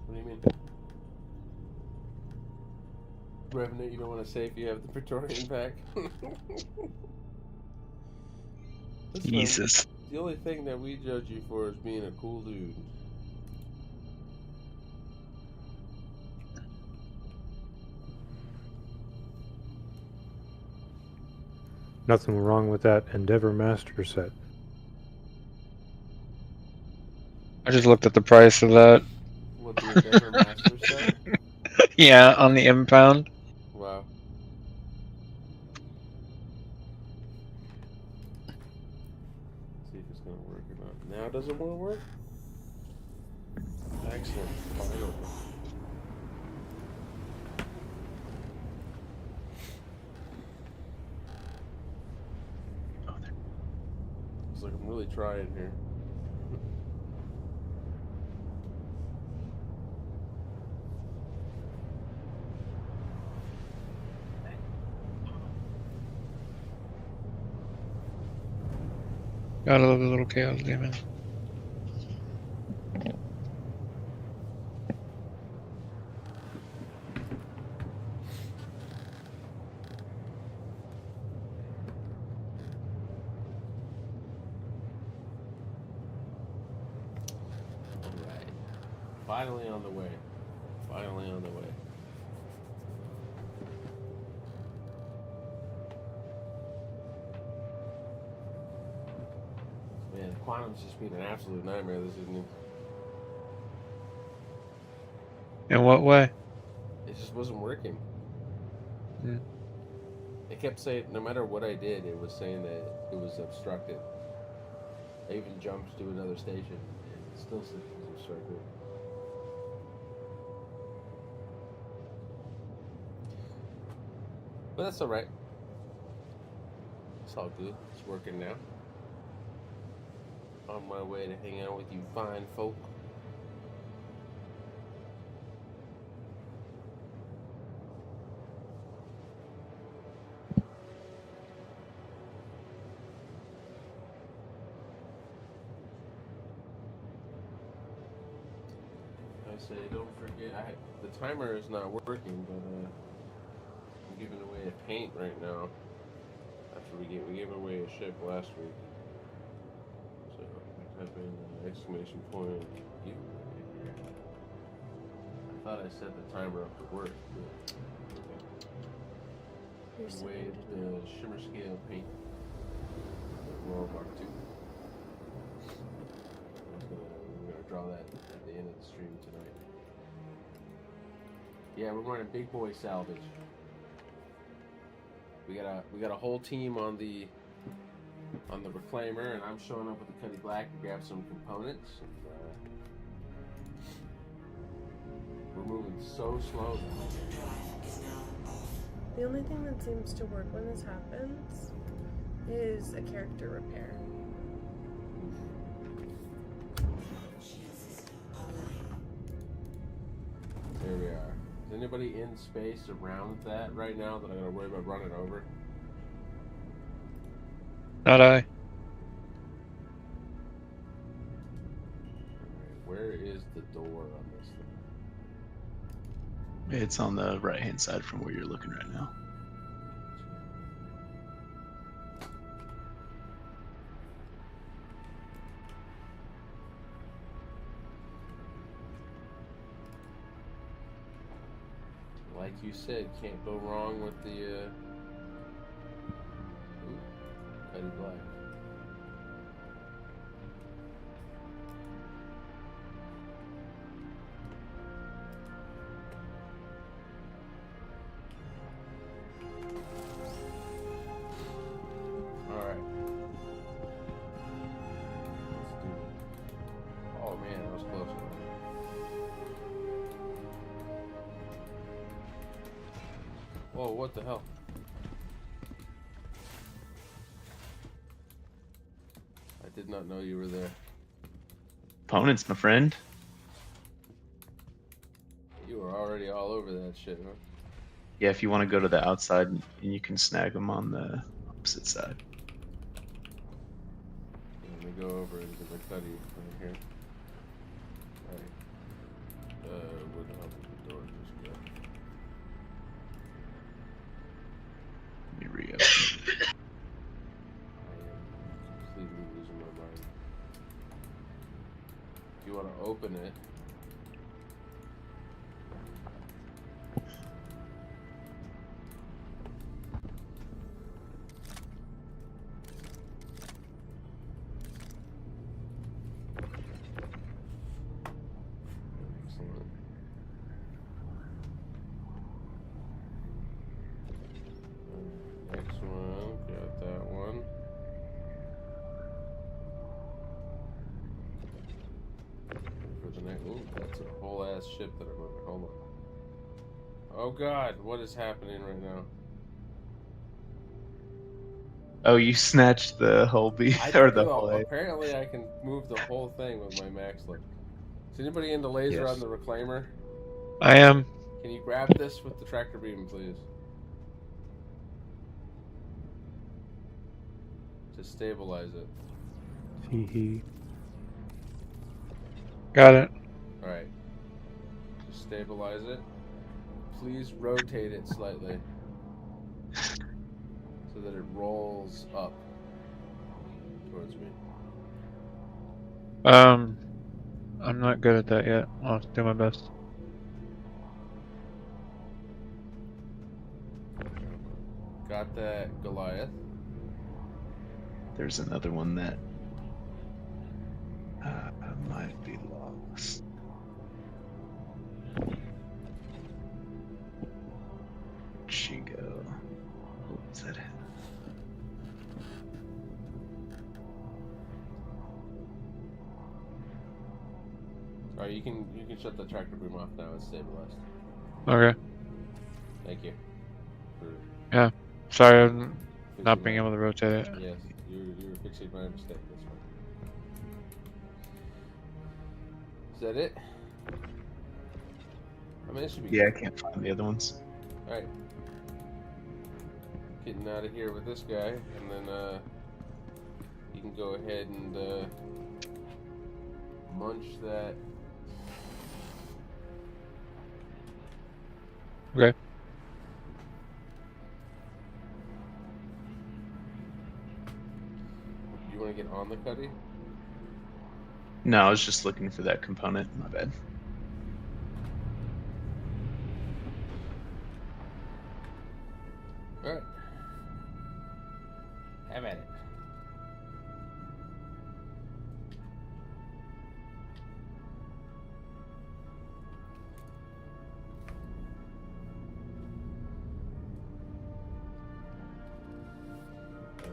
What do you mean? Revenant, you don't want to say if you have the Praetorian pack? That's fine. Jesus. The only thing that we judge you for is being a cool dude. Nothing wrong with that Endeavor Master set. I just looked at the price of that. What, the Endeavor Master set? Yeah, on the impound. Wow. See if it's gonna work or not. Now does it want to work? Excellent. Finally. Looks like I'm really trying here. Gotta love the little chaos demon. Alright. Finally on the way. Finally on the way. Quantum's just being an absolute nightmare this evening. In what way? It just wasn't working. Hmm. It kept saying, no matter what I did, it was saying that it was obstructed. I even jumped to another station, and it still said it was obstructed. But that's alright. It's all good. It's working now. On my way to hang out with you fine folk. I say, don't forget, the timer is not working, but I'm giving away a paint right now. After we gave away a ship last week. So I type in exclamation point giveaway. I thought I set the timer up to work, but okay. Wave the shimmer scale paint. World Mark II. We're gonna draw that at the end of the stream tonight. Yeah, we're running big boy salvage. We got a whole team on the reclaimer, and I'm showing up with the Cuddy Black to grab some components. And, we're moving so slow. The only thing that seems to work when this happens is a character repair. There we are. Is anybody in space around that right now that I'm going to worry about running over? Not I. Alright, where is the door on this thing? It's on the right hand side from where you're looking right now. Like you said, can't go wrong with the Cuddy Black. Alright. Let's do it. Oh man, that was close. Whoa, what the hell? I did not know you were there. Opponents, my friend. You were already all over that shit, huh? Yeah, if you want to go to the outside, and you can snag them on the opposite side. Let me go over into the Cuddy right here. Right. Where the hell did the door just go? Let me re-open. I am completely losing my mind. If you want to open it, excellent. Next one, got that one. For the next, ooh, that's a whole ass ship that I'm moving. Hold on. Oh god, what is happening right now? Oh, you snatched the whole beat or the whole A. Apparently, I can move the whole thing with my max lift. Is anybody into laser on the reclaimer? I am. Can you grab this with the tractor beam, please? To stabilize it. Hee. Got it. Alright. Just stabilize it. Please rotate it slightly. So that it rolls up towards me. I'm not good at that yet. I'll do my best. Got that Goliath. There's another one that I might be lost. Where'd she go? What's that? Alright, you can shut the tractor beam off now. It's stabilized. Okay. Thank you. For Yeah. Sorry, I'm fixing not being my- able to rotate it. Yes, you were fixing my mistake. That's fine. Is that it? I mean, it should be. Yeah, I can't find the other ones. Alright. Getting out of here with this guy, and then you can go ahead and munch that. Okay. You want to get on the cutty? No, I was just looking for that component. My bad. Alright. Have at it.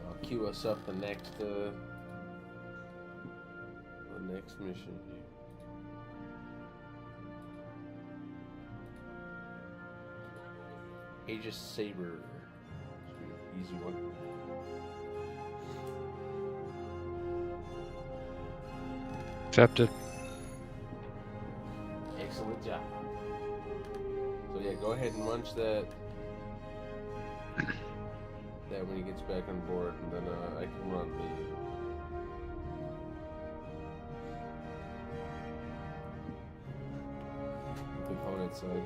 I'll queue us up the next mission here. Aegis Saber. Easy one. Accepted. Excellent job. So yeah, go ahead and munch that when he gets back on board, and then I can run the component side.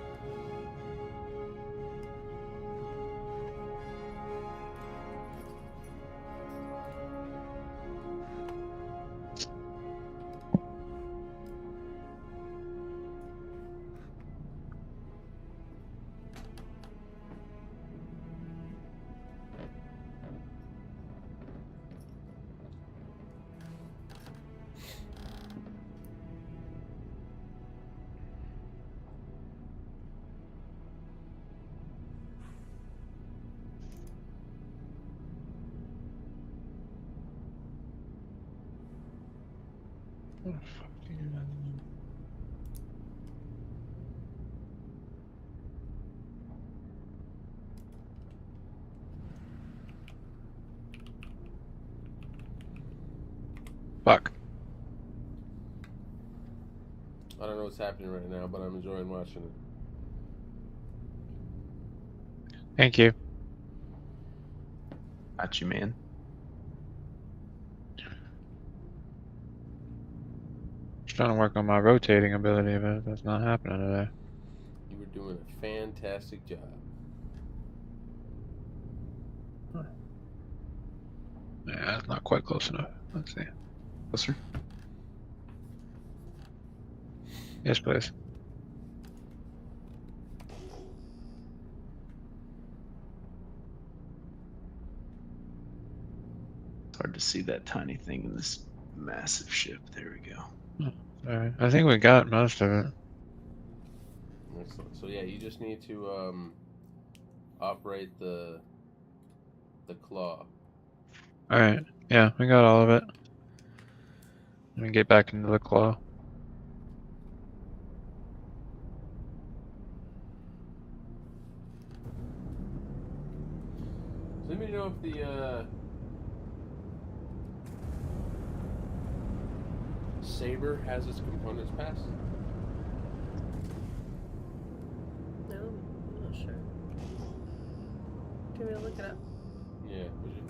Fuck. I don't know what's happening right now, but I'm enjoying watching it. Thank you. Got you, man. Just trying to work on my rotating ability, but that's not happening today. You were doing a fantastic job. Yeah, that's not quite close enough. Let's see. Closer. Yes, please. It's hard to see that tiny thing in this massive ship. There we go. Alright. I think we got most of it. Excellent. So yeah, you just need to operate the claw. Alright. Yeah, we got all of it. Let me get back into the claw. Let me know if the Saber has its components passed. No, I'm not sure. Can we look it up? Yeah, would you?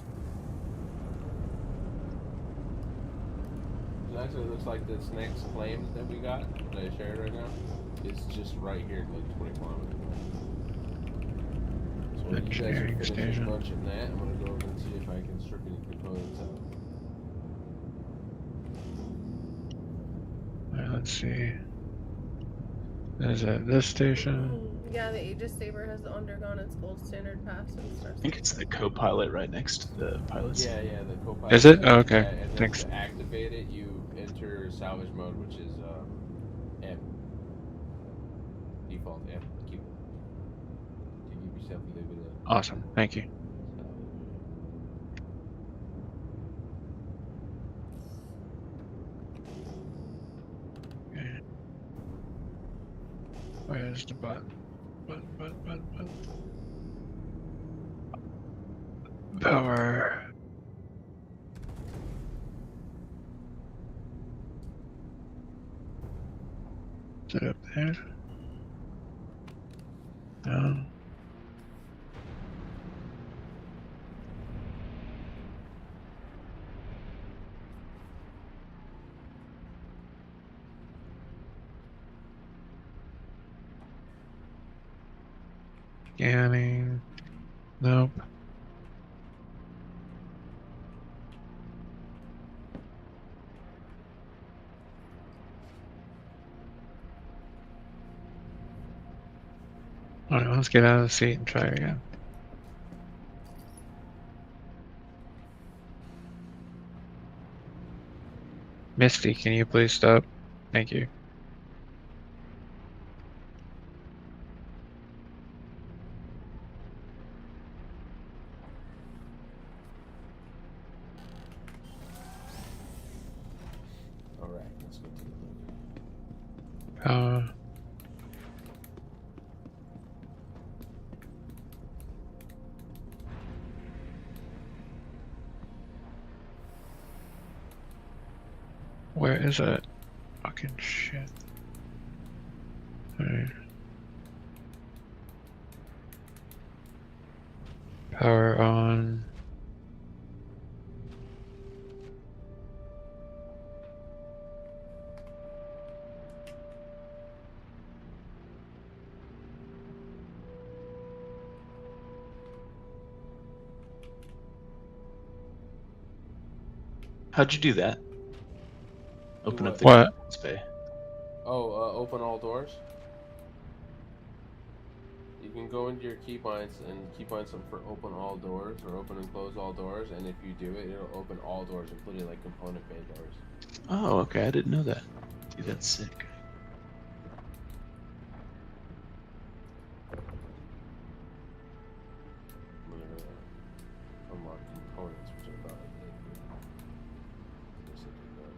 It actually looks like this next claim that we got, that I shared right now, is just right here, like 20 kilometers. So when you guys are Engineering finished station. munching that, I'm gonna go over and see if I can strip any components out. Alright, let's see. Is it this station? Yeah, the Aegis Saber has undergone its gold standard pass and starts. I think it's the co-pilot right next to the pilots. Yeah, the co-pilot. Is it? Oh, okay. Yeah, and then Thanks. to activate it, you enter salvage mode, which is M. Default M. Keep to give yourself a little bit of Awesome. Thank you. Okay. Where's the button? Button. Power. Is it up there? No. Scanning. Nope. Alright, let's get out of the seat and try again. Misty, can you please stop? Thank you. Alright, let's go take a look. Power. Where is it? Fucking shit. Alright. Power on. How'd you do that? Open up the What? captain's bay. Oh, open all doors. You can go into your keybinds and keybind some for open all doors or open and close all doors, and if you do it, it'll open all doors, including like component bay doors. Oh, okay. I didn't know that. Dude, that's sick. I'm gonna unlock components, which I thought I did. Guess I did not.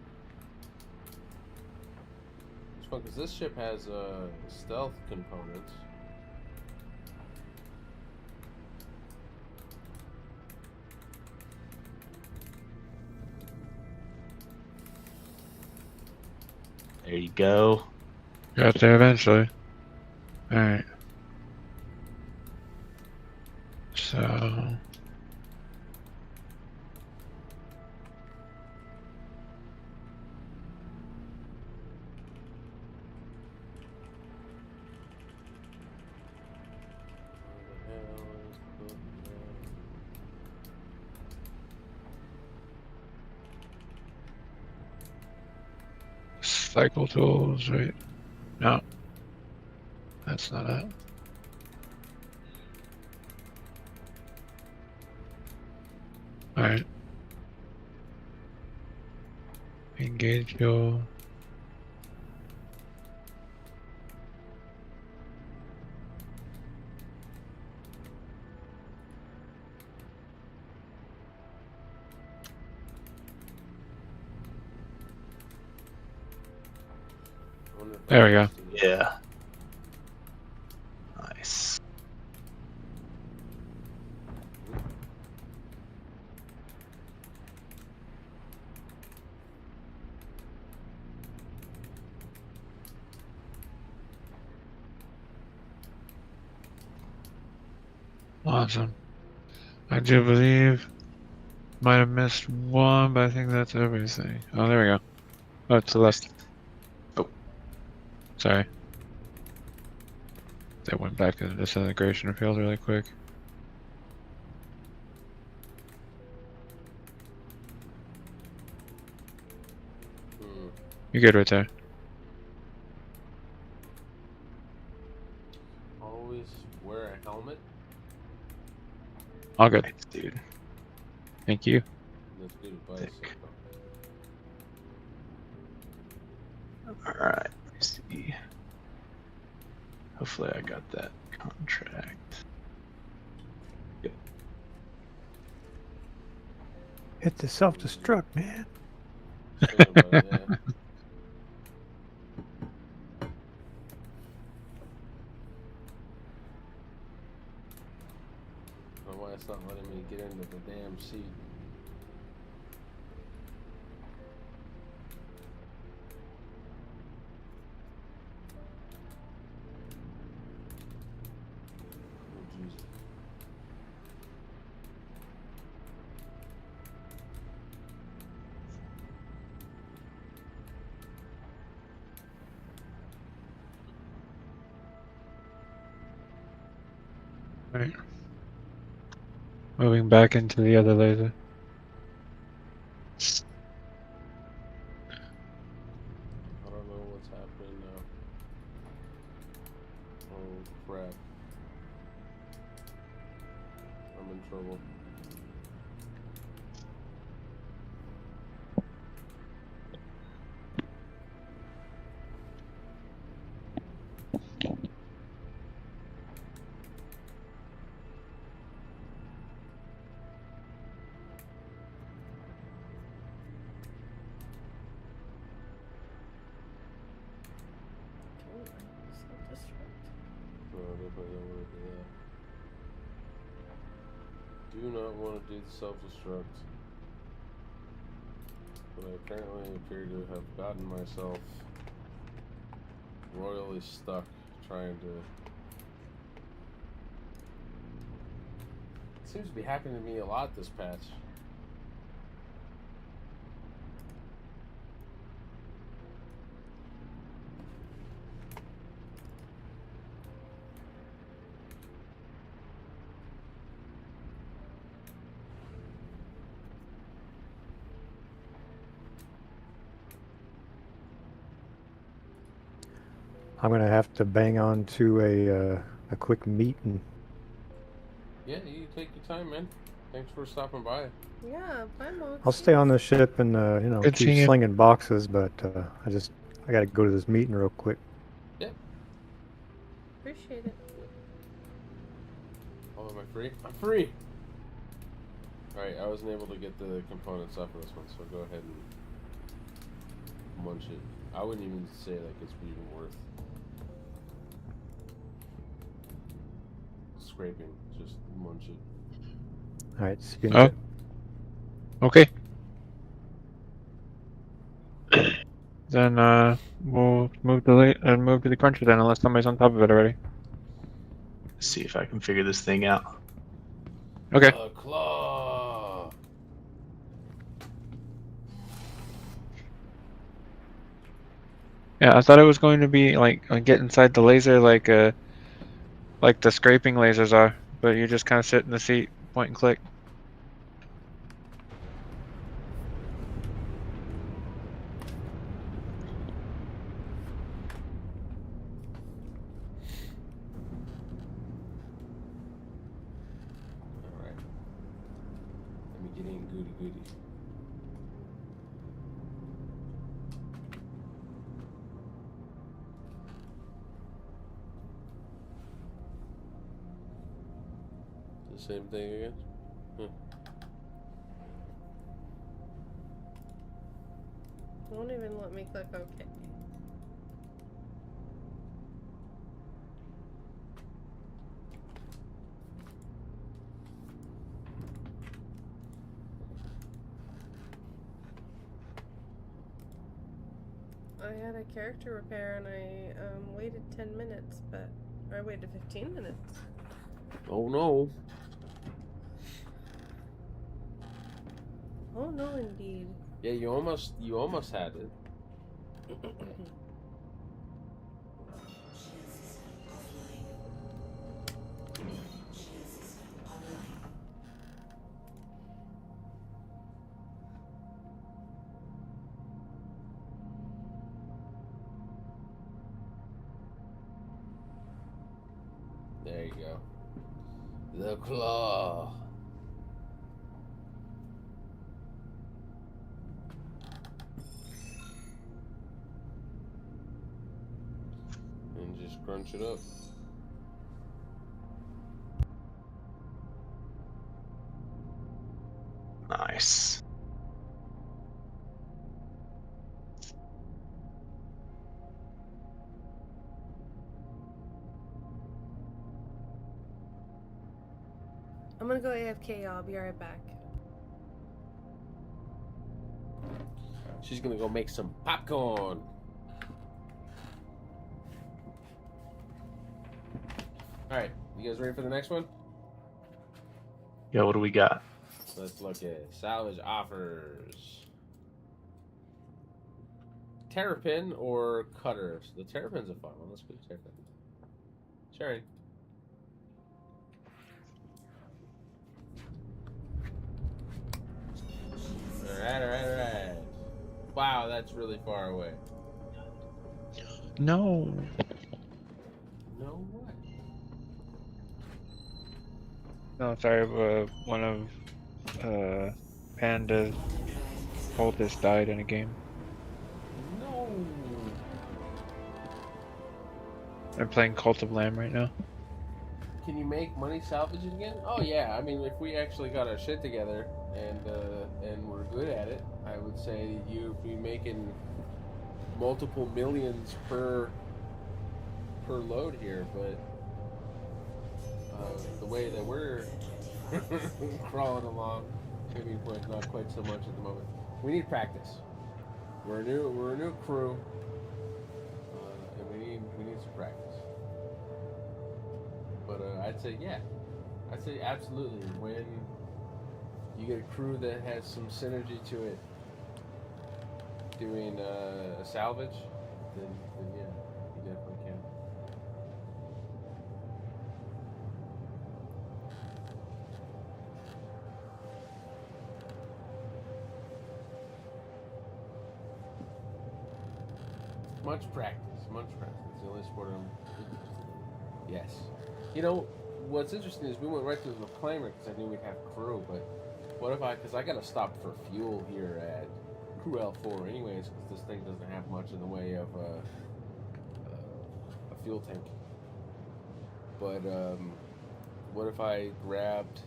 It's fun because this ship has stealth components. There you go. Got there eventually. Alright. So. Cycle tools, right? No. That's not it. Alright. Engage fuel. There we go. Yeah. Nice. Awesome. I do believe might have missed one, but I think that's everything. Oh, there we go. Oh, to the left. Oh. Sorry. That went back to the disintegration field really quick. You're good right there. Always wear a helmet. All good. Thanks, dude. Thank you. That's good advice. Thick. Alright, let's see. Hopefully I got that contract. Yep. Hit the self-destruct, man. Sorry about that. I don't know why it's not letting me get into the damn seat. Oh, Jesus. Right. Moving back into the other laser. I don't know what's happening now. Oh crap. I'm in trouble. No, I definitely don't want to do that. Do not want to do the self-destruct. But I apparently appear to have gotten myself royally stuck trying to... It seems to be happening to me a lot this patch. I'm gonna have to bang on to a quick meeting. Yeah, you take your time, man. Thanks for stopping by. Yeah, bye, Mo. I'll stay on the ship and you know, Good keep seeing you. slinging boxes, but I gotta go to this meeting real quick. Yeah. Appreciate it. Oh, am I free? I'm free! Alright, I wasn't able to get the components off of this one, so go ahead and munch it. I wouldn't even say like it's even worth scraping. Just munch it. Alright, see you in a Oh. bit. Okay. Then we'll move move to the cruncher then, unless somebody's on top of it already. Let's see if I can figure this thing out. Okay. The claw! Yeah, I thought it was going to be like get inside the laser like the scraping lasers are, but you just kind of sit in the seat, point and click. Alright. Let me get in goody goody. The same thing again? Huh. Won't even let me click OK. I had a character repair and I waited 10 minutes, but I waited 15 minutes. Oh no. Oh no, indeed. Yeah, you almost had it. There you go. The claw. crunch it up. Nice. I'm gonna go AFK, y'all. I'll be right back. She's gonna go make some popcorn. Alright, you guys ready for the next one? Yeah, what do we got? Let's look at salvage offers. Terrapin or cutters? The Terrapin's a fun one. Let's go to Terrapin. Sharing. Alright. Wow, that's really far away. No. No what? No, sorry, one of Panda's cultists died in a game. No. I'm playing Cult of Lamb right now. Can you make money salvaging again? Oh yeah, I mean if we actually got our shit together and we're good at it, I would say you'd be making multiple millions per load here, but the way that we're crawling along, maybe not quite so much at the moment. We need practice. We're a new crew, and we need some practice. But I'd say absolutely. When you get a crew that has some synergy to it, doing a salvage, then yeah, you definitely can. Much practice. The only sport I'm. Yes. You know, what's interesting is we went right to the reclaimer because I knew we'd have crew, but what if because I gotta stop for fuel here at Crew L4 anyways, because this thing doesn't have much in the way of a fuel tank. But what if I grabbed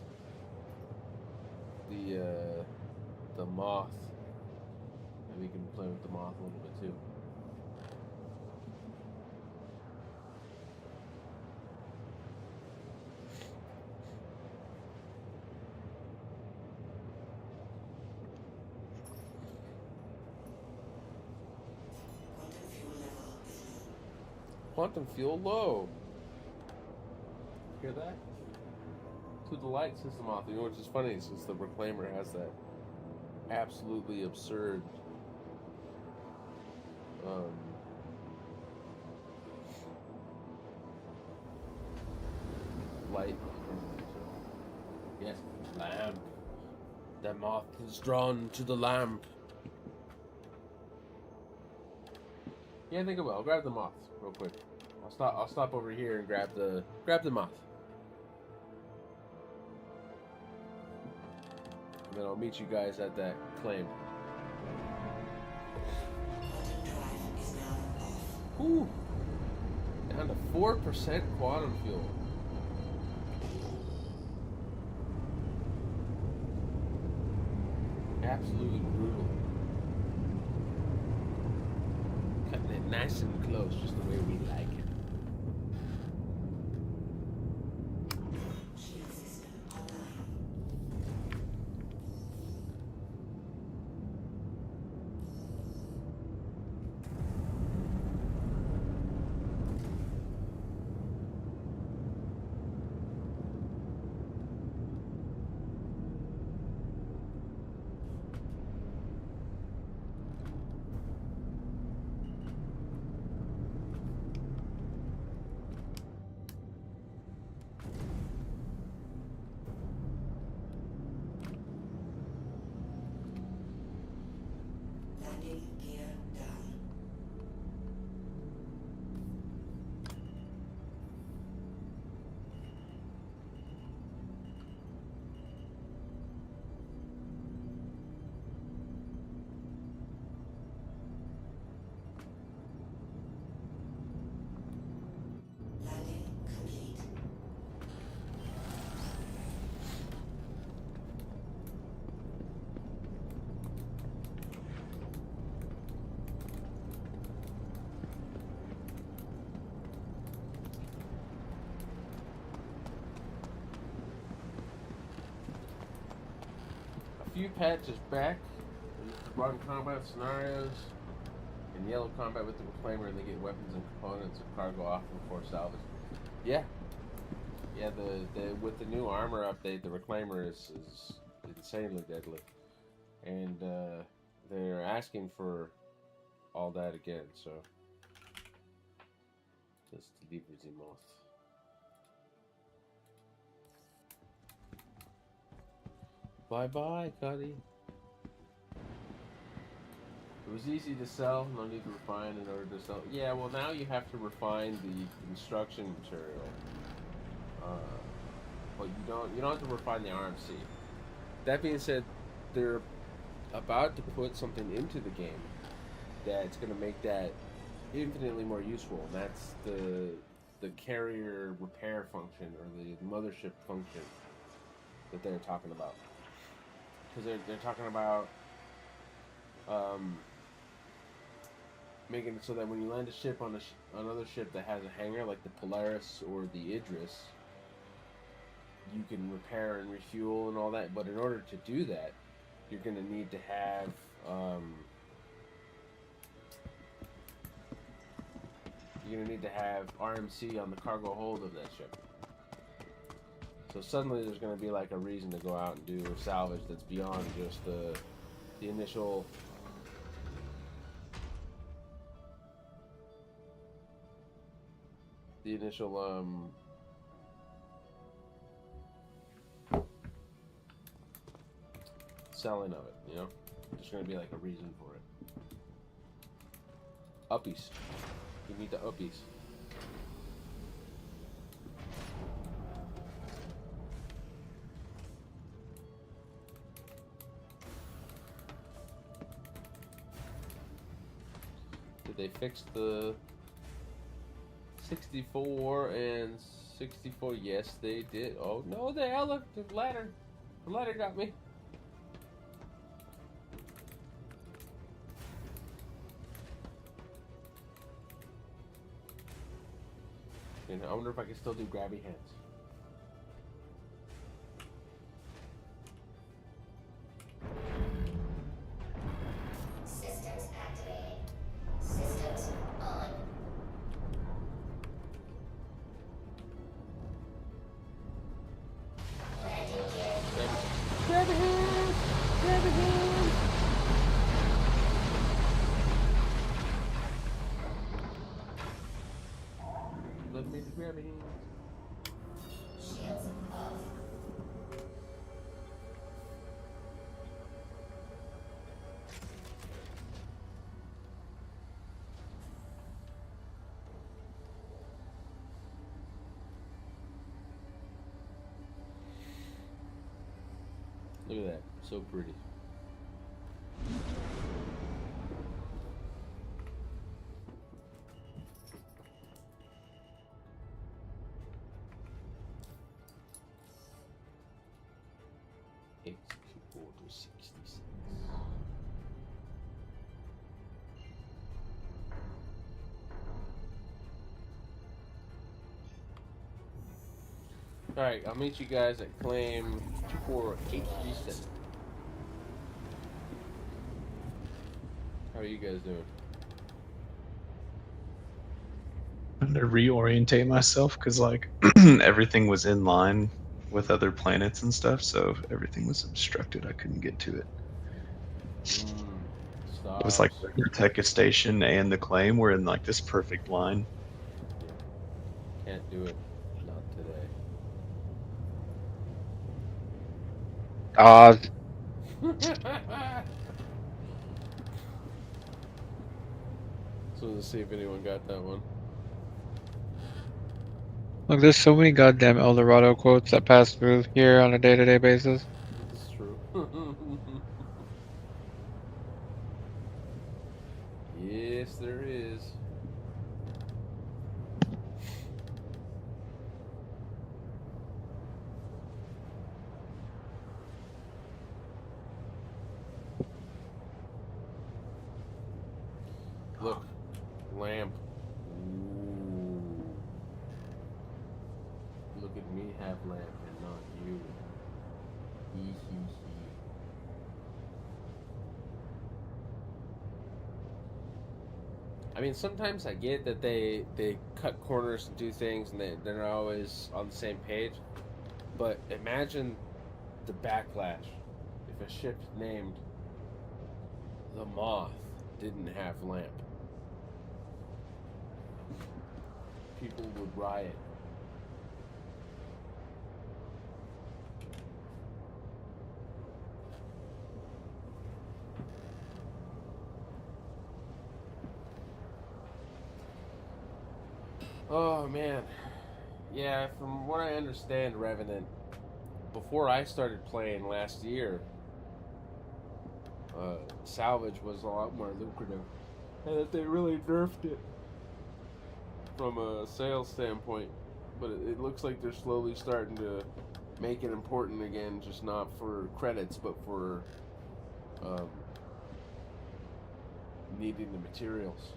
the moth, and we can play with the moth a little bit too. Quantum fuel low. Hear that? To the light system off. You know, which is funny since the reclaimer has that absolutely absurd light. Yes, lamp. The moth is drawn to the lamp. Yeah, I think I will. I'll grab the moth real quick. I'll stop over here and grab the moth. And then I'll meet you guys at that claim. Whew. Down to 4% quantum fuel. Absolutely brutal. Cutting it nice and close, just the way we like it. few patches back, you can run combat scenarios in yellow combat with the Reclaimer, and they get weapons and components of cargo off before salvage. Yeah. Yeah, the with the new armor update, the Reclaimer is insanely deadly. And they're asking for all that again, so just leave the moth. Bye bye, Cuddy. It was easy to sell, no need to refine in order to sell. Yeah, well now you have to refine the construction material, but you don't have to refine the RMC. That being said, they're about to put something into the game that's going to make that infinitely more useful, and that's the carrier repair function or the mothership function that they're talking about. Because they're talking about making it so that when you land a ship on another ship that has a hangar, like the Polaris or the Idris, you can repair and refuel and all that. But in order to do that, you're going to need to have RMC on the cargo hold of that ship. So suddenly there's going to be like a reason to go out and do a salvage that's beyond just the initial selling of it, you know? There's going to be like a reason for it. Uppies. You need the uppies. Did they fix the 64 and 64? Yes, they did. Oh no, the hell, the ladder. The ladder got me. And I wonder if I can still do grabby hands. Systems activating. Systems on. Landing gear. Grabby hands! Grabby hands! Let me do grabby hands. Shields off. Look at that. So pretty. Execute order 66. Alright, I'll meet you guys at claim 24837. How are you guys doing? Trying to reorientate myself because like everything was in line with other planets and stuff, so everything was obstructed. I couldn't get to it. It was like the Tech Station and the claim were in like this perfect line. Can't do it. Not today. So let's see if anyone got that one. Look, there's so many goddamn El Dorado quotes that pass through here on a day-to-day basis. It's true. Yes, there is. Look, lamp. Ooh. Look at me have lamp and not you. Hee hee hee. I mean, sometimes I get that they cut corners and do things, and they're not always on the same page. But imagine the backlash if a ship named the Moth didn't have lamp. People would riot. Oh man, yeah. From what I understand, Revenant, before I started playing last year, Salvage was a lot more lucrative, and that they really nerfed it from a sales standpoint. But it looks like they're slowly starting to make it important again, just not for credits, but for needing the materials.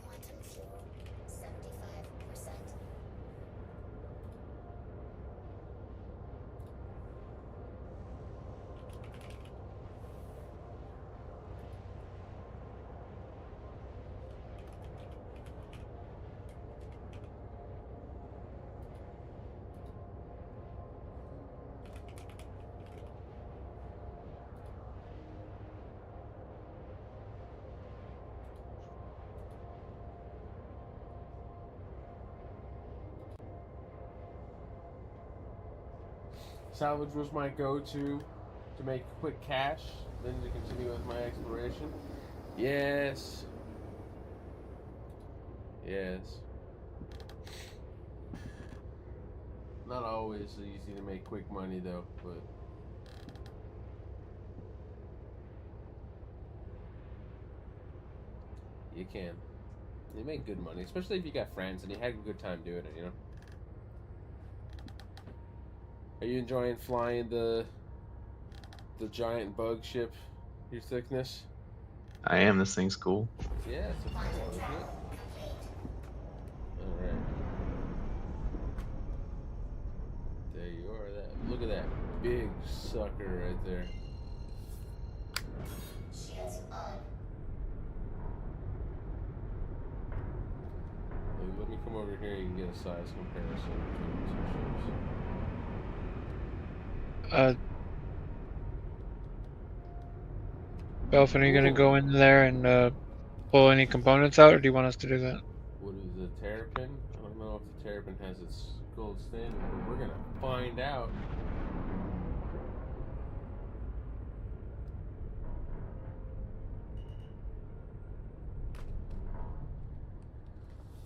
Quantum fuel, 75%. Salvage was my go-to to make quick cash, then to continue with my exploration. Yes. Yes. Not always easy to make quick money though, but you can. You make good money, especially if you got friends and you had a good time doing it, you know? Are you enjoying flying the giant bug ship, your thickness? I am. This thing's cool. Yeah, it's a fun one, isn't it? Alright. There you are. Look at that big sucker right there. Shields on. Let me come over here. You can get a size comparison between the two ships. Belfin, are you gonna go in there and pull any components out, or do you want us to do that? What is the terrapin? I don't know if the terrapin has its gold standard, but we're gonna find out.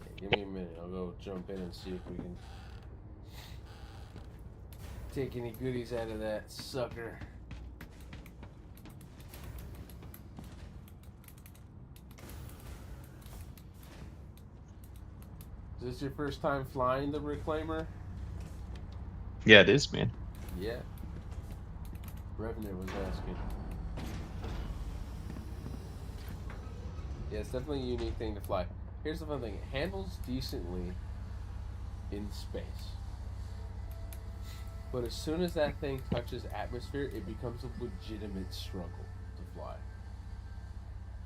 Okay, give me a minute. I'll go jump in and see if we can take any goodies out of that sucker. Is this your first time flying the Reclaimer? Yeah, it is, man. Yeah. Revenant was asking. Yeah, it's definitely a unique thing to fly. Here's the fun thing. It handles decently in space. But as soon as that thing touches atmosphere, it becomes a legitimate struggle to fly.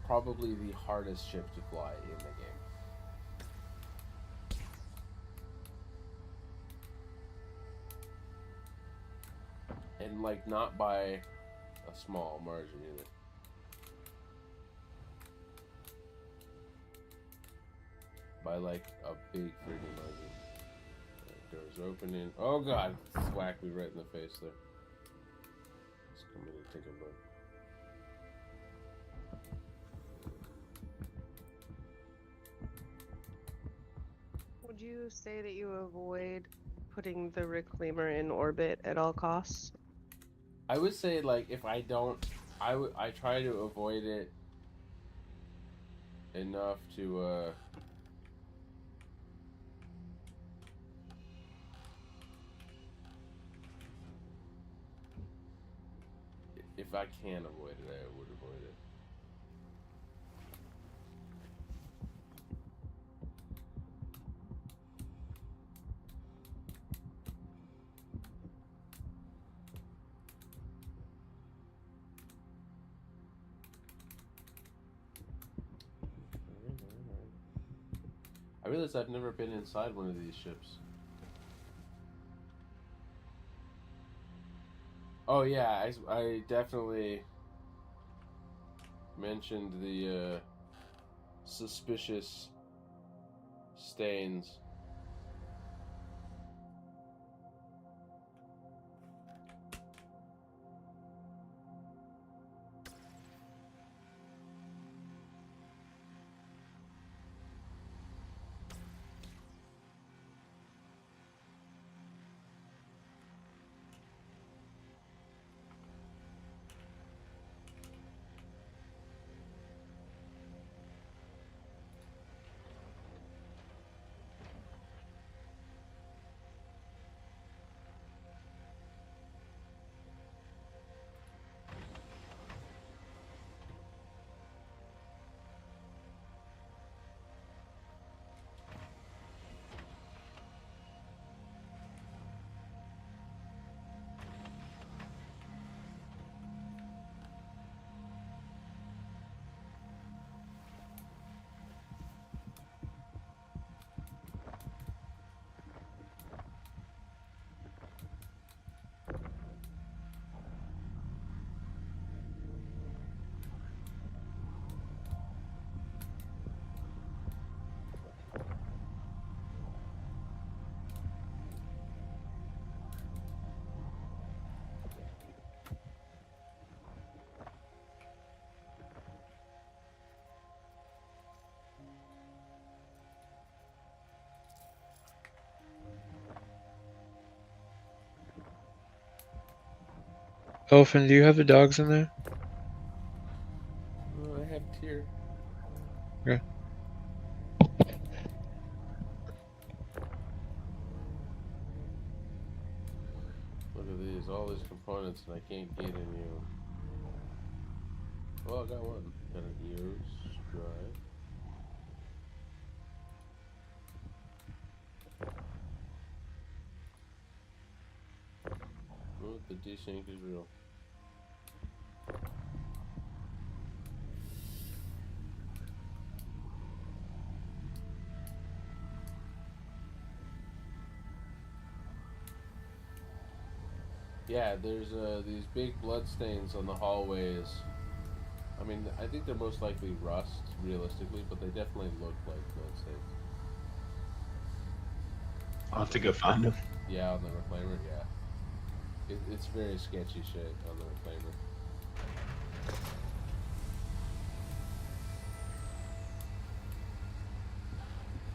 Probably the hardest ship to fly in the game. And like not by a small margin either. By like a big freaking margin. Doors opening. Oh god! Whacked me right in the face there. Let's come in and take a look. Would you say that you avoid putting the reclaimer in orbit at all costs. I would say, like, if I don't, I try to avoid it enough to, if I can avoid it, I would avoid it. I realize I've never been inside one of these ships. Oh yeah, I definitely mentioned the suspicious stains. Elfin, do you have the dogs in there? Oh, I have tear. Yeah. Look at these, all these components, and I can't get any. Well, I got one. Got an EOS drive. Oh, the desync is real. Yeah, there's these big blood stains on the hallways. I mean, I think they're most likely rust, realistically, but they definitely look like blood stains. I'll have to go find them. Yeah, on the reclaimer, yeah. It's very sketchy shit on the reclaimer.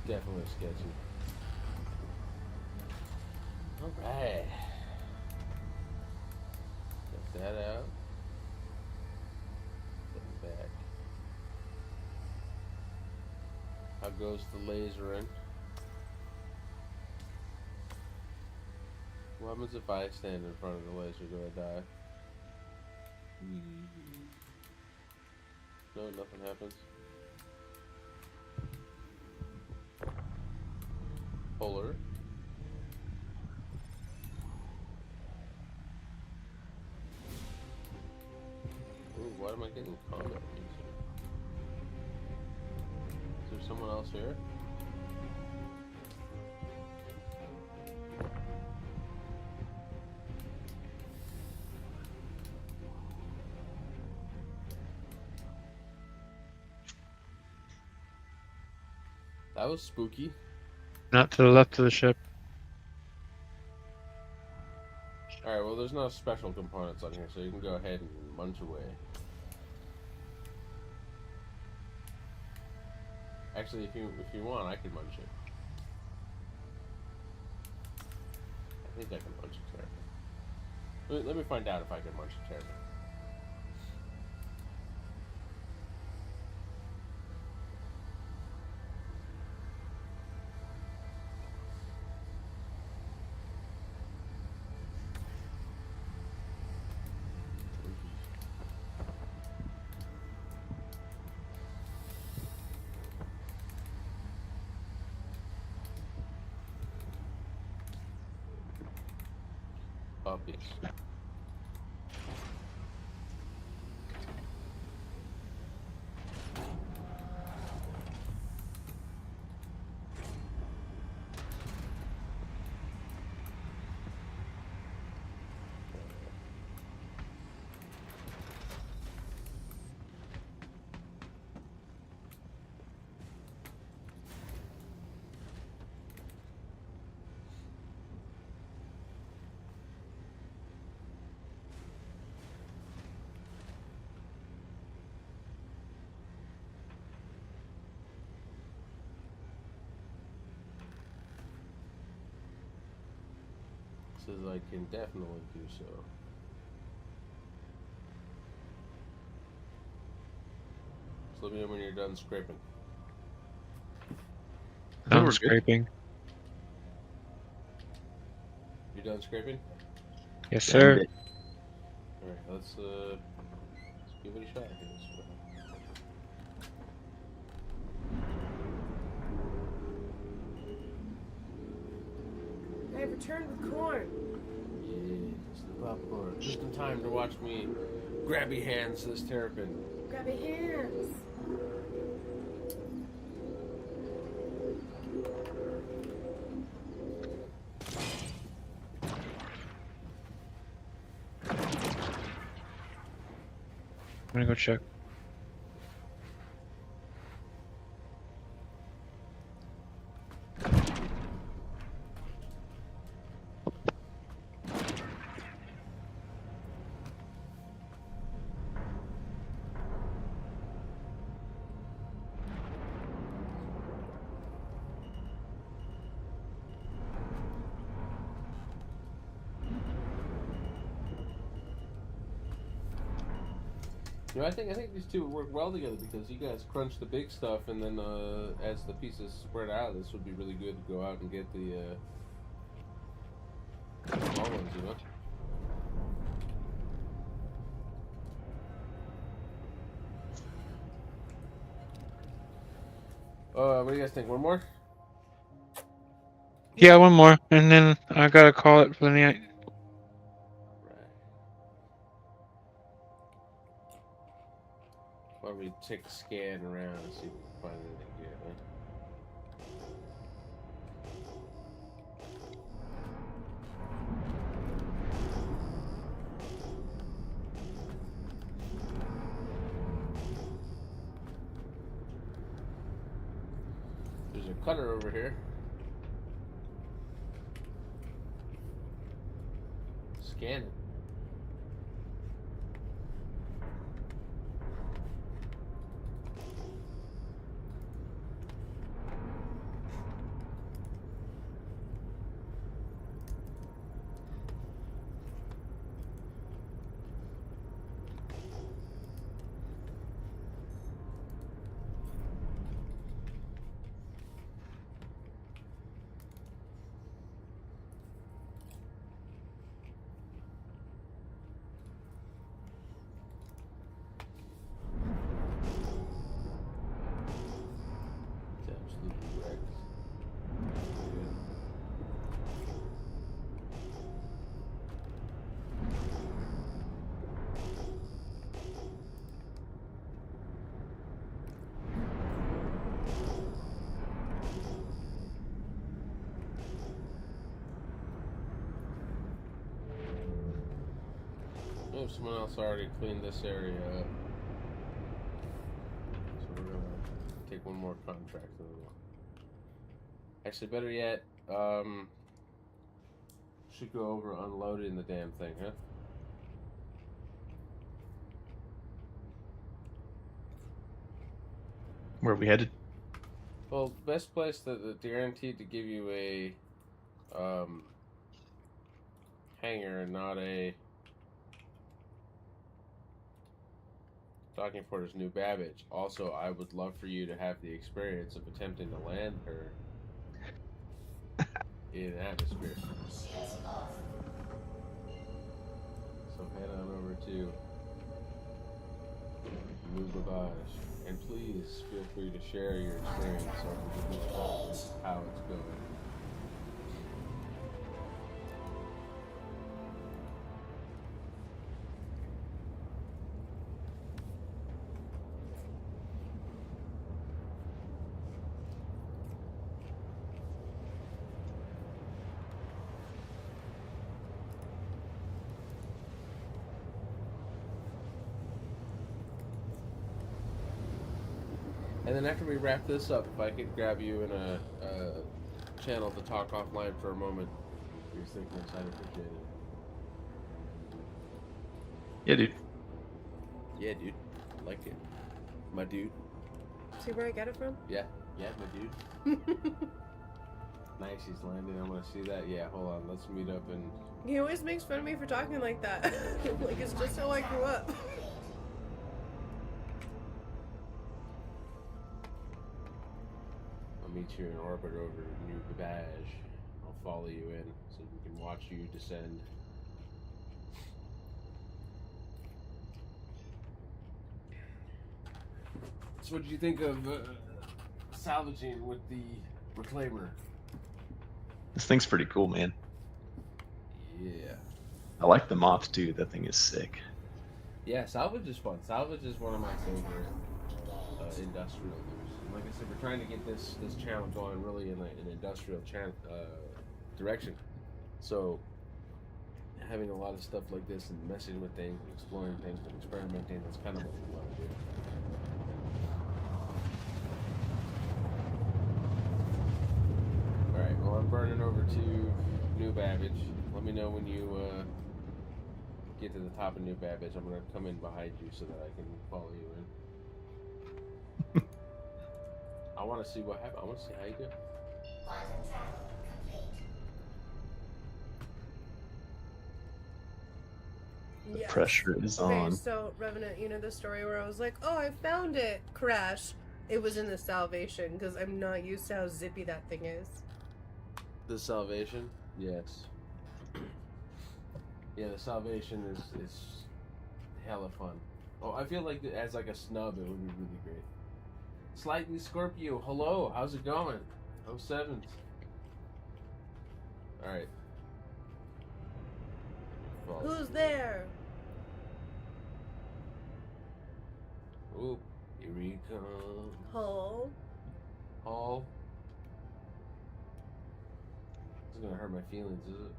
Definitely sketchy. Alright. Get that out. Put it back. How goes the laser in? What happens if I stand in front of the laser? Do I die? No, nothing happens. Polar. Ooh, why am I getting combat music? Is there someone else here? That was spooky. Not to the left of the ship. Alright, well there's no special components on here, so you can go ahead and munch away. Actually, if you want, I can munch it. think I can munch a terrapin. Let me find out if I can munch a terrapin. Puppies. Says I can definitely do so. So let me know when you're done scraping. I'm scraping. You done scraping? Yes, sir. Alright, let's give it a shot here. I have returned with corn. Yes, the popcorn. Just in time to watch me grabby hands this terrapin. Grab your hands. I'm gonna go check. You know, I think these two would work well together because you guys crunch the big stuff, and then as the pieces spread out, this would be really good to go out and get the small ones, you know. What do you guys think? One more? Yeah, one more, and then I gotta call it for the night. Why don't we take a scan around and see if we can find anything here, huh? There's a cutter over here. Scan it. Oh, someone else already cleaned this area up. So we're gonna take one more contract. Actually, better yet, should go over unloading the damn thing, huh? Where are we headed? Well, best place that guaranteed to give you a hangar and not a docking port is New Babbage. Also, I would love for you to have the experience of attempting to land her in atmosphere. So head on over to New Babbage, and please feel free to share your experience so I can get this how it's going. And then after we wrap this up, if I could grab you in a channel to talk offline for a moment, your thickness, I'd appreciate it. Yeah, dude. Yeah, dude. Like it. My dude. See where I get it from? Yeah, my dude. Nice, he's landing. I want to see that. Yeah, hold on. Let's meet up and... He always makes fun of me for talking like that. Like, it's just how I grew up. I'll meet you in orbit over New Babbage. I'll follow you in so we can watch you descend. So what did you think of salvaging with the reclaimer? This thing's pretty cool, man. Yeah. I like the moth too. That thing is sick. Yeah, salvage is fun. Salvage is one of my favorite industrial loops. Like I said, we're trying to get this channel going really in an industrial direction. So having a lot of stuff like this and messing with things and exploring things and experimenting, that's kind of what we want to do. Alright, well I'm burning over to New Babbage. Let me know when you get to the top of New Babbage. I'm going to come in behind you so that I can follow you in. I want to see what happens. I want to see how you do. The Yes. pressure is Okay, on. so Revenant, you know the story where I was like, oh, I found it, crash. It was in the Salvation, because I'm not used to how zippy that thing is. The Salvation? Yes. Yeah, the Salvation is hella fun. Oh, I feel like as like a snub, it would be really great. Slightly Scorpio, hello, how's it going? 07. Alright. Who's there? Ooh, here we come. Hull. Hall. This is gonna hurt my feelings, is it?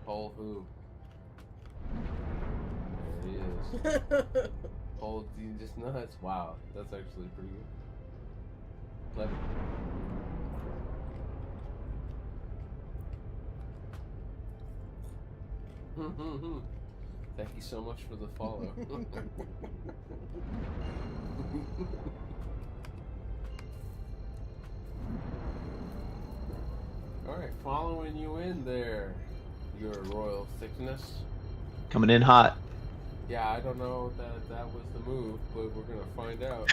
Hall who? There he is. Hall, you just nuts. Wow, that's actually pretty good. Clever. Thank you so much for the follow. Alright, following you in there, your royal thickness. Coming in hot. Yeah, I don't know that was the move, but we're gonna find out.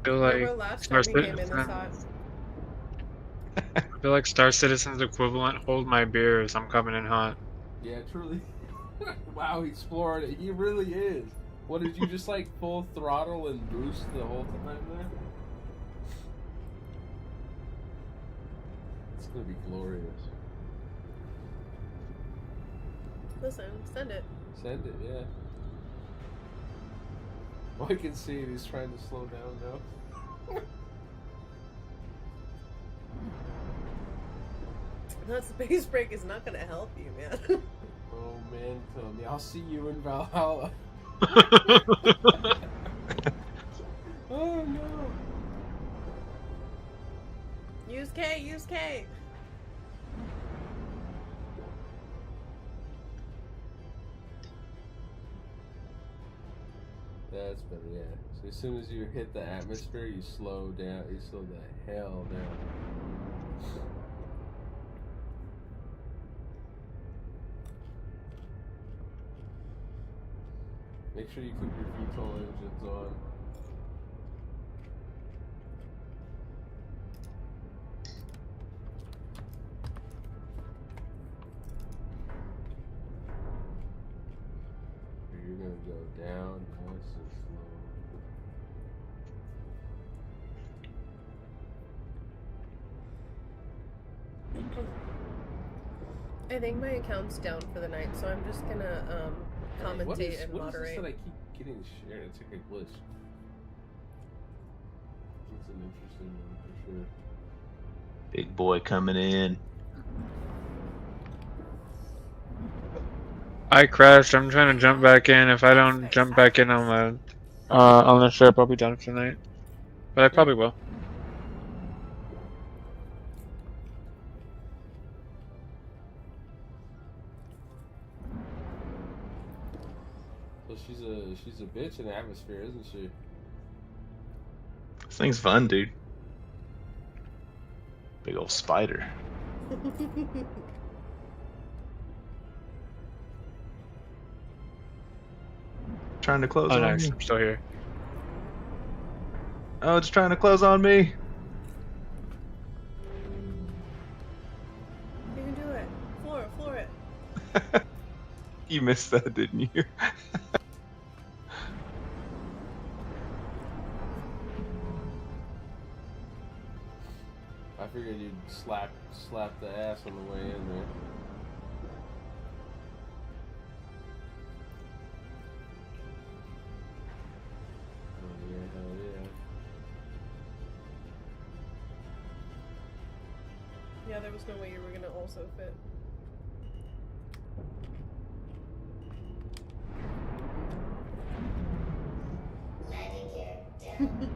Feel Remember like last Star time we came in this Citizen. hot? I feel like Star Citizen's equivalent. Hold my beers. I'm coming in hot. Yeah, truly. Wow, he explored it. He really is. What did you just like full throttle and boost the whole time there? It's gonna be glorious. Listen, send it. Send it, yeah. Well, I can see it. He's trying to slow down now. That space break is not gonna help you, man. Oh man, Tommy, I'll see you in Valhalla. Oh no. Use K, use K. That's better, yeah. So as soon as you hit the atmosphere, you slow down. You slow the hell down. Make sure you keep your VTOL engines on. You're gonna go down nice and slow. I think my account's down for the night, so I'm just gonna commentate and what moderate. Is this that I keep getting shared? It's like a glitch. It's an interesting one for sure. Big boy coming in. I crashed. I'm trying to jump back in. If I don't jump back in on the ship, I'll be done for tonight. But I probably will. So she's a bitch in the atmosphere, isn't she? This thing's fun, dude. Big old spider. Trying to close on nice. me. I'm still here. Oh, it's trying to close on me. You can do it. Floor it. You missed that, didn't you? I figured you'd slap the ass on the way in there. Oh yeah, hell yeah. Yeah, there was no way you were gonna also fit. Landing gear down.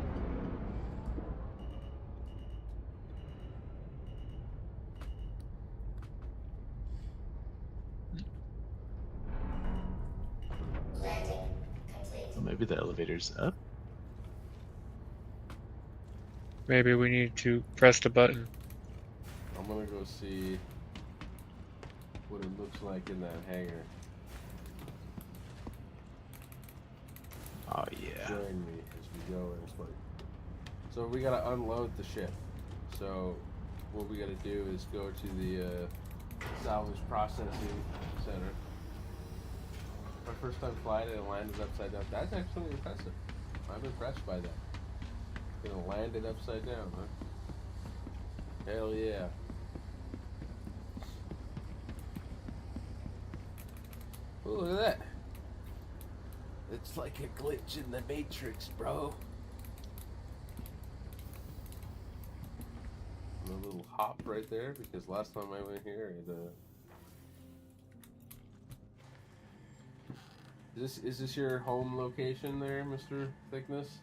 Landing complete. Well, maybe the elevator's up. Maybe we need to press the button. I'm gonna go see what it looks like in that hangar. Oh yeah. Join me as we go and explain. So we gotta unload the ship. So what we gotta do is go to the salvage processing center. My first time flying it and landed upside down. That's actually impressive. I'm impressed by that. Gonna land it upside down, huh? Hell yeah. Ooh, look at that. It's like a glitch in the Matrix, bro. And a little hop right there because last time I went here, is this your home location there, Mr. Thickness?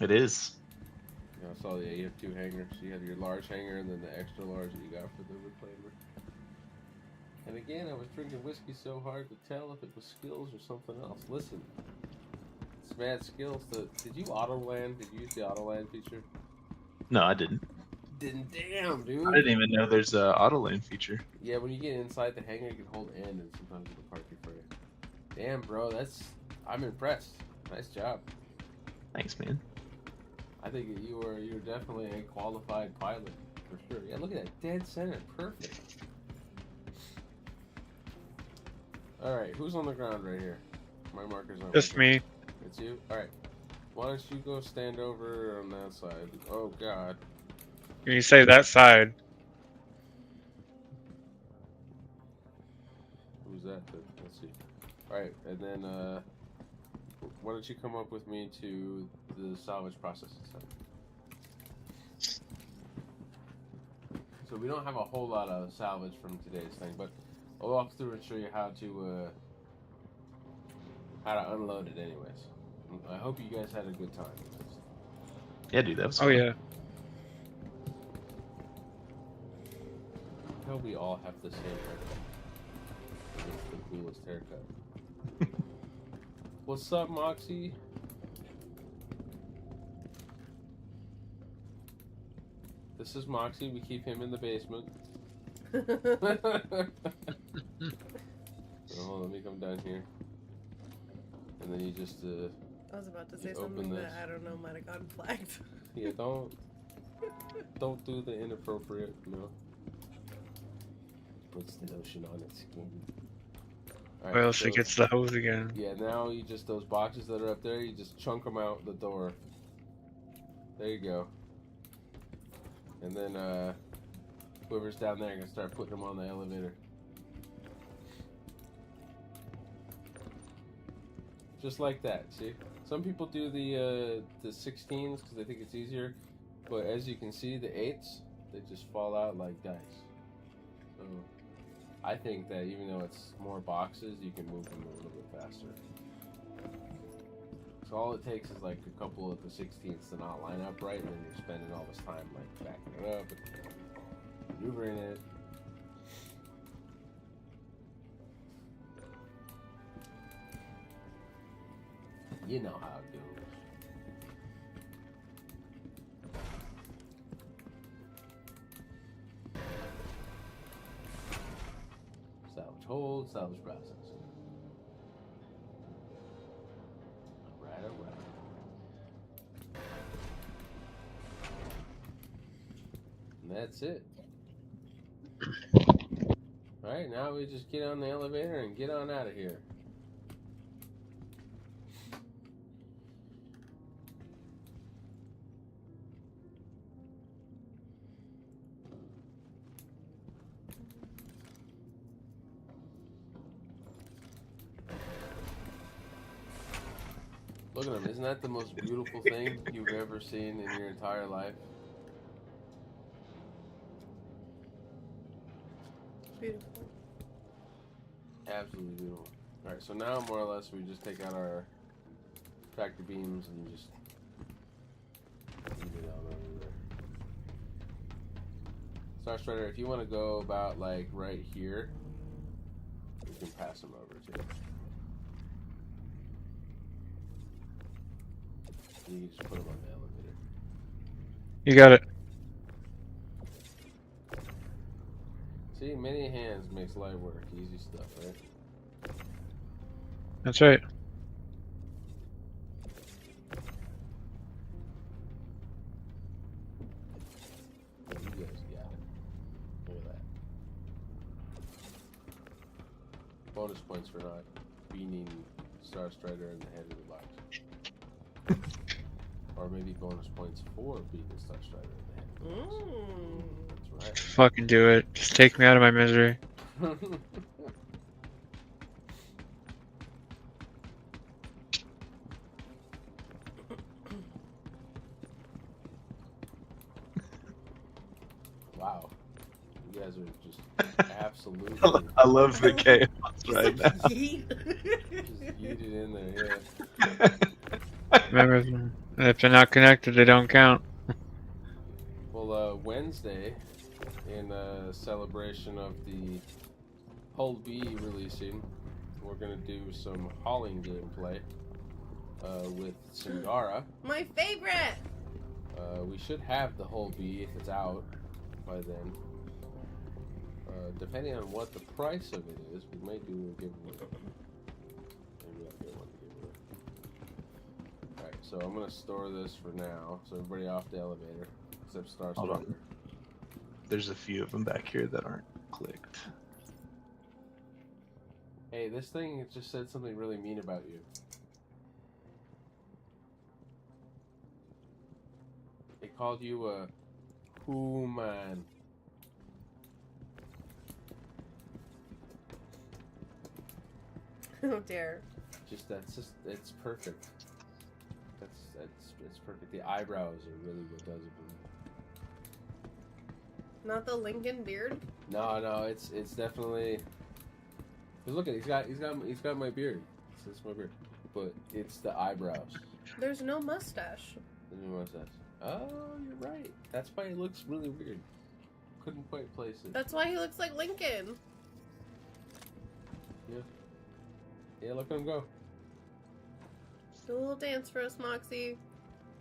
It is. Yeah, I saw you have two hangars. You have your large hangar and then the extra large that you got for the reclaimer. And again, I was drinking whiskey so hard to tell if it was skills or something else. Listen, it's mad skills. Did you auto land? Did you use the auto land feature? No, I didn't. Damn, dude. I didn't even know there's a auto lane feature. Yeah, when you get inside the hangar, you can hold N and sometimes it'll park you for you. Damn, bro, I'm impressed. Nice job. Thanks, man. I think you were definitely a qualified pilot for sure. Yeah, look at that, dead center, perfect. All right, who's on the ground right here? My marker's on. Just me. It's you. All right. Why don't you go stand over on that side? Oh God. When you say that side, Who's that? Let's see. All right, and then why don't you come up with me to the salvage processing center? So we don't have a whole lot of salvage from today's thing, but I'll walk through and show you how to unload it anyways. I hope you guys had a good time. Yeah, dude, that was oh fun. yeah. I hope we all have the same haircut. It's the coolest haircut. What's up, Moxie? This is Moxie. We keep him in the basement. So, hold on, let me come down here. And then you just, I was about to say you open something this. that I don't know might have gotten flagged. Yeah, don't do the inappropriate, no. Puts the lotion on its skin. Alright, Or else she gets the hose again. yeah, now you just, those boxes that are up there, you just chunk them out the door. There you go. And then, whoever's down there can start putting them on the elevator. Just like that, see? Some people do the 16s because they think it's easier, but as you can see, the 8s, they just fall out like dice. So, I think that even though it's more boxes, you can move them a little bit faster. So all it takes is like a couple of the 16s to not line up right, and then you're spending all this time like backing it up and maneuvering it. You know how it goes. Salvage hold, salvage process. Alright. And that's it. Alright, now we just get on the elevator and get on out of here. Look at him. Isn't that the most beautiful thing you've ever seen in your entire life? Beautiful. Absolutely beautiful. Alright, so now more or less we just take out our tractor beams and just leave it out over there. Star Strider, if you want to go about like right here, you can pass them over too. You can just put them on the elevator. You got it. See, many hands makes light work. Easy stuff, right? That's right. You guys got it. Look at that. Bonus points for not beating Star Strider in the head of the box. Or maybe bonus points for beating Star Strider in the head. That's right. Fucking do it. Just take me out of my misery. Wow. You guys are just absolutely... I love the chaos right now. Just yeeted in there, yeah. Remember, if they're not connected, they don't count. Well, Wednesday, in celebration of the Hull B releasing, we're going to do some hauling gameplay with Singara. My favorite! We should have the Hull B if it's out by then. Depending on what the price of it is, we might do a giveaway. Maybe I'll get one giveaway. Alright, so I'm going to store this for now, so everybody off the elevator, except Star Hold on. Strider. There's a few of them back here that aren't clicked. Hey, this thing just said something really mean about you. It called you a human. Oh dear. It's perfect. It's perfect. The eyebrows are really what does it for me. Not the Lincoln beard? No, it's definitely. Look at it, he's got my beard. It's my beard, but it's the eyebrows. There's no mustache. The new mustache. Oh, you're right. That's why it looks really weird. Couldn't quite place it. That's why he looks like Lincoln. Yeah, look at him go. Do a little dance for us, Moxie.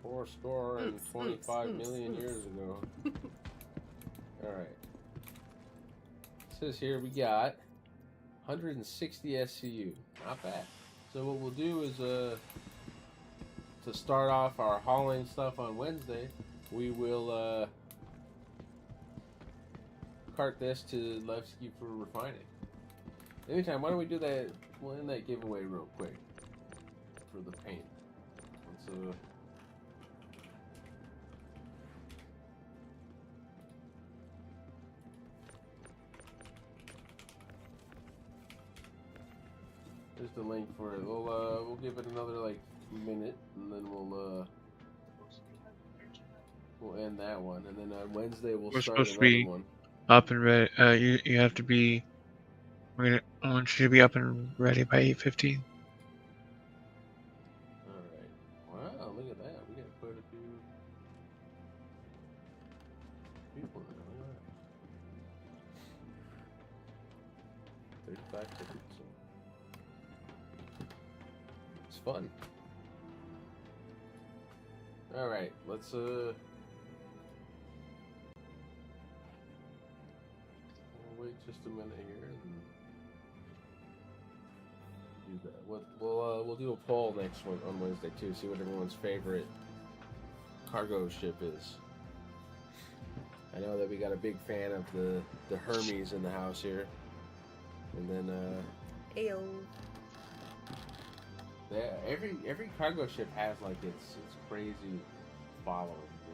25 million years ago. Alright. It says here we got 160 SCU. Not bad. So what we'll do is, to start off our hauling stuff on Wednesday, we will, cart this to Levski for refining. Anytime, why don't we do that? We'll end that giveaway real quick for the paint. Let's, there's the link for it. We'll give it another like minute, and then we'll end that one, and then on Wednesday we'll We're start supposed to another be one. up and ready. You have to be. I want you to be up and ready by 8:15. Alright. Wow, look at that. We got quite a few people in there. Look at that. 35 tickets. It's fun. Alright, let's we'll wait just a minute here and do that. We'll do a poll next one on Wednesday too, see what everyone's favorite cargo ship is. I know that we got a big fan of the Hermes in the house here. And then Ayo. yeah, every cargo ship has like its crazy following, you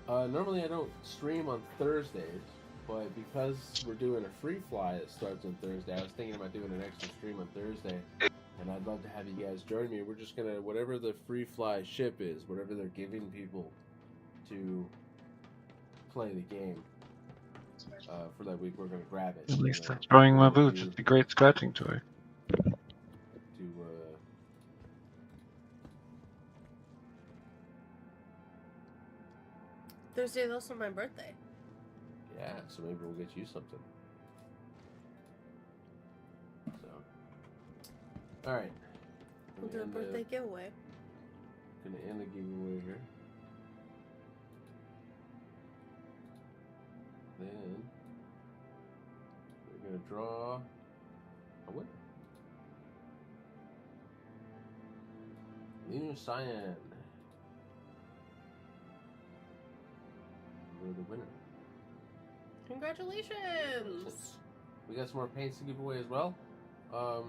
know. Normally I don't stream on Thursdays, but because we're doing a free fly that starts on Thursday, I was thinking about doing an extra stream on Thursday, and I'd love to have you guys join me. We're just gonna, whatever the free fly ship is, whatever they're giving people to play the game for that week, we're gonna grab it. At least I'm throwing my boots. It's a great scratching toy. Thursday is also my birthday. Yeah, so maybe we'll get you something. So, alright. We'll do a birthday giveaway. Gonna end the giveaway here. Then we're gonna draw a winner. New Cyan. We're the winner. Congratulations! We got some more paints to give away as well. Are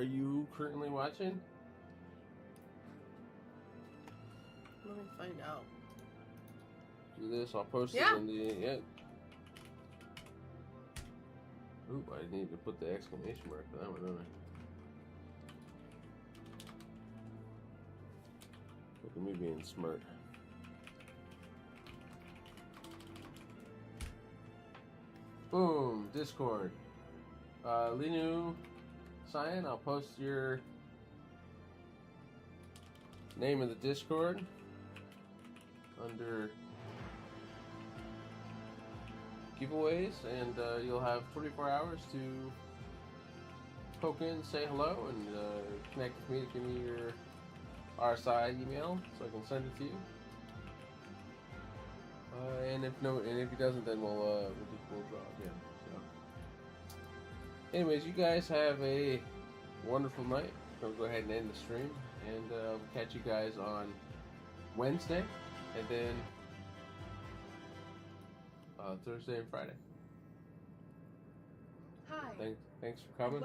you currently watching? Let me find out. Do this, I'll post it in the... Yeah. Ooh, I need to put the exclamation mark for that one, don't I? Look at me being smart. Boom, Discord. Linu Cyan, I'll post your name in the Discord under giveaways, and you'll have 24 hours to poke in, say hello, and connect with me to give me your RSI email so I can send it to you. And if he doesn't, then we'll draw again. So, anyways, you guys have a wonderful night. We'll go ahead and end the stream, and we'll catch you guys on Wednesday, and then Thursday and Friday. Hi. Thanks for coming.